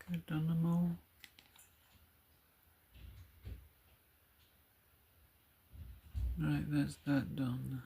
I've done them all. Right, that's that done.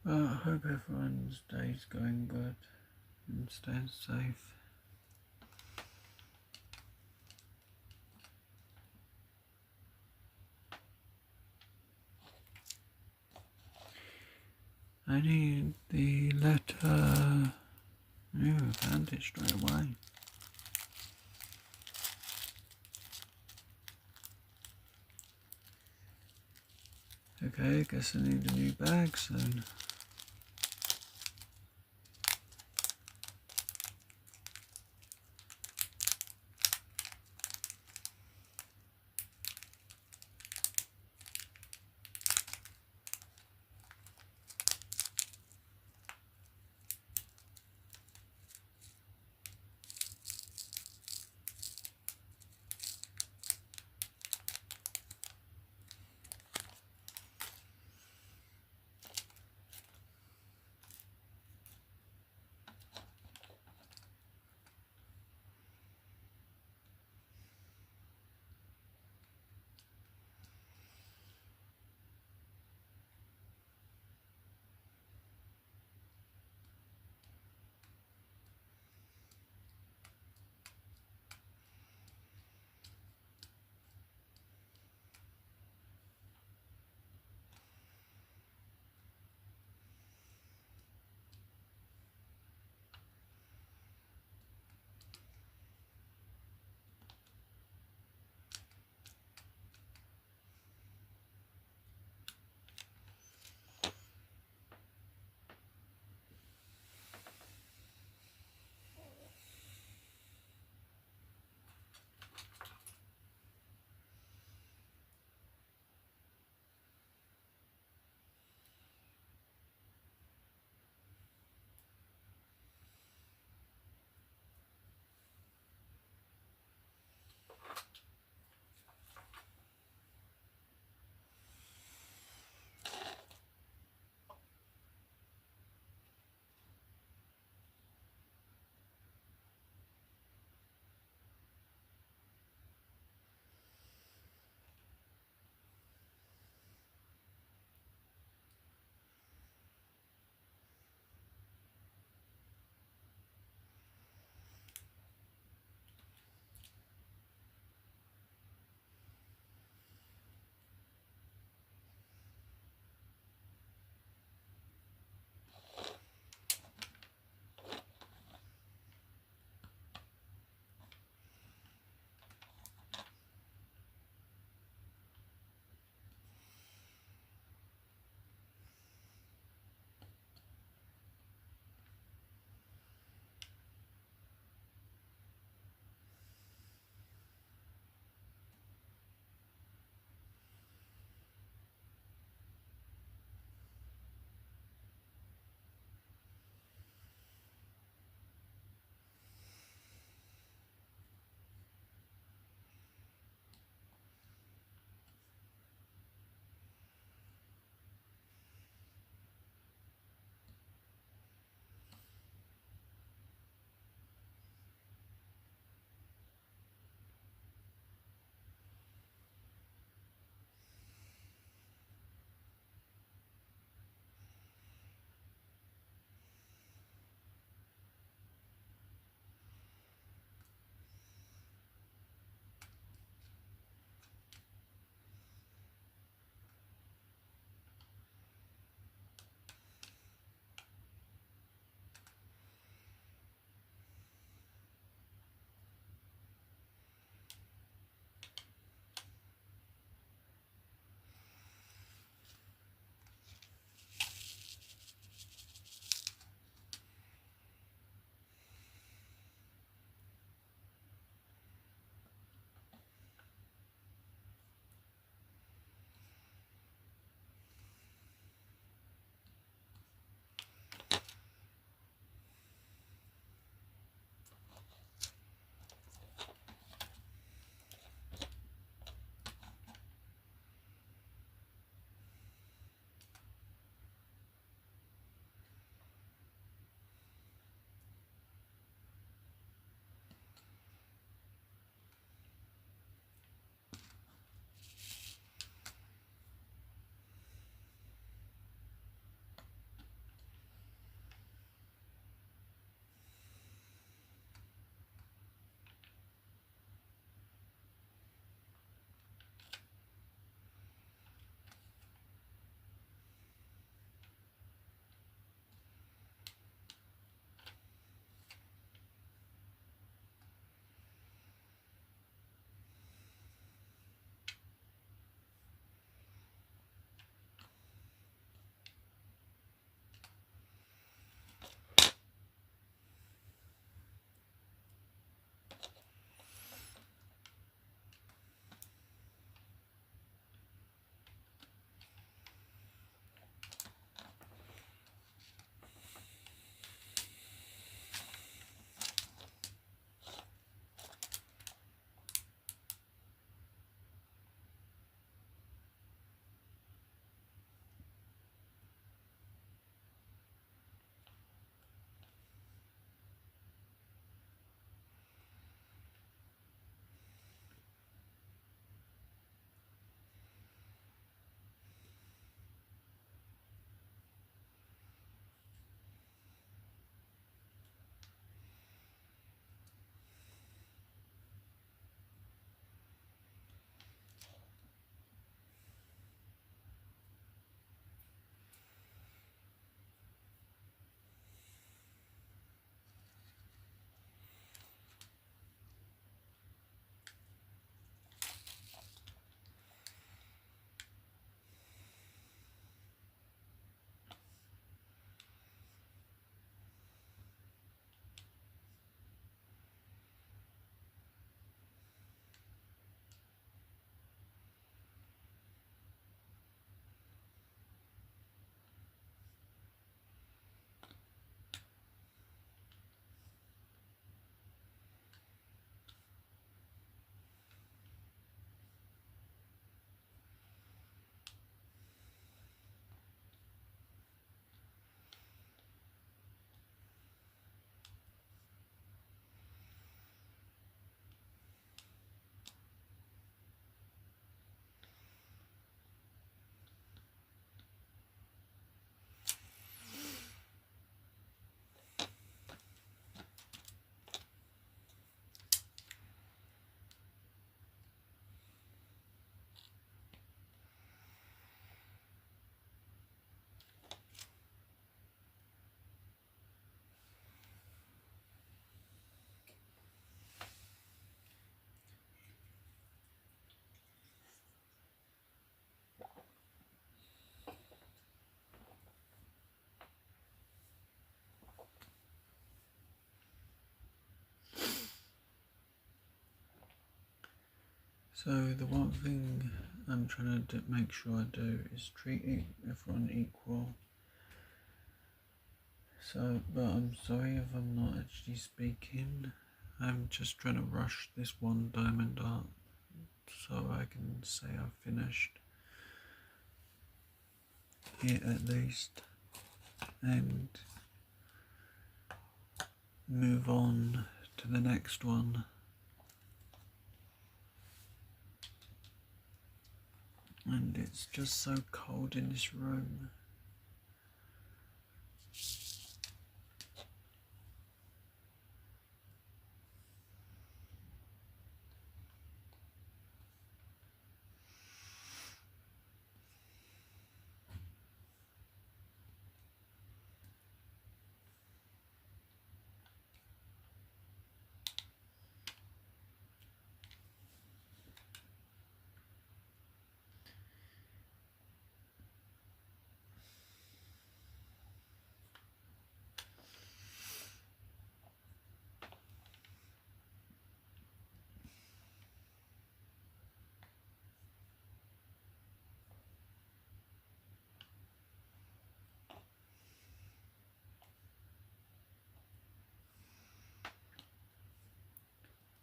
Well, I hope everyone's day's going good and staying safe. I need the letter U. found it straight away. Okay, guess I need a new bag soon. So the one thing I'm trying to make sure I do is treat everyone equal. So, but I'm sorry if I'm not actually speaking. I'm just trying to rush this one diamond art so I can say I've finished it at least and move on to the next one. And it's just so cold in this room.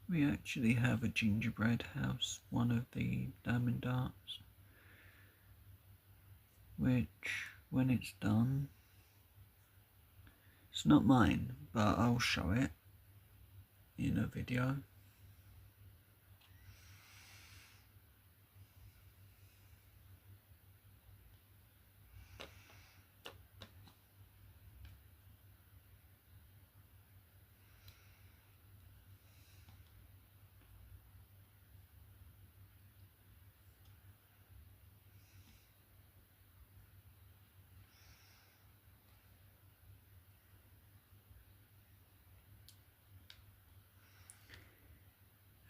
We actually have a gingerbread house, one of the diamond arts, which when it's done, it's not mine, but I'll show it in a video.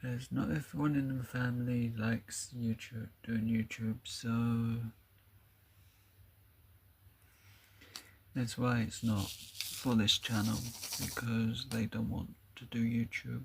As not everyone in the family likes doing YouTube, so that's why it's not for this channel, because they don't want to do YouTube.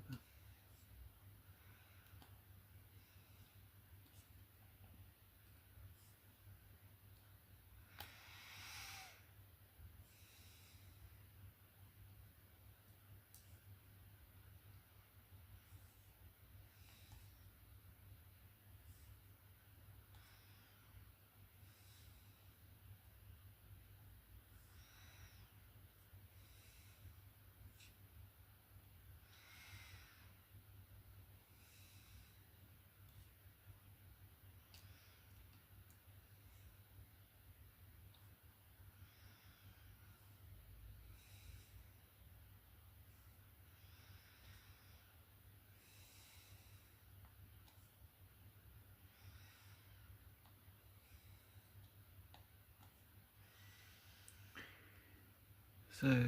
So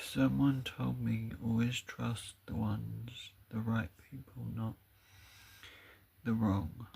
someone told me always trust the right people, not the wrong.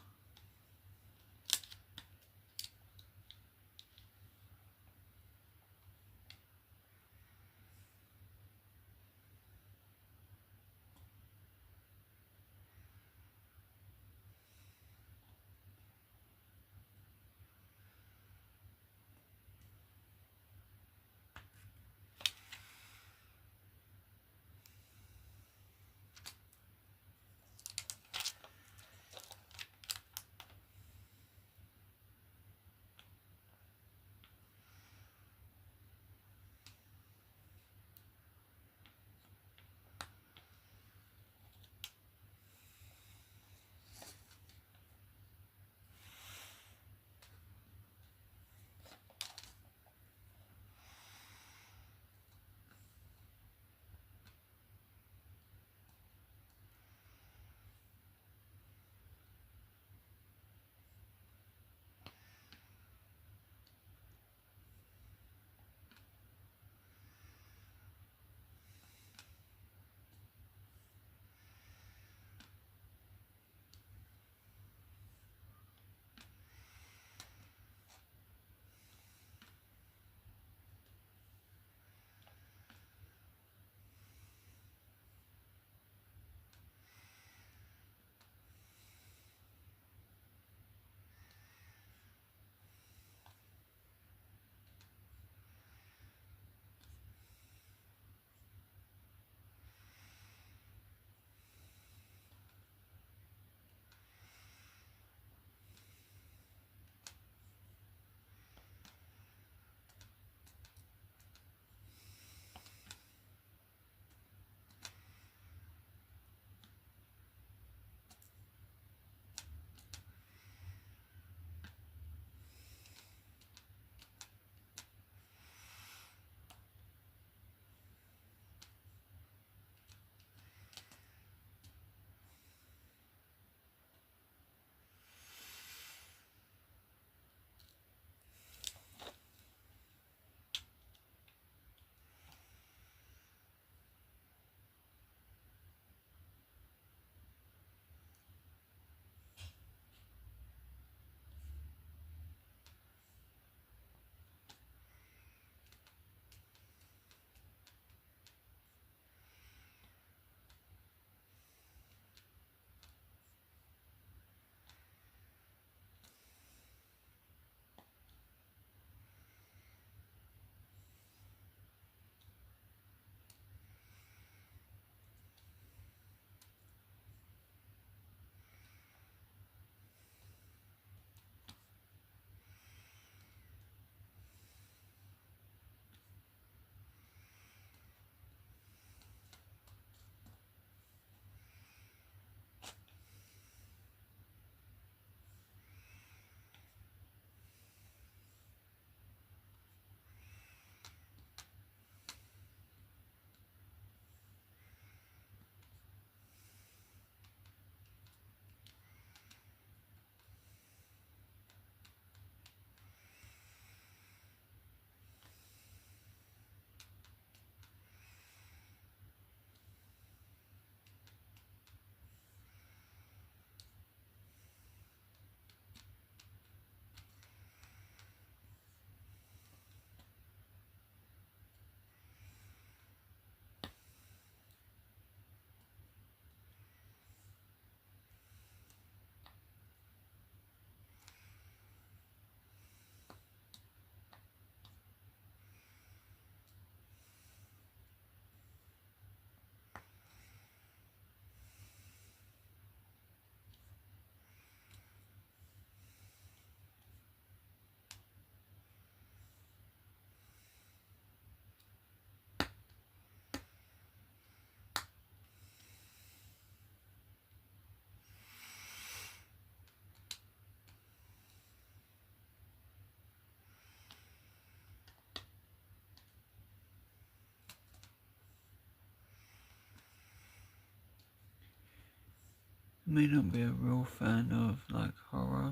may not be a real fan of like horror,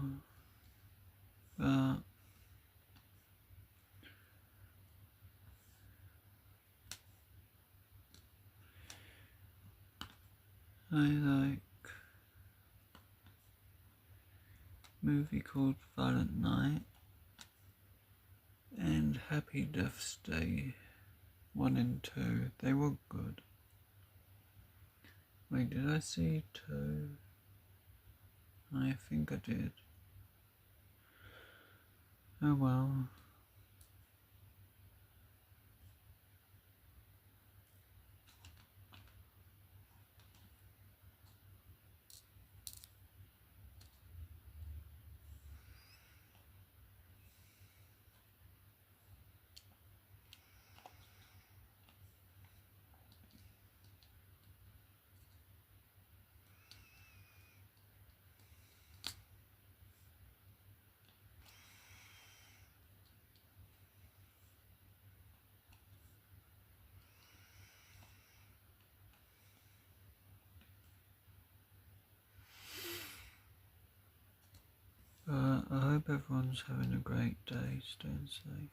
but I like a movie called Violent Night and Happy Death Day 1 and 2. They were good. Wait, did I see 2? I think I did. Oh well. But I hope everyone's having a great day, staying safe.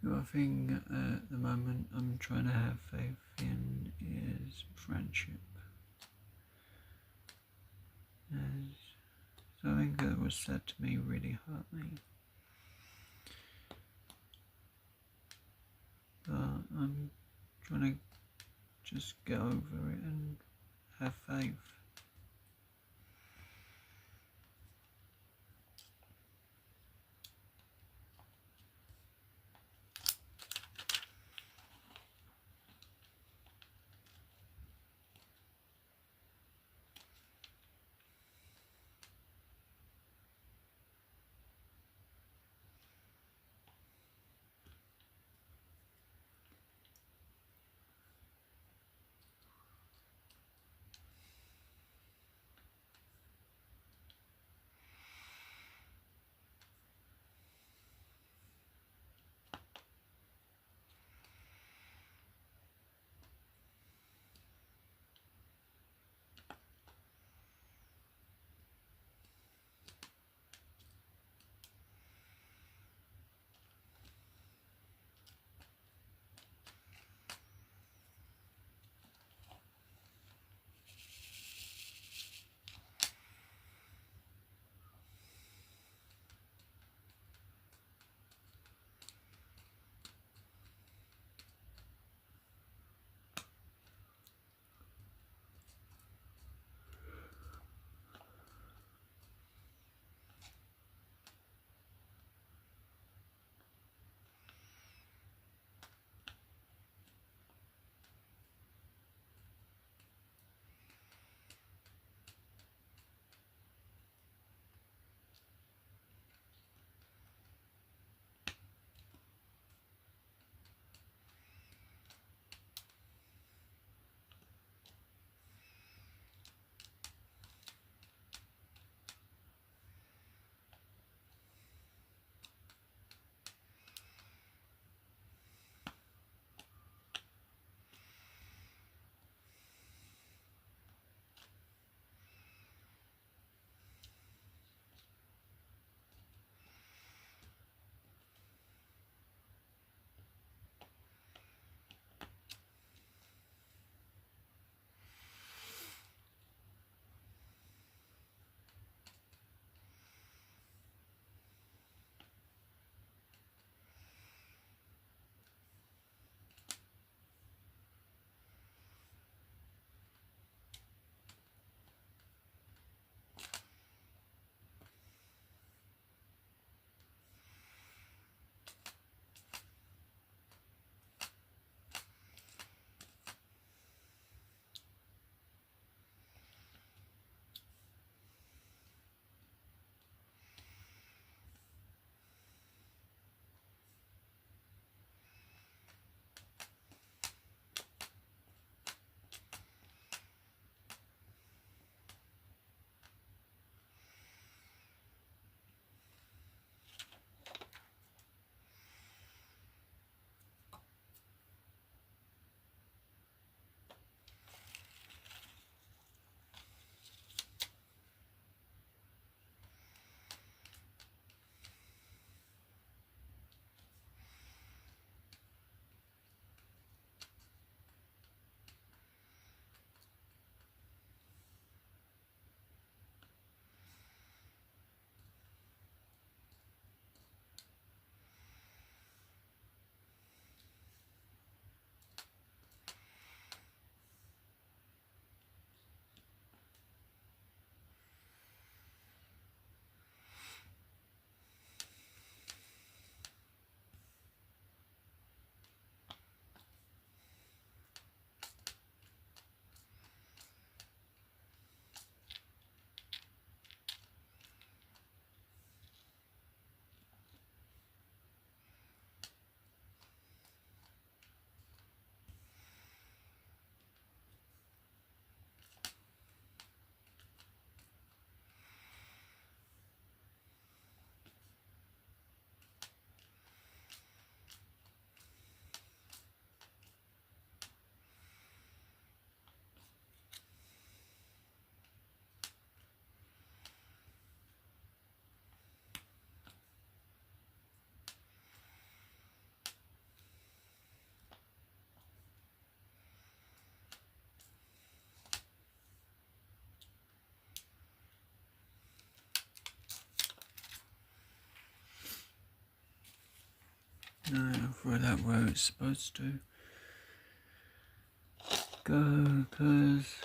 The other thing at the moment I'm trying to have faith in is friendship. As something that was said to me really hurt me. But I'm trying to just get over it and have faith. throw that where it's supposed to go, because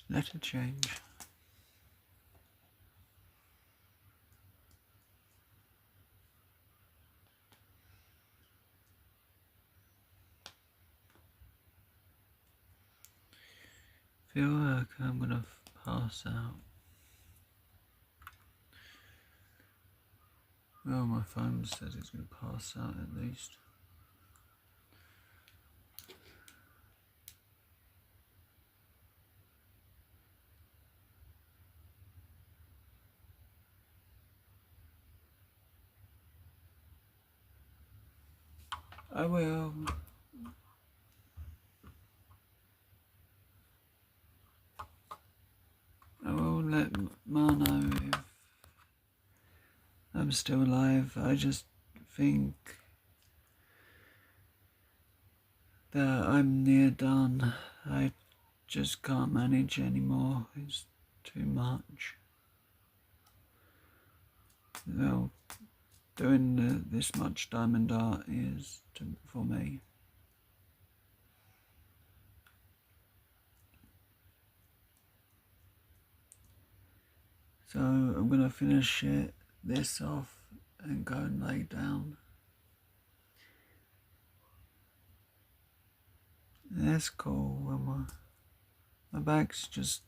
letter change. Feel like I'm gonna pass out. Well, my phone says it's gonna pass out at least. I will. I will let Ma know if I'm still alive. I just think that I'm near done. I just can't manage anymore. It's too much. Well, doing this much diamond art is for me. So I'm gonna finish this off and go and lay down. That's cool. Well, my back's just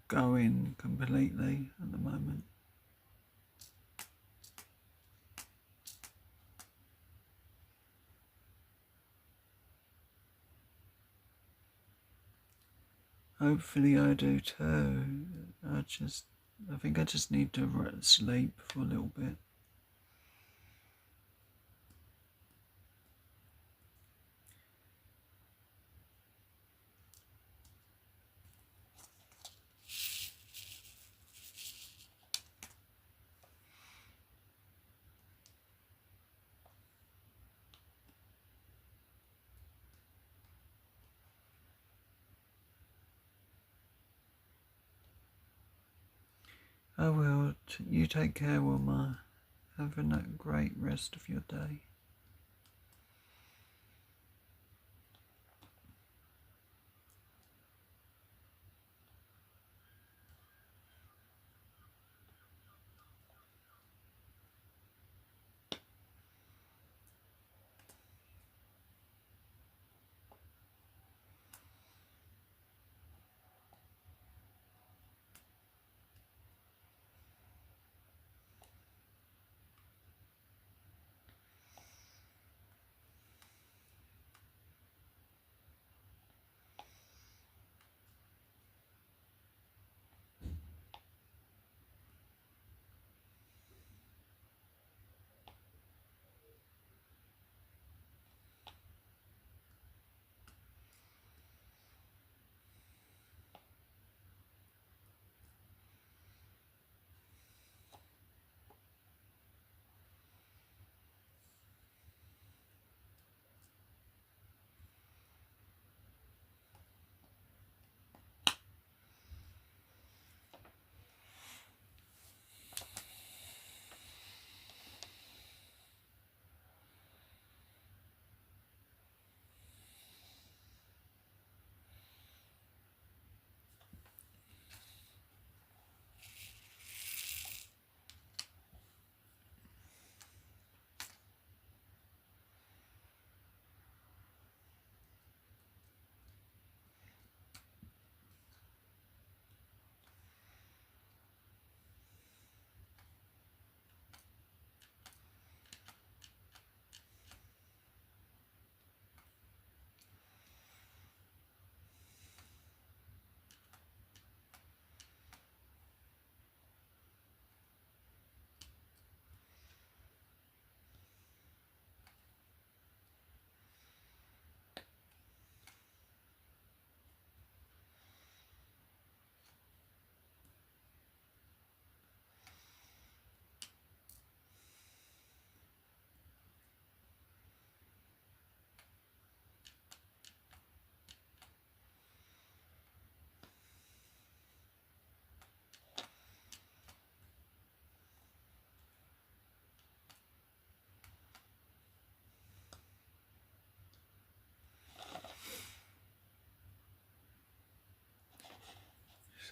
going completely at the moment. Hopefully I do too. I think I just need to sleep for a little bit. I will. You take care, Wilma. Have a great rest of your day.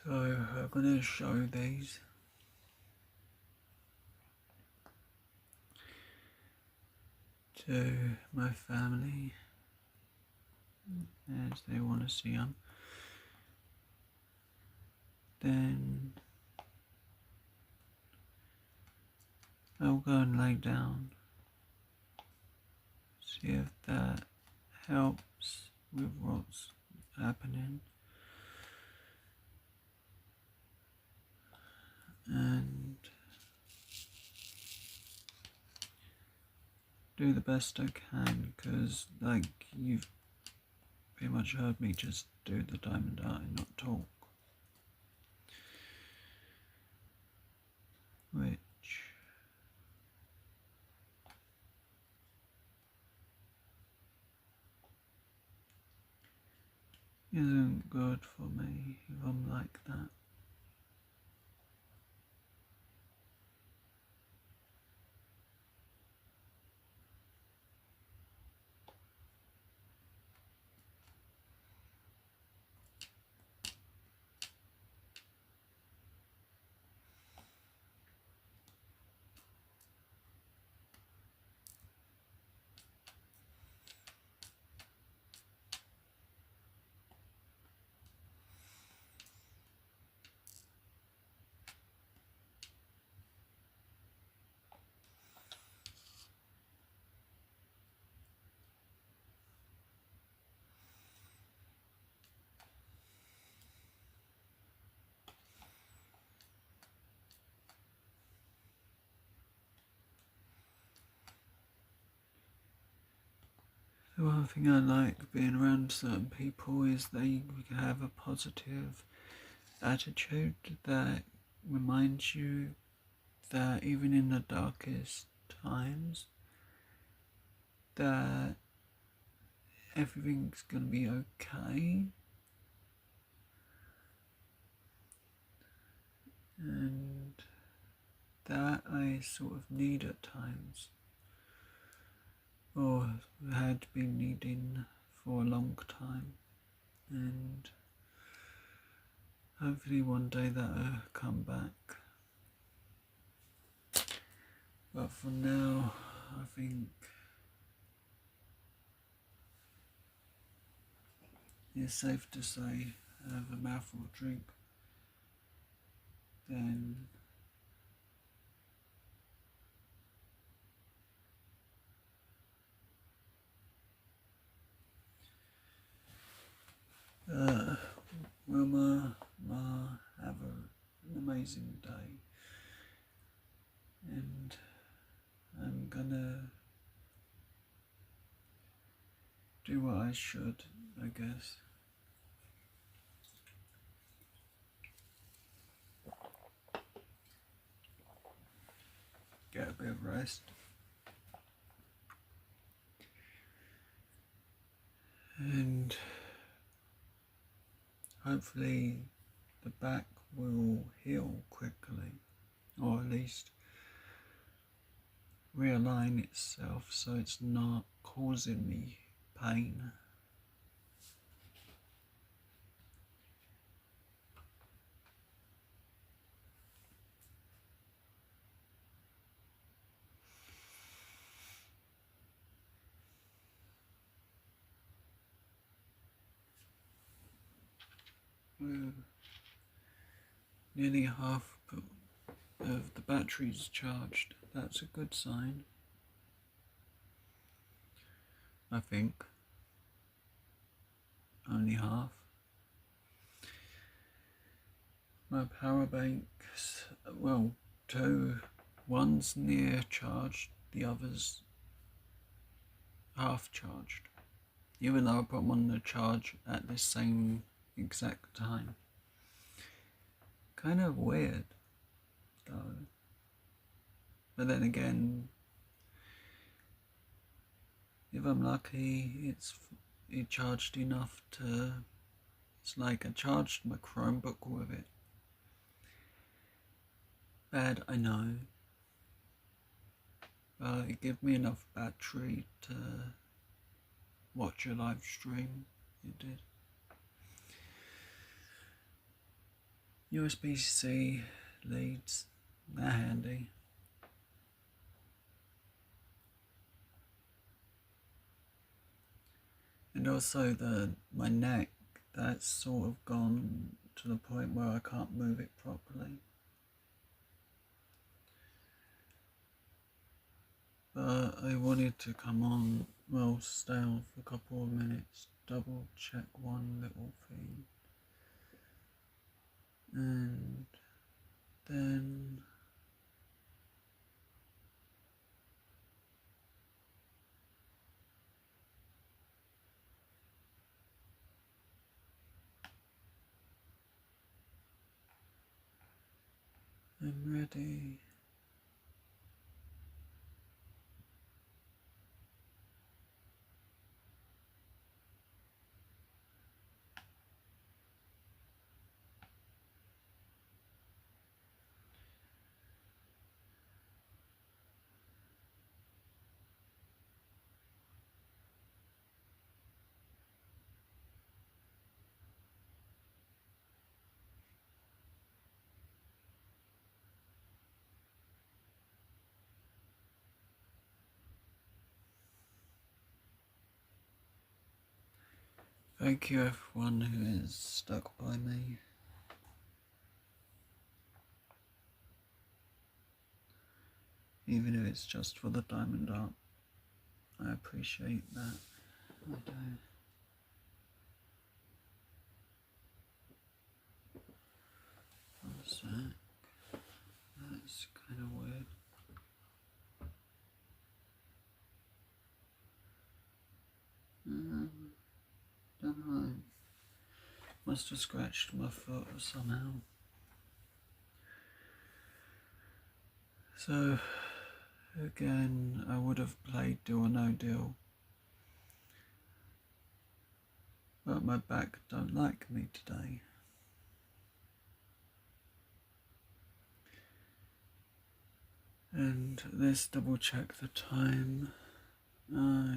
So I'm going to show these to my family as they want to see them. Then I'll go and lay down, see if that helps with what's happening, and do the best I can, because like you've pretty much heard me just do the diamond eye, not talk, which isn't good for me if I'm like that. The one thing I like being around certain people is they have a positive attitude that reminds you that even in the darkest times that everything's gonna be okay. and that I sort of need at times, or had been needing for a long time, and hopefully one day that'll come back. But for now, I think it's safe to say have a mouthful of drink, then Wilma, have an amazing day, and I'm gonna do what I should, I guess. Get a bit of rest. And hopefully the back will heal quickly, or at least realign itself so it's not causing me pain. We're nearly half of the batteries charged. That's a good sign, I think. Only half. My power banks, well, one's near charged, the other's half charged, even though I put them on the charge at the same exact time. Kind of weird though, but then again, if I'm lucky, it charged enough to, it's like I charged my Chromebook with it. Bad, I know, but it gave me enough battery to watch a live stream. It did. USB-C leads, they're handy. And also my neck, that's sort of gone to the point where I can't move it properly. But I wanted to come on, well, stay on for a couple of minutes, double check one little thing. And then I'm ready. Thank you everyone who is stuck by me. Even if it's just for the diamond art, I appreciate that. I do. One sec. That's kind of weird. Don't know. Must have scratched my foot somehow. So, again, I would have played Deal or No Deal, but my back don't like me today. And let's double check the time.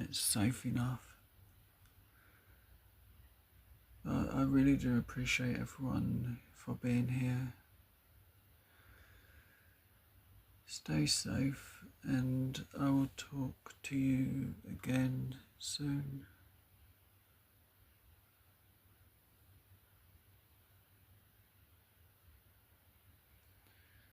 It's safe enough. I really do appreciate everyone for being here. Stay safe, and I will talk to you again soon.